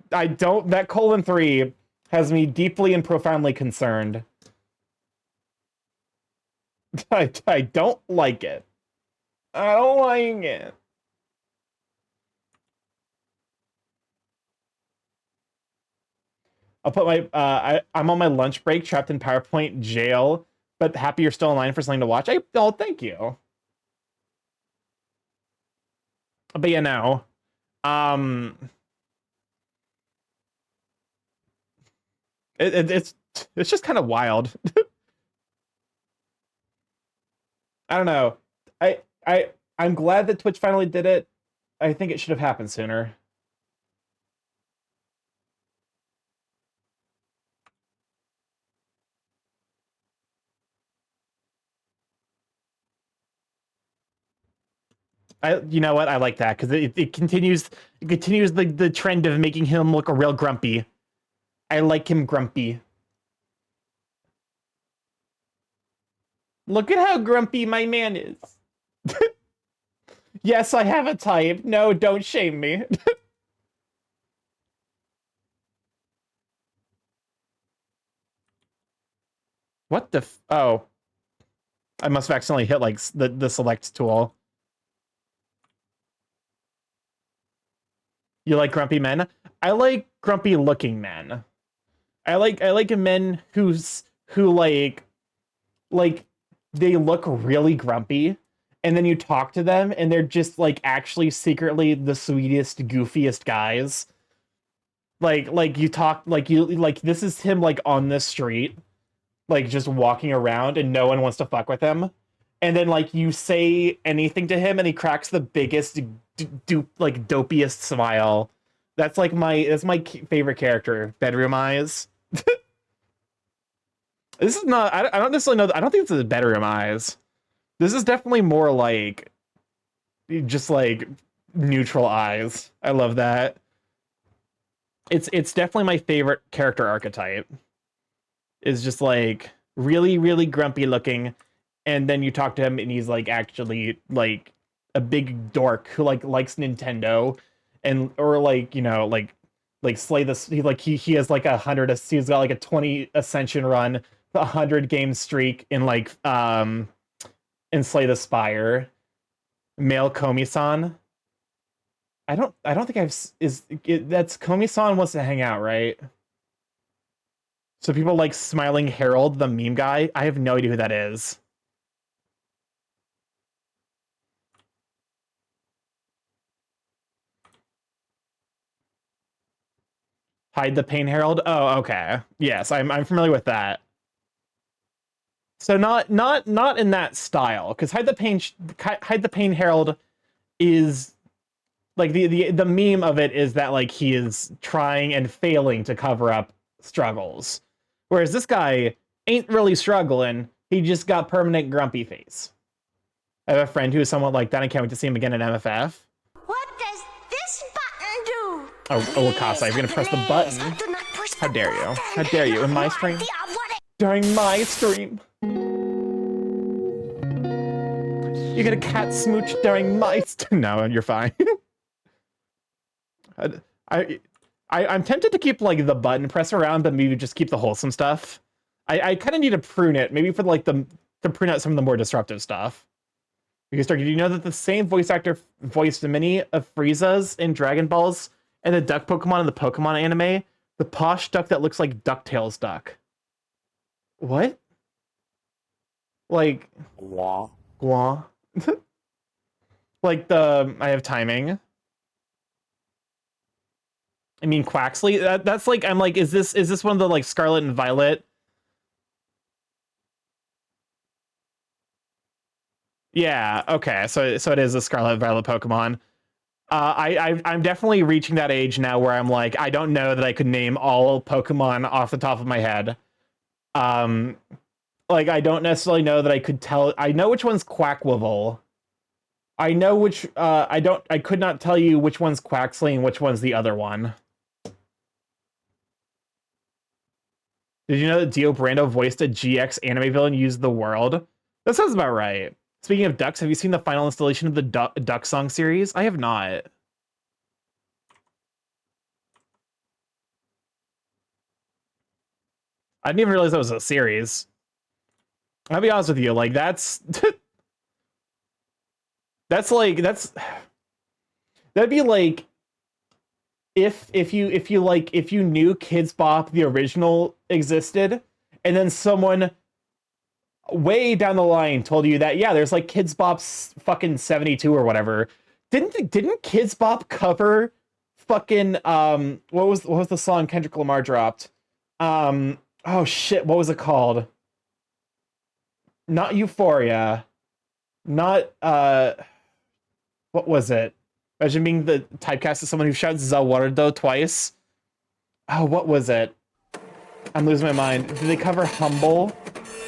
That :3 has me deeply and profoundly concerned. I don't like it. I don't like it. I'll put my I'm on my lunch break, trapped in PowerPoint jail, but happy you're still online for something to watch. Oh, thank you. But yeah, no. Um, it's just kind of wild. I don't know. I'm glad that Twitch finally did it. I think it should have happened sooner. You know what? I like that because it continues the trend of making him look a real grumpy. I like him grumpy. Look at how grumpy my man is. Yes, I have a type. No, don't shame me. What the oh. I must have accidentally hit like the select tool. You like grumpy men? I like grumpy looking men. I like men who like they look really grumpy, and then you talk to them and they're just like actually secretly the sweetest, goofiest guys. Like you talk like you like this is him like on the street, like just walking around and no one wants to fuck with him. And then like you say anything to him and he cracks the biggest like dopiest smile. That's like that's my favorite character, Bedroom Eyes. This is not I don't necessarily know I don't think this is Bedroom Eyes. This is definitely more like just like neutral eyes. I love that. It's definitely my favorite character archetype. Is just like really, really grumpy looking, and then you talk to him and he's like actually like a big dork who like likes Nintendo, and or like you know like slay this he has like 100 he's got like a 20 ascension run, 100 game streak in like in Slay the Spire. Male Komi-san. I don't think that's Komi-san wants to hang out, right? So people like Smiling Harold, the meme guy. I have no idea who that is. Hide the Pain Herald. Oh, okay. Yes, I'm familiar with that. So not in that style, because Hide the Pain Herald is like the meme of it is that like he is trying and failing to cover up struggles, whereas this guy ain't really struggling. He just got permanent grumpy face. I have a friend who is somewhat like that. I can't wait to see him again in MFF. What does this button do? Oh, Wakasa, you're gonna press the button. Do not push How the dare you? button. How dare you in my stream? idea of what it- During my stream. You get a cat smooch during my no, you're fine. I'm tempted to keep like the button press around, but maybe just keep the wholesome stuff. I kind of need to prune it, maybe for like to prune out some of the more disruptive stuff. Because Starky, do you know that the same voice actor voiced many of Frieza's in Dragon Balls and the duck Pokemon in the Pokemon anime? The posh duck that looks like DuckTales duck. What? Like Gua. Like I have timing. I mean Quaxley. That's like I'm like, is this one of the like Scarlet and Violet? Yeah, okay. So it is a Scarlet and Violet Pokemon. I'm definitely reaching that age now where I'm like, I don't know that I could name all Pokemon off the top of my head. Like I don't necessarily know that I could tell. I know which one's Quackwivel. I know which. I could not tell you which one's Quaxley and which one's the other one. Did you know that Dio Brando voiced a GX anime villain Use the World? That sounds about right. Speaking of ducks, have you seen the final installation of the Duck Song series? I have not. I didn't even realize that was a series. I'll be honest with you, like that's That's like that'd be like if you knew Kids Bop the original existed, and then someone way down the line told you that yeah, there's like Kids Bop's fucking 72 or whatever. Didn't Kids Bop cover fucking what was the song Kendrick Lamar dropped? Oh shit, what was it called? Not Euphoria. Not what was it? Imagine being the typecast as someone who shouts Zawardo twice. Oh, what was it? I'm losing my mind. Did they cover Humble?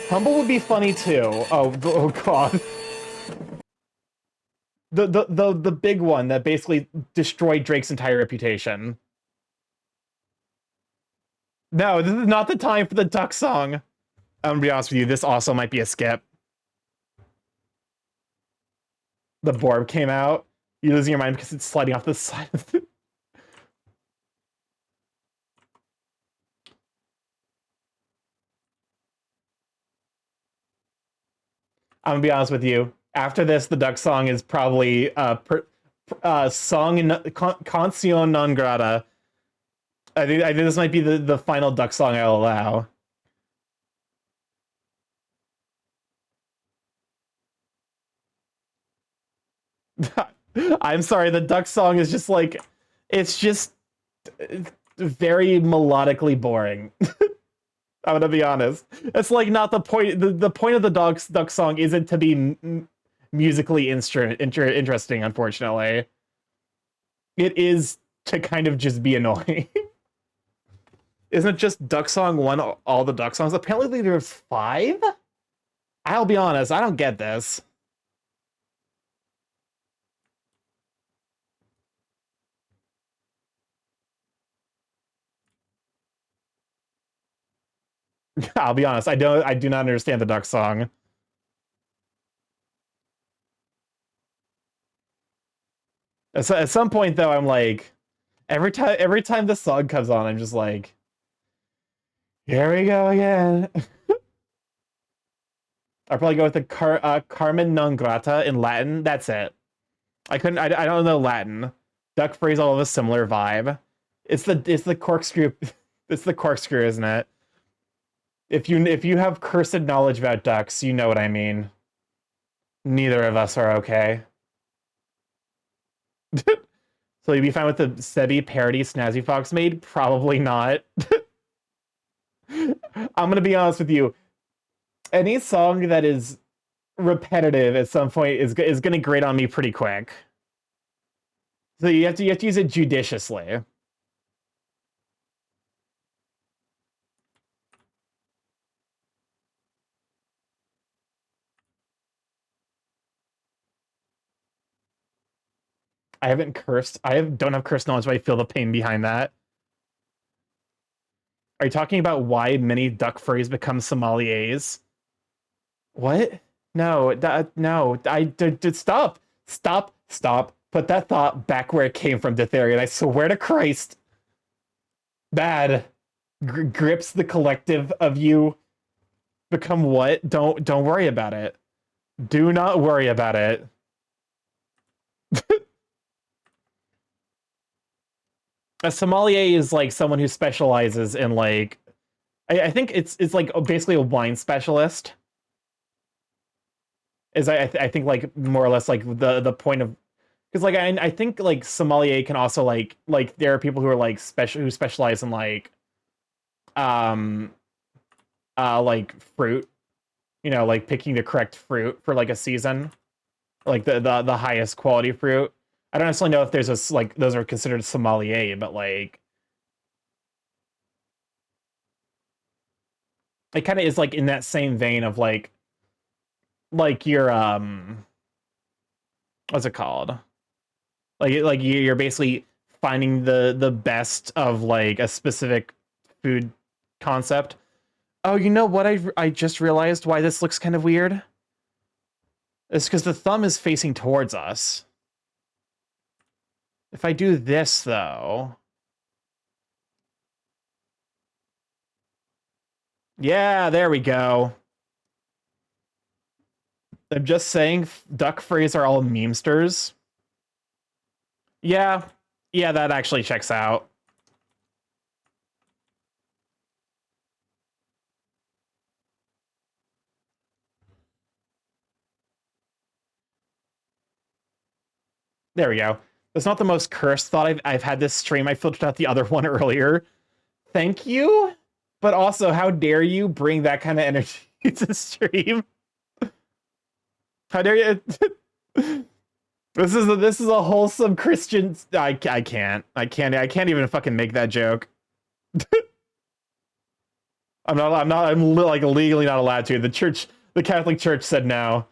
Humble would be funny too. Oh god. The big one that basically destroyed Drake's entire reputation. No, this is not the time for the duck song. I'm gonna be honest with you, this also might be a skip. The Borb came out. You're losing your mind because it's sliding off the side of the... I'm gonna be honest with you. After this, the duck song is probably canción non grata. I think this might be the final duck song I'll allow. I'm sorry, the duck song is just like, it's just very melodically boring. I'm gonna be honest. It's like not the point. The point of the duck song isn't to be musically interesting, unfortunately. It is to kind of just be annoying. Isn't it just Duck Song 1, all the Duck songs? Apparently there's 5? I'll be honest, I don't get this. I'll be honest, I do not understand the Duck song. At some point though, I'm like, every time the song comes on, I'm just like, here we go again. I'll probably go with the Carmen non grata in Latin. That's it. I don't know Latin. Duck phrase all have a similar vibe. It's the corkscrew. It's the corkscrew, isn't it? If you have cursed knowledge about ducks, you know what I mean. Neither of us are okay. So you'd be fine with the Sebi parody Snazzy Fox made? Probably not. I'm gonna be honest with you. Any song that is repetitive at some point is gonna grate on me pretty quick. So you have to use it judiciously. I haven't cursed. Don't have cursed knowledge, but I feel the pain behind that. Are you talking about why many duck furries become sommeliers? What? No, no. Stop. Stop. Put that thought back where it came from, Ditherian. I swear to Christ. Bad. Grips the collective of you. Become what? Don't worry about it. Do not worry about it. A sommelier is like someone who specializes in like, I think it's like basically a wine specialist. Is I think like more or less like the point of, because like I think like sommelier can also like there are people who are like who specialize in like fruit, you know, like picking the correct fruit for like a season, like the highest quality fruit. I don't necessarily know if there's a like those are considered sommelier, but like it kind of is like in that same vein of like your what's it called? Like you're basically finding the best of like a specific food concept. Oh, you know what? I just realized why this looks kind of weird. It's because the thumb is facing towards us. If I do this though, yeah, there we go. I'm just saying, duck phrase are all memesters. Yeah, yeah, that actually checks out. There we go. That's not the most cursed thought I've had this stream. I filtered out the other one earlier. Thank you, but also, how dare you bring that kind of energy to stream? How dare you? This is a wholesome Christian. I can't even fucking make that joke. I'm like legally not allowed to. The Catholic Church said no.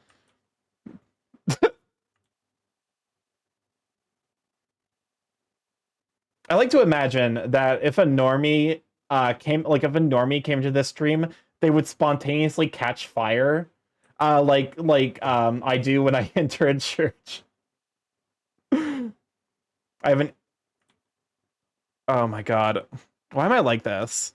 I like to imagine that if a normie came to this stream, they would spontaneously catch fire, like I do when I enter a church. I haven't. Oh my god, why am I like this?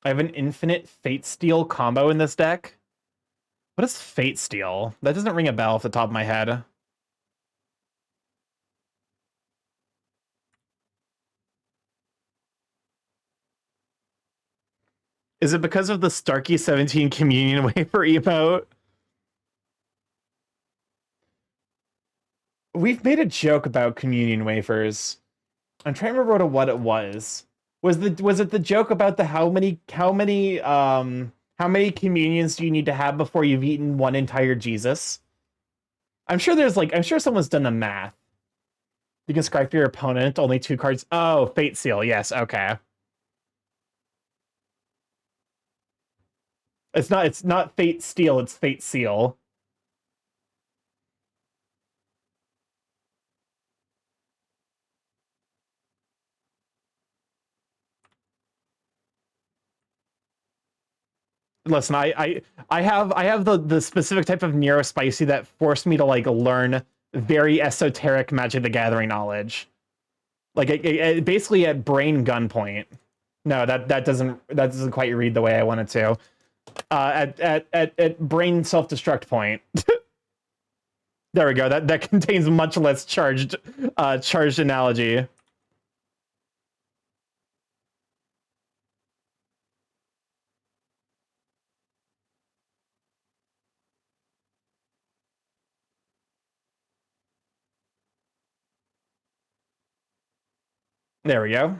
I have an infinite Fate Steel combo in this deck. What is Fate Steel? That doesn't ring a bell off the top of my head. Is it because of the Starky 17 communion wafer emote? We've made a joke about communion wafers. I'm trying to remember what it was. Was it the joke about the how many communions do you need to have before you've eaten one entire Jesus? I'm sure someone's done the math. You can scry for your opponent, only 2 cards. Oh, Fate Seal, yes, okay. It's not Fate Steel, it's Fate Seal. Listen, I have the specific type of neurospicy that forced me to like learn very esoteric Magic the Gathering knowledge. Like basically at brain gunpoint. No, that doesn't quite read the way I want it to. At brain self-destruct point. There we go. That contains much less charged analogy. There we go.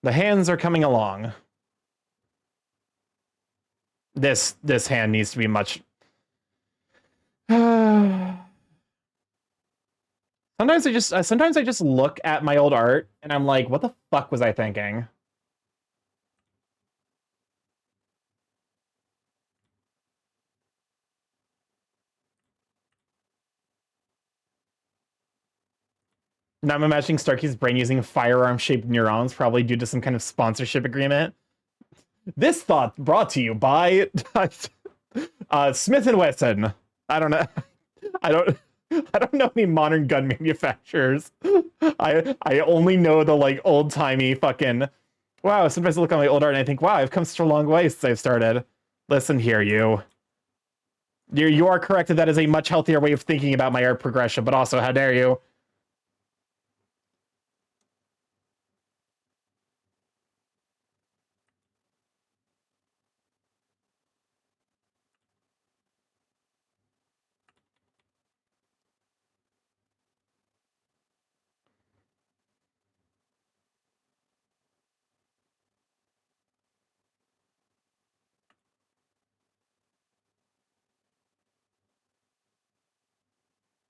The hands are coming along. This hand needs to be much. Sometimes I just look at my old art and I'm like, what the fuck was I thinking? Now I'm imagining Starky's brain using firearm-shaped neurons, probably due to some kind of sponsorship agreement. This thought brought to you by Smith & Wesson. I don't know. I don't know any modern gun manufacturers. I only know the like old-timey fucking. Wow, sometimes I look at my old art and I think, wow, I've come such a long way since I've started. Listen here, you are correct that is a much healthier way of thinking about my art progression, but also, how dare you?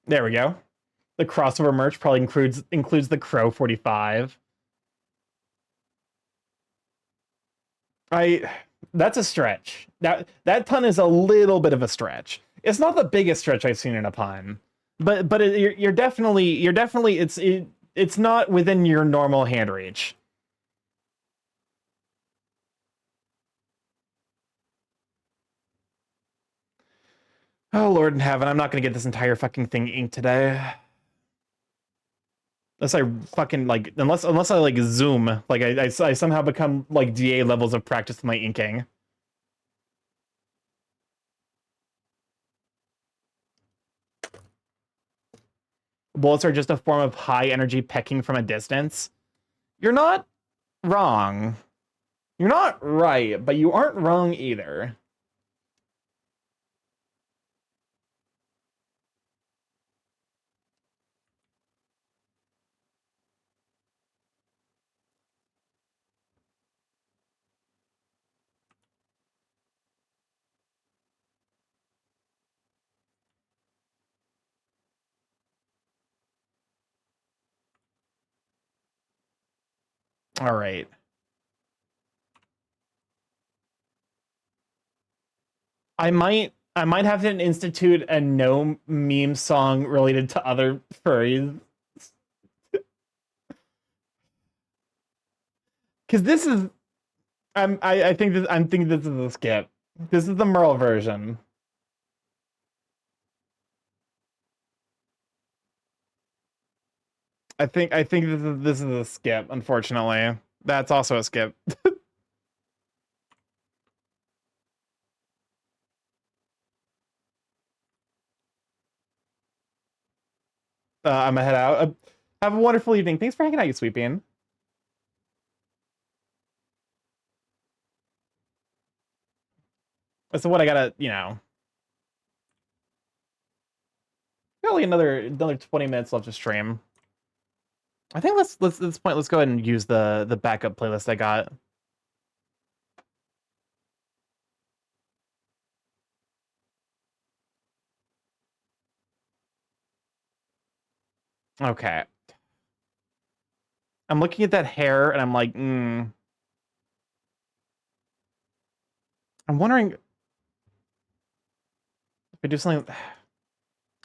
There we go. The crossover merch probably includes the Crow 45. That's a stretch. That pun is a little bit of a stretch. It's not the biggest stretch I've seen in a pun, but you're definitely it's not within your normal hand reach. Oh Lord in heaven, I'm not gonna get this entire fucking thing inked today. Unless I fucking like, unless I like zoom, like I somehow become like DA levels of practice with my inking. Bullets are just a form of high energy pecking from a distance. You're not wrong. You're not right, but you aren't wrong either. All right. I might have to institute a no meme song related to other furries. Cause this is I think this is a skip. This is the Merle version. I think this is a skip, unfortunately. That's also a skip. I'm gonna head out. Have a wonderful evening. Thanks for hanging out, you sweet bean. So what I gotta, you know. Only another 20 minutes left to stream. I think let's at this point let's go ahead and use the backup playlist I got. Okay. I'm looking at that hair and I'm like, I'm wondering if I do something.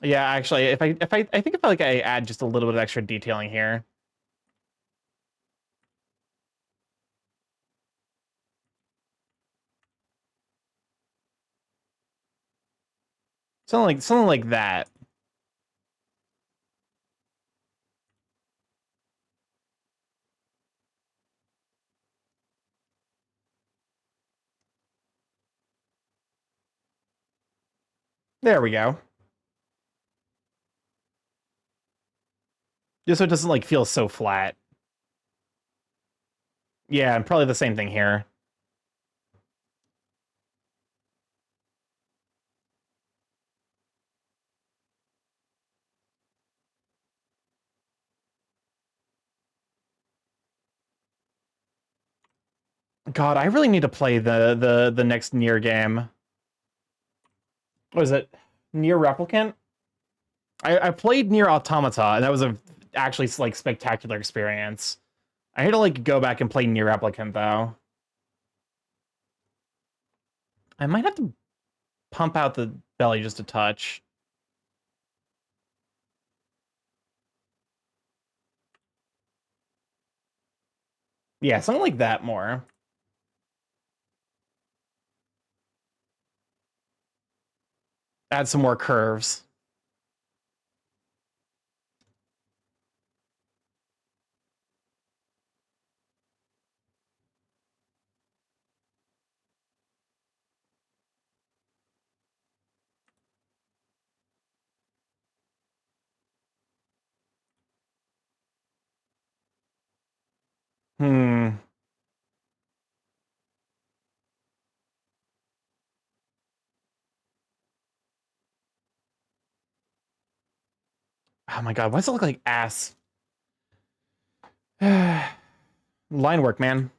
Yeah, actually, I think if I add just a little bit of extra detailing here. Something like that. There we go. Just so it doesn't like feel so flat. Yeah, and probably the same thing here. God, I really need to play the next Nier game. What is it? Nier Replicant? I played Nier Automata, and that was a actually like spectacular experience. I need to like go back and play Nier Replicant though. I might have to pump out the belly just a touch. Yeah, something like that more. Add some more curves. Hmm. Oh my god, why does it look like ass? Line work, man.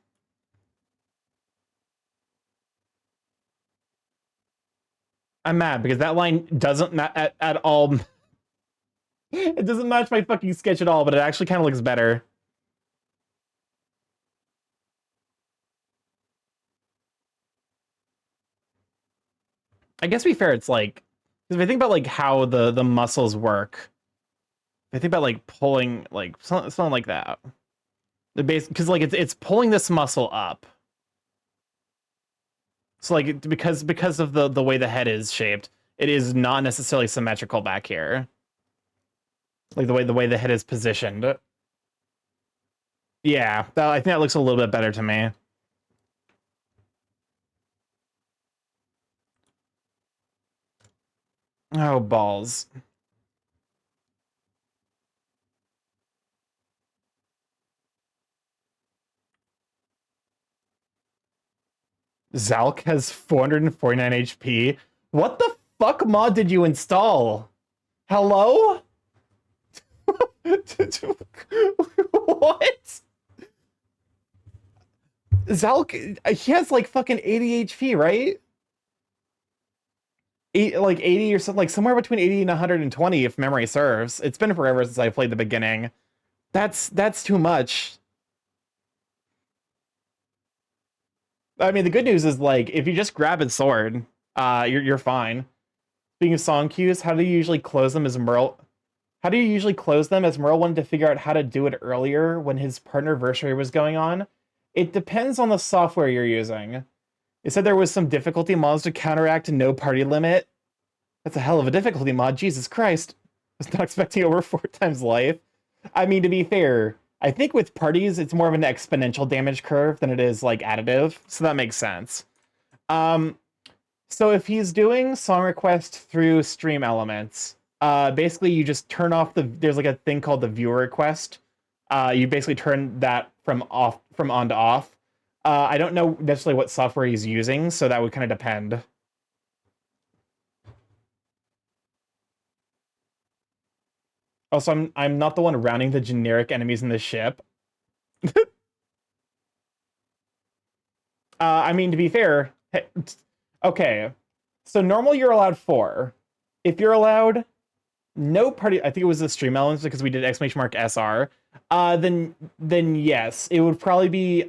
I'm mad because that line doesn't at all. It doesn't match my fucking sketch at all, but it actually kind of looks better. I guess to be fair, it's like, because if I think about like how the muscles work, if I think about like pulling like something like that. The base, because like it's pulling this muscle up. So like because of the way the head is shaped, it is not necessarily symmetrical back here. Like the way the head is positioned. Yeah, I think that looks a little bit better to me. Oh, balls. Zalk has 449 HP. What the fuck mod did you install? Hello? What? Zalk, he has like fucking 80 HP, right? Like 80 or something, like somewhere between 80 and 120 if memory serves. It's been forever since I played the beginning. That's too much. I mean, the good news is like if you just grab his sword, you're fine. Speaking of song cues, how do you usually close them as Merle? How do you usually close them as Merle wanted to figure out how to do it earlier when his partnerversary was going on? It depends on the software you're using. It said there was some difficulty mods to counteract no party limit. That's a hell of a difficulty mod, Jesus Christ. I was not expecting over 4 times life. I mean, to be fair, I think with parties, it's more of an exponential damage curve than it is like additive, so that makes sense. So if he's doing song request through stream elements, basically you just turn off there's like a thing called the viewer request. You basically turn that from on to off. I don't know necessarily what software he's using, so that would kind of depend. Also, I'm not the one rounding the generic enemies in the ship. I mean, to be fair, okay. So normally you're allowed 4. If you're allowed no party, I think it was the stream elements because we did !SR. Then yes, it would probably be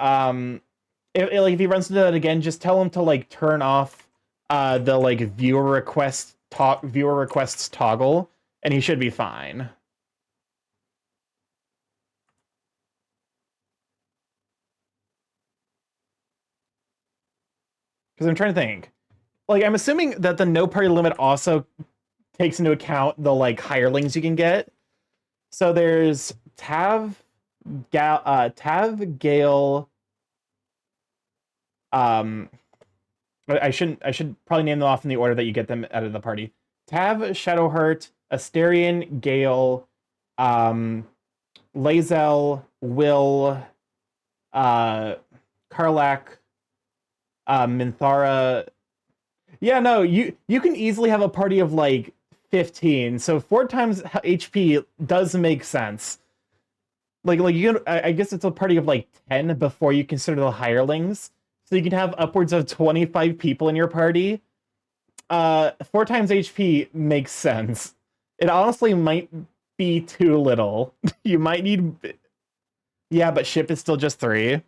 if he runs into that again, just tell him to like turn off the like viewer requests toggle, and he should be fine. Because I'm trying to think. Like, I'm assuming that the no party limit also takes into account the like hirelings you can get. So there's Tav, Gale. I should probably name them off in the order that you get them out of the party. Tav, Shadowheart, Asterion, Gale, Lae'zel, Will, Karlak, Minthara. Yeah, no, you can easily have a party of like 15. So 4 times HP does make sense. Like you can, I guess it's a party of like 10 before you consider the hirelings. So you can have upwards of 25 people in your party. 4 times HP makes sense. It honestly might be too little. You might need... Yeah, but ship is still just 3.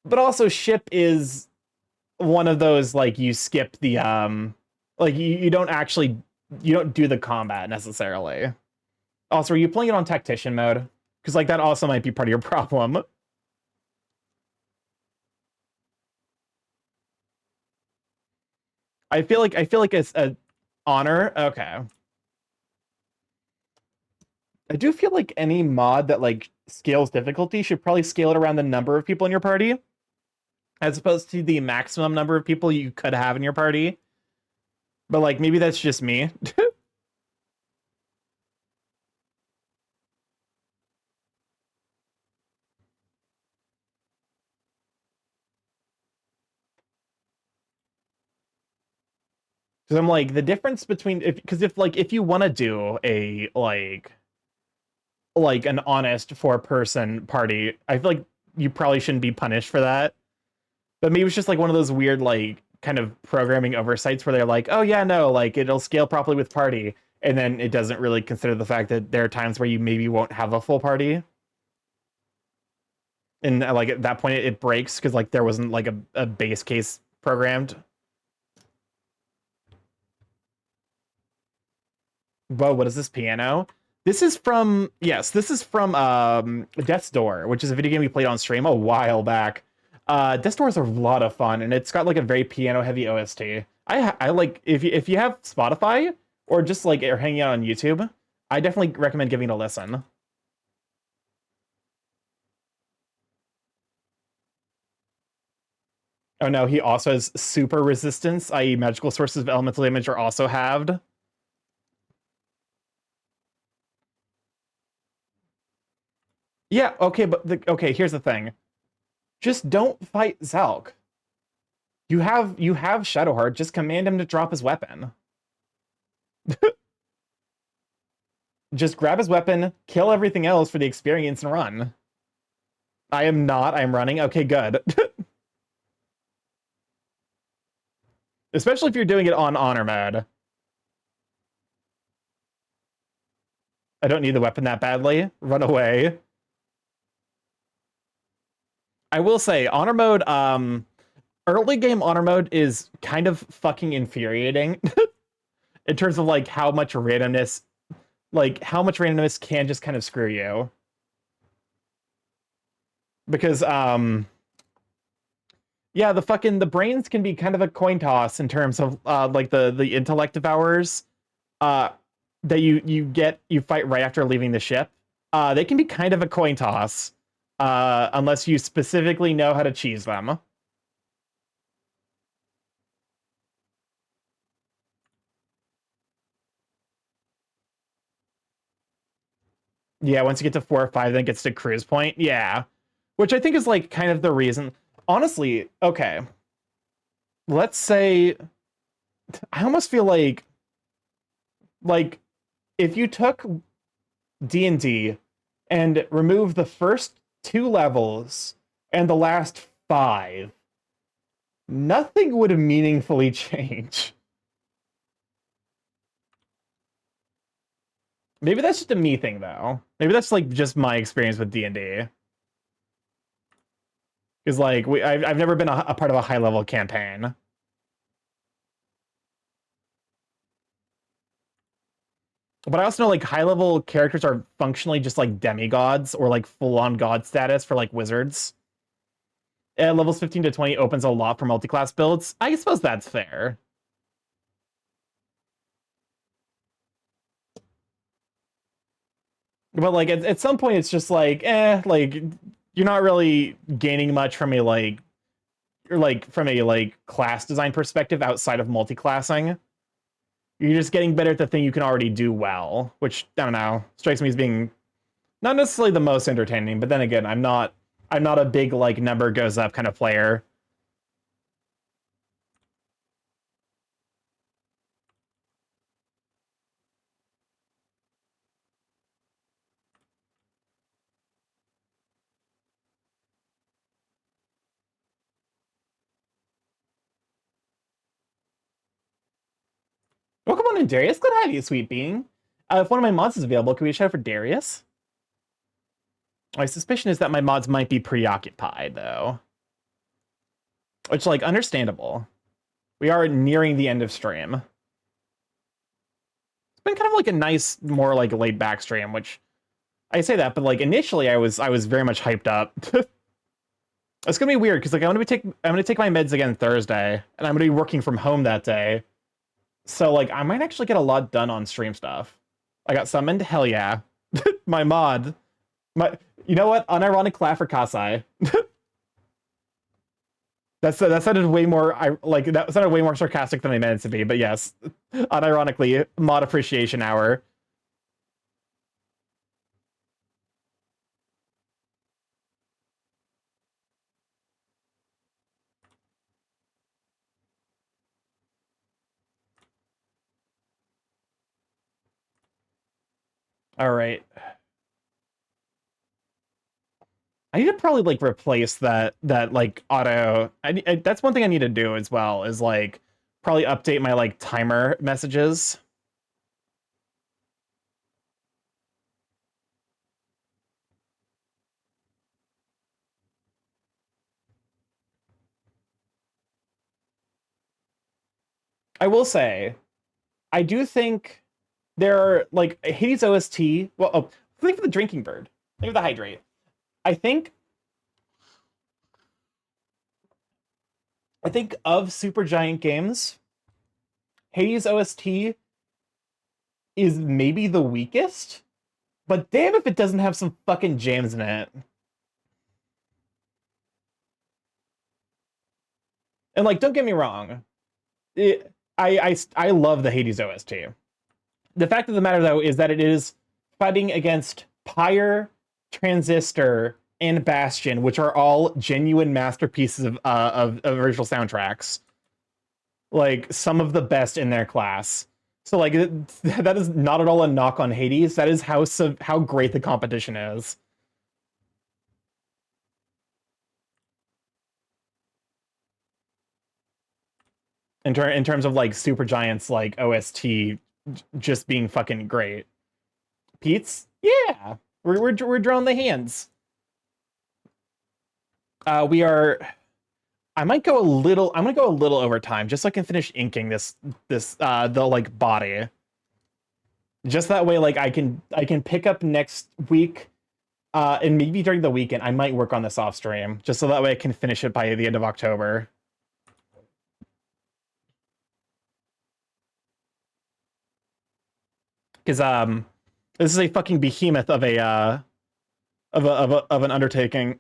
But also ship is one of those, like, you skip the, like, you don't actually... You don't do the combat, necessarily. Also, are you playing it on tactician mode? Because, like, that also might be part of your problem. I feel like it's a honor. Okay. I do feel like any mod that like scales difficulty should probably scale it around the number of people in your party, as opposed to the maximum number of people you could have in your party. But like maybe that's just me. Because I'm like the difference between if you want to do a like an honest 4-person party, I feel like you probably shouldn't be punished for that. But maybe it's just like one of those weird like kind of programming oversights where they're like, oh yeah, no, like it'll scale properly with party, and then it doesn't really consider the fact that there are times where you maybe won't have a full party. And like at that point it breaks because like there wasn't like a base case programmed. Whoa, what is this piano? This is from Death's Door, which is a video game we played on stream a while back. Death's Door is a lot of fun, and it's got like a very piano heavy OST. I like if you have Spotify or just like are hanging out on YouTube, I definitely recommend giving it a listen. Oh no, he also has super resistance, i.e. magical sources of elemental damage are also halved. Yeah, okay, but okay, here's the thing. Just don't fight Zalk. You have Shadowheart, just command him to drop his weapon. Just grab his weapon, kill everything else for the experience, and run. I am not, I'm running. Okay, good. Especially if you're doing it on honor mode. I don't need the weapon that badly. Run away. I will say, honor mode, early game honor mode is kind of fucking infuriating in terms of like how much randomness can just kind of screw you. Because yeah, the brains can be kind of a coin toss in terms of like the intellect devourers that you fight right after leaving the ship. They can be kind of a coin toss unless you specifically know how to cheese them. Yeah, once you get to 4 or 5, then it gets to cruise point. Yeah. Which I think is like kind of the reason. Honestly, okay. Let's say I almost feel like if you took D&D and removed the first 2 levels and the last 5, nothing would meaningfully change. Maybe that's just a me thing though. Maybe that's like just my experience with D&D. Because like I've never been a part of a high level campaign. But I also know like high level characters are functionally just like demigods or like full on god status for like wizards. And levels 15 to 20 opens a lot for multi-class builds. I suppose that's fair. But like at some point it's just like, like you're not really gaining much from a from a class design perspective outside of multi-classing. You're just getting better at the thing you can already do well, which I don't know, strikes me as being not necessarily the most entertaining, but then again, I'm not a big like number goes up kind of player. Welcome on in, Darius. Glad to have you, sweet being. If one of my mods is available, can we shout out for Darius? My suspicion is that my mods might be preoccupied, though. Which, like, understandable. We are nearing the end of stream. It's been kind of like a nice, more like laid back stream, which I say that, but like initially I was very much hyped up. It's gonna be weird because like I'm gonna take my meds again Thursday, and I'm gonna be working from home that day. So like I might actually get a lot done on stream stuff. I got summoned, hell yeah. My mod. You know what? Unironic laugh for Kasai. That sounded way more that sounded way more sarcastic than I meant it to be, but yes. Unironically, mod appreciation hour. All right. I need to probably like replace that like auto. That's one thing I need to do as well is like probably update my like timer messages. I will say, I do think there are like Hades OST. Well, oh, think of the drinking bird. Think of the hydrate. I think of Supergiant games, Hades OST is maybe the weakest, but damn if it doesn't have some fucking jams in it. And like, don't get me wrong, I love the Hades OST. The fact of the matter, though, is that it is fighting against Pyre, Transistor, and Bastion, which are all genuine masterpieces of original soundtracks. Like, some of the best in their class. So, like, that is not at all a knock on Hades. That is how great the competition is. In terms of, like, Supergiant's, like, OST just being fucking great. Pete's? Yeah! We're drawing the hands. We are... I'm gonna go a little over time, just so I can finish inking the like body. Just that way, like I can pick up next week, and maybe during the weekend I might work on this off stream, just so that way I can finish it by the end of October. Because this is a fucking behemoth of an undertaking.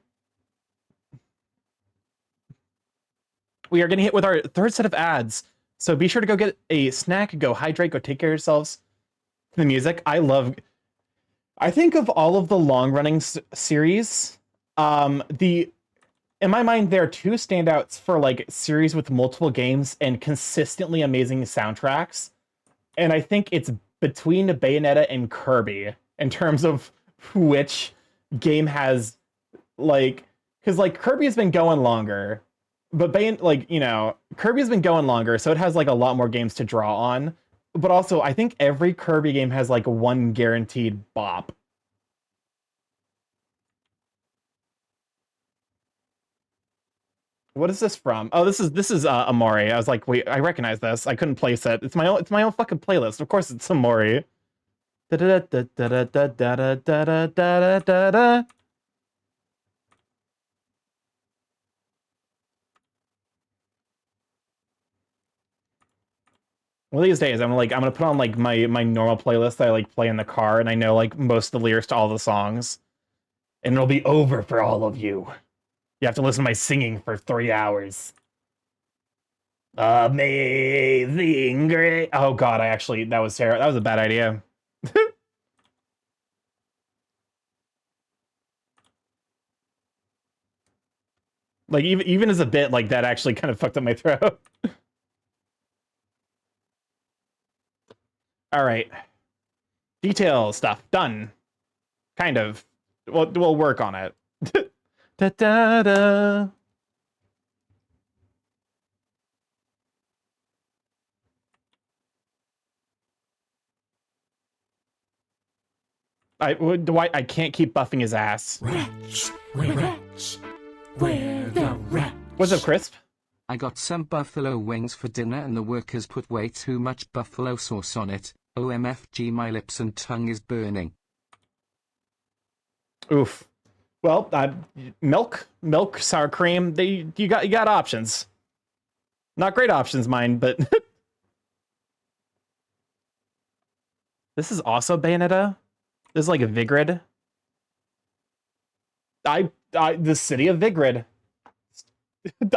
We are getting hit with our third set of ads, so be sure to go get a snack, go hydrate, go take care of yourselves. The music, I think of all of the long-running series, in my mind, there are two standouts for like series with multiple games and consistently amazing soundtracks, and I think it's between Bayonetta and Kirby in terms of which game has like, because like Kirby has been going longer. But Kirby's been going longer, so it has like a lot more games to draw on. But also, I think every Kirby game has like one guaranteed bop. What is this from? Oh, this is Amori. I was like, wait, I recognize this. I couldn't place it. It's my own fucking playlist. Of course, it's Amori. Da da da da da da da da da da da. One of these days, I'm gonna put on like my normal playlist that I like play in the car, and I know like most of the lyrics to all the songs, and it'll be over for all of you. You have to listen to my singing for 3 hours. Amazing, great. Oh god, that was terrible. That was a bad idea. Like even as a bit, like that actually kind of fucked up my throat. All right. Detail stuff done. Kind of. We'll work on it. Da da da. I can't keep buffing his ass. Wretch, where the wretch? What's up, Crisp? I got some buffalo wings for dinner and the workers put way too much buffalo sauce on it. OMFG, my lips and tongue is burning. Oof. Well, milk, sour cream. You got options. Not great options, mine, but this is also Bayonetta. This is like a Vigrid. The city of Vigrid.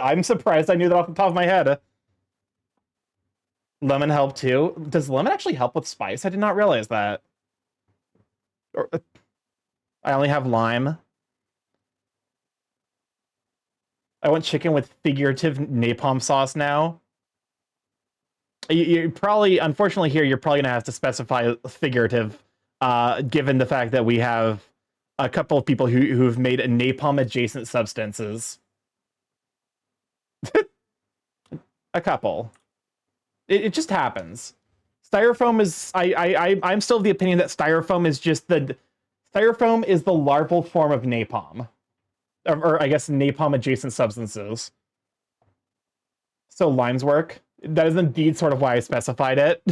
I'm surprised I knew that off the top of my head. Lemon help too. Does lemon actually help with spice? I did not realize that. I only have lime. I want chicken with figurative napalm sauce now. You probably, unfortunately here, you're probably going to have to specify figurative, given the fact that we have a couple of people who've made napalm-adjacent substances. A couple. It just happens. Styrofoam is... I'm still of the opinion that styrofoam is just the... Styrofoam is the larval form of napalm. Or I guess napalm-adjacent substances. So limes work. That is indeed sort of why I specified it.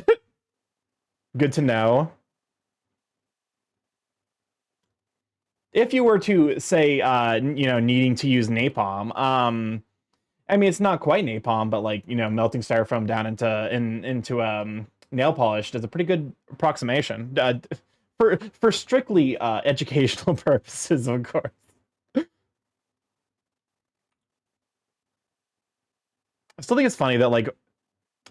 Good to know. If you were to say, needing to use napalm, I mean, it's not quite napalm, but like, melting styrofoam down into nail polish does a pretty good approximation. For strictly educational purposes, of course. I still think it's funny that like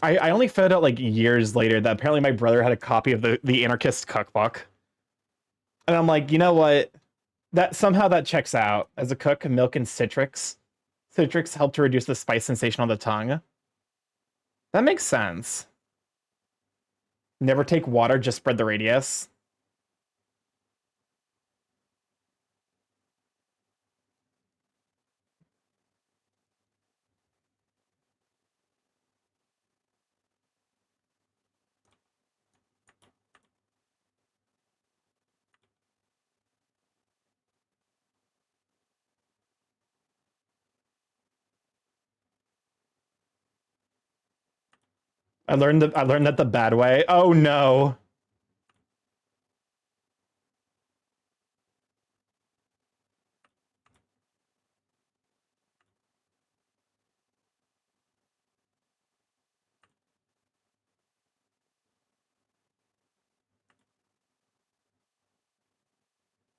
I only found out like years later that apparently my brother had a copy of the Anarchist Cookbook. And I'm like, you know what? That somehow that checks out. As a cook, milk and citrix. Citrix help to reduce the spice sensation on the tongue. That makes sense. Never take water, just spread the radius. I learned that the bad way. Oh no.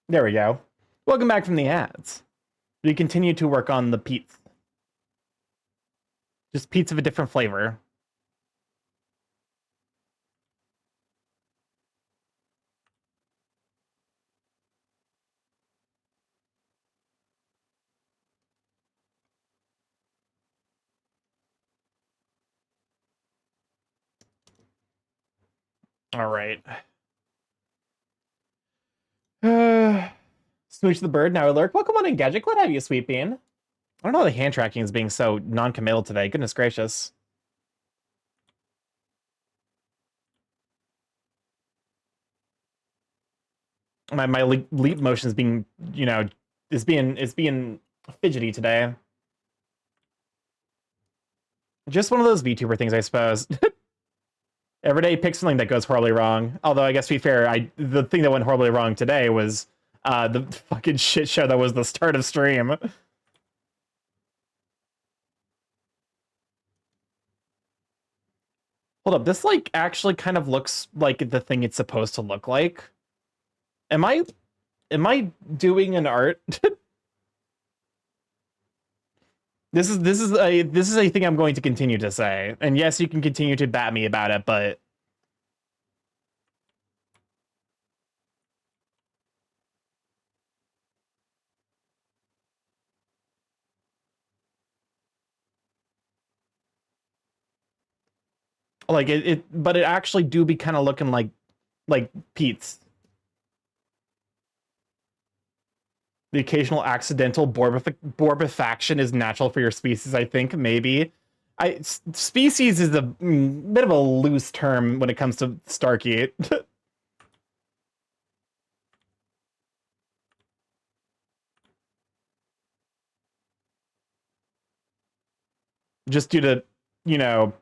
There we go. Welcome back from the ads. We continue to work on the Pete's. Just Pete's of a different flavor. All right. Smooch the bird, now alert. Welcome on in, Gadget. Glad to have you, Sweet Bean. I don't know why the hand tracking is being so non-committal today. Goodness gracious. My leap motion is being, you know, is being fidgety today. Just one of those VTuber things, I suppose. Every day pick something that goes horribly wrong. Although I guess to be fair, the thing that went horribly wrong today was the fucking shit show that was the start of stream. Hold up, this like actually kind of looks like the thing it's supposed to look like. Am I doing an art? This is a thing I'm going to continue to say. And yes, you can continue to bat me about it, but like but it actually do be kind of looking like Pete's. The occasional accidental borbifaction is natural for your species, I think, maybe. Species is a bit of a loose term when it comes to Starky. Just due to, you know,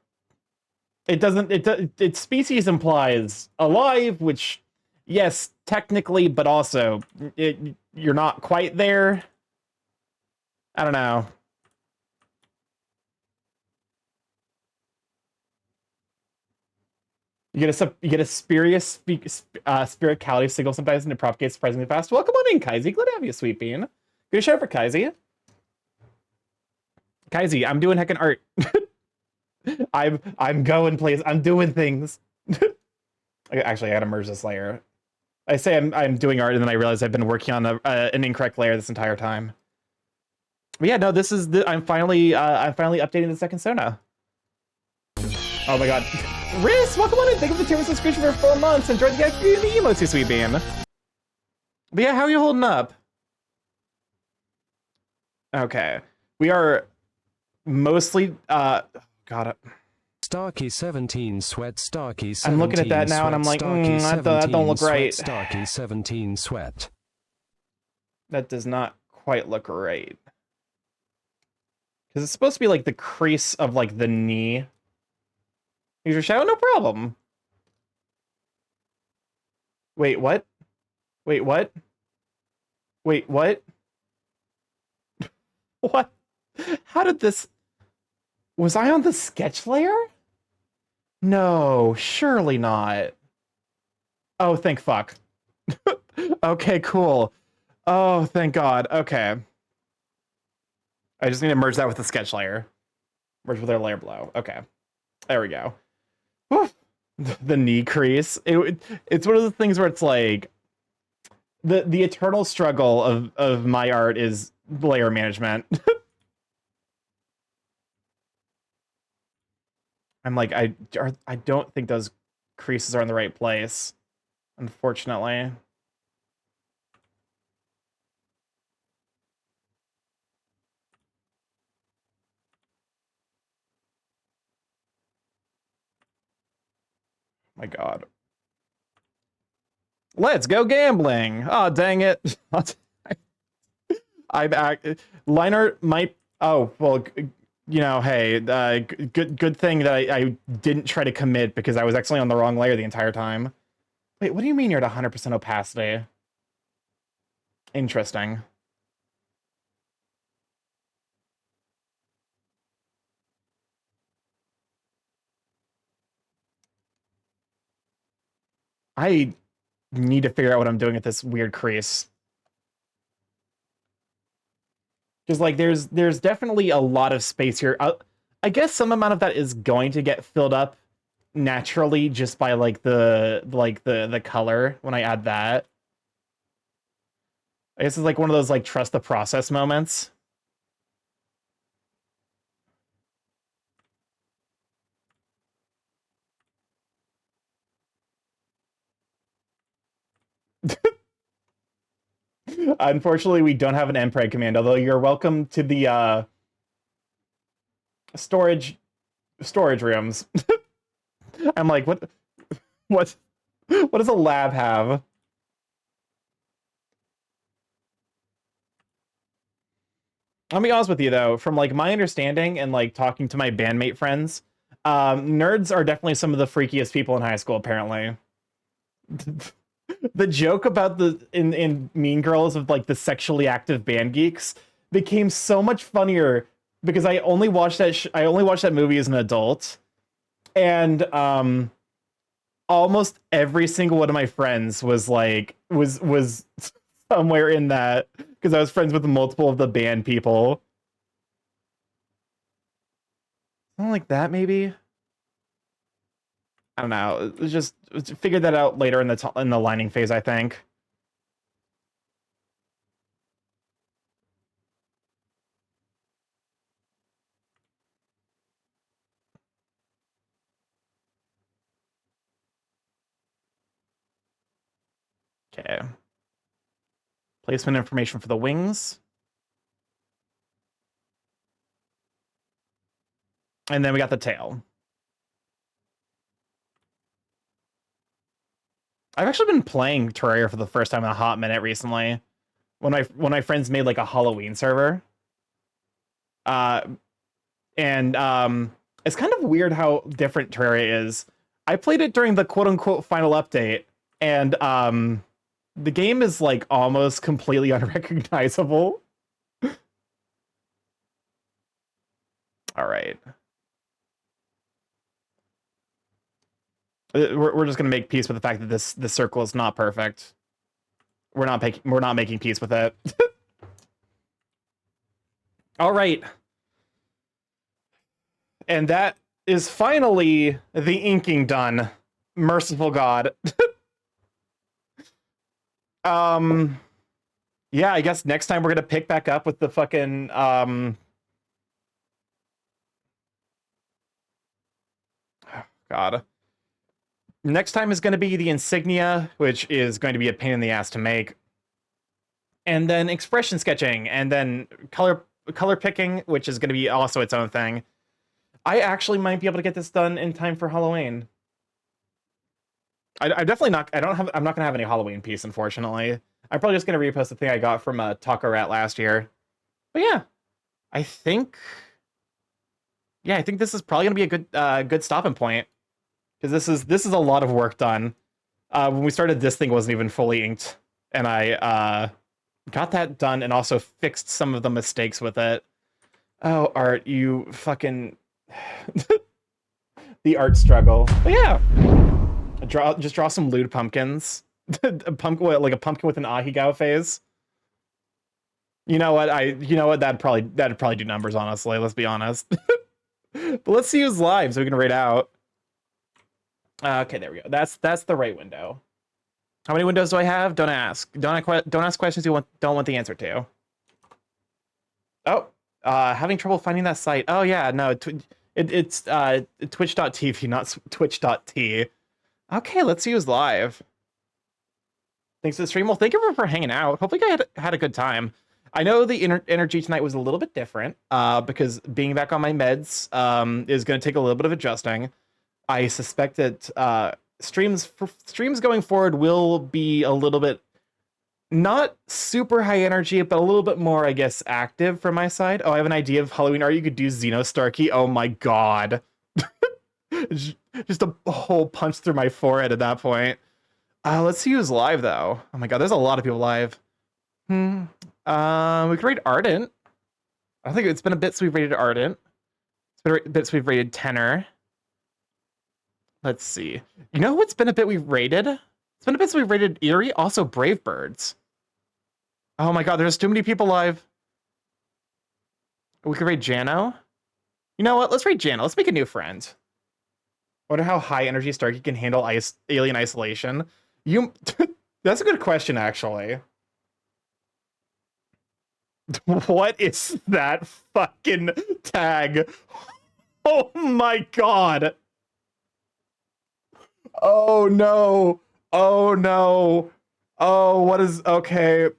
its species implies alive, which, yes, technically, but also you're not quite there. I don't know. You get a spurious spirituality signal sometimes, and it propagates surprisingly fast. Welcome on in, Kaiser. Glad to have you, Sweet Bean. Good show for Kaiser. Kaiser, I'm doing heckin' art. I'm going places. I'm doing things. Actually, I gotta merge this layer. I say I'm doing art, and then I realize I've been working on an incorrect layer this entire time. But yeah, no, this is I'm finally updating the second Sona. Oh my god, Riz, welcome on in. Thank you for the tier subscription for 4 months. Enjoy the emotes, you sweet bean. But yeah, how are you holding up? Okay, we are mostly God. Starky 17 sweat, Starky 17 I'm looking at that now, and I'm like, that don't look right. Starky 17 sweat. That does not quite look right. Because it's supposed to be like the crease of like the knee. Use your shadow, no problem. Wait, what? Wait, what? Wait, what? What? How did this... Was I on the sketch layer? No, surely not. Oh, thank fuck. Okay, cool. Oh, thank God. Okay. I just need to merge that with the sketch layer. Merge with their layer below. Okay. There we go. Whew. The knee crease. It's one of the things where it's like the eternal struggle of my art is layer management. I'm like, I don't think those creases are in the right place, unfortunately. My God. Let's go gambling. Oh, dang it. I'm line art might. Oh, well, you know, hey, good thing that I didn't try to commit because I was actually on the wrong layer the entire time. Wait, what do you mean you're at 100% opacity? Interesting. I need to figure out what I'm doing with this weird crease. Because like there's definitely a lot of space here. I guess some amount of that is going to get filled up naturally just by like the color when I add that. I guess it's like one of those like trust the process moments. Unfortunately, we don't have an mpreg command, although you're welcome to the storage rooms. I'm like, what does a lab have? I'll be honest with you though, from like my understanding and like talking to my bandmate friends, nerds are definitely some of the freakiest people in high school, apparently. The joke about the in Mean Girls of like the sexually active band geeks became so much funnier because I only watched that movie as an adult, and almost every single one of my friends was like was somewhere in that because I was friends with multiple of the band people. Something like that, maybe. I don't know. Just figured that out later in the lining phase, I think. Okay. Placement information for the wings. And then we got the tail. I've actually been playing Terraria for the first time in a hot minute recently. When my friends made like a Halloween server. And it's kind of weird how different Terraria is. I played it during the quote unquote final update, and the game is like almost completely unrecognizable. All right. We're just gonna make peace with the fact that this circle is not perfect. We're not making peace with it. All right. And that is finally the inking done. Merciful God. Yeah, I guess next time we're gonna pick back up with the fucking God. Next time is going to be the insignia, which is going to be a pain in the ass to make. And then expression sketching, and then color picking, which is going to be also its own thing. I actually might be able to get this done in time for Halloween. I definitely not. I'm not going to have any Halloween piece, unfortunately. I'm probably just going to repost the thing I got from Taco Rat last year. But yeah, I think this is probably going to be a good stopping point. Because this is a lot of work done. When we started, this thing wasn't even fully inked, and I got that done and also fixed some of the mistakes with it. Oh, art, you fucking the art struggle. But yeah, just draw some lewd pumpkins. a pumpkin with an ahegao phase. You know what? That'd probably do numbers. Honestly, let's be honest. But let's see who's live so we can rate out. Okay, there we go. That's the right window. How many windows do I have? Don't ask. Don't ask questions you don't want the answer to. Oh, having trouble finding that site. Oh yeah, no, it's twitch.tv, not twitch.t. Okay, let's see who's live. Thanks to the stream. Well, thank you for hanging out. Hopefully you had a good time. I know the energy tonight was a little bit different because being back on my meds is going to take a little bit of adjusting. I suspect that streams going forward will be a little bit not super high energy, but a little bit more, I guess, active from my side. Oh, I have an idea of Halloween art. You could do Xeno Starky. Oh my god. Just a whole punch through my forehead at that point. Let's see who's live, though. Oh my god, there's a lot of people live. We could rate Ardent. I think it's been a bit since we've rated Ardent. It's been a bit since we've rated Tenor. Let's see. You know what's been a bit we've rated? It's been a bit since we've rated Eerie, also Brave Birds. Oh my god, there's too many people live. We could rate Jano. You know what? Let's rate Jano. Let's make a new friend. I wonder how high energy Starky can handle alien isolation. That's a good question, actually. What is that fucking tag? Oh my god. Oh no. Oh no. Oh, what is okay.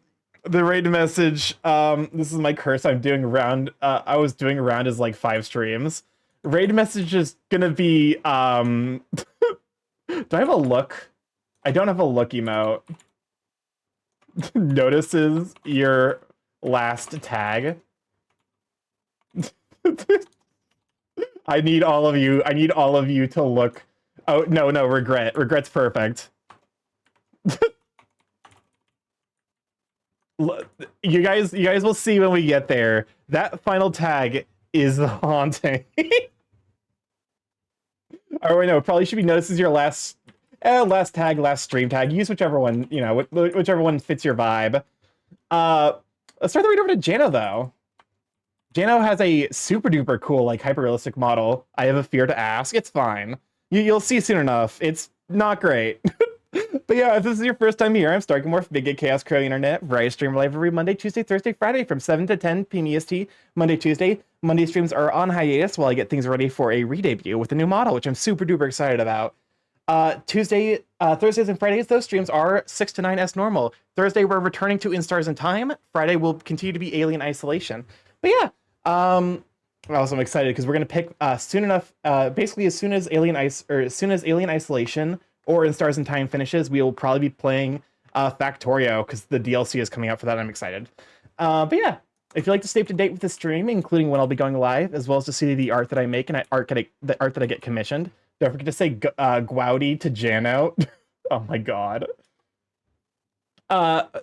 The raid message. This is my curse. I was doing around as like 5 streams. Raid message is gonna be do I have a look? I don't have a look emote. Notices your last tag. I need all of you to look. Oh no, regret. Regret's perfect. You guys will see when we get there. That final tag is haunting. Or wait, no, probably should be notices your last tag, last stream tag. Use whichever one, you know, whichever one fits your vibe. Let's start the read over to Jano, though. Jano has a super duper cool, like, hyper realistic model. I have a fear to ask. It's fine. You'll see soon enough. It's not great. But yeah, if this is your first time here, I'm StarkyMorph, Big Gay Chaos Crew Internet, where I stream live every Monday, Tuesday, Thursday, Friday from 7 to 10 p.m. EST, Monday, Tuesday. Monday streams are on hiatus while I get things ready for a re-debut with a new model, which I'm super duper excited about. Thursdays and Fridays, those streams are 6 to 9 as normal. Thursday, we're returning to In Stars in Time. Friday will continue to be Alien Isolation. But yeah, also I'm excited because we're gonna pick soon enough. Basically, as soon as Alien Isolation or In Stars in Time finishes, we will probably be playing Factorio because the DLC is coming out for that. I'm excited. But yeah, if you'd like to stay up to date with the stream, including when I'll be going live, as well as to see the art that I make and the art that I get commissioned, don't forget to say Gwowdy to Jano. Oh my god.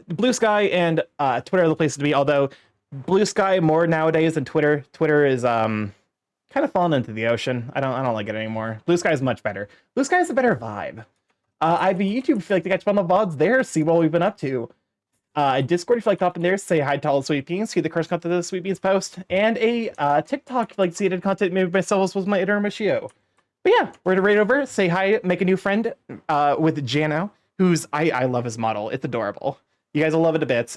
Blue Sky and Twitter are the places to be, although Blue Sky more nowadays than Twitter. Twitter is kind of fallen into the ocean. I don't like it anymore. Blue Sky is much better. Blue Sky has a better vibe. I have a YouTube if you like to catch up on the VODs there, see what we've been up to. Discord if you like to hop in there, say hi to all the Sweet Beans, see the curse content of the Sweet Beans post, and a TikTok if you like to see edited content made by myself was my editor Michio. But yeah, we're gonna rate over, say hi, make a new friend with Jano, who's I love his model. It's adorable. You guys will love it a bit.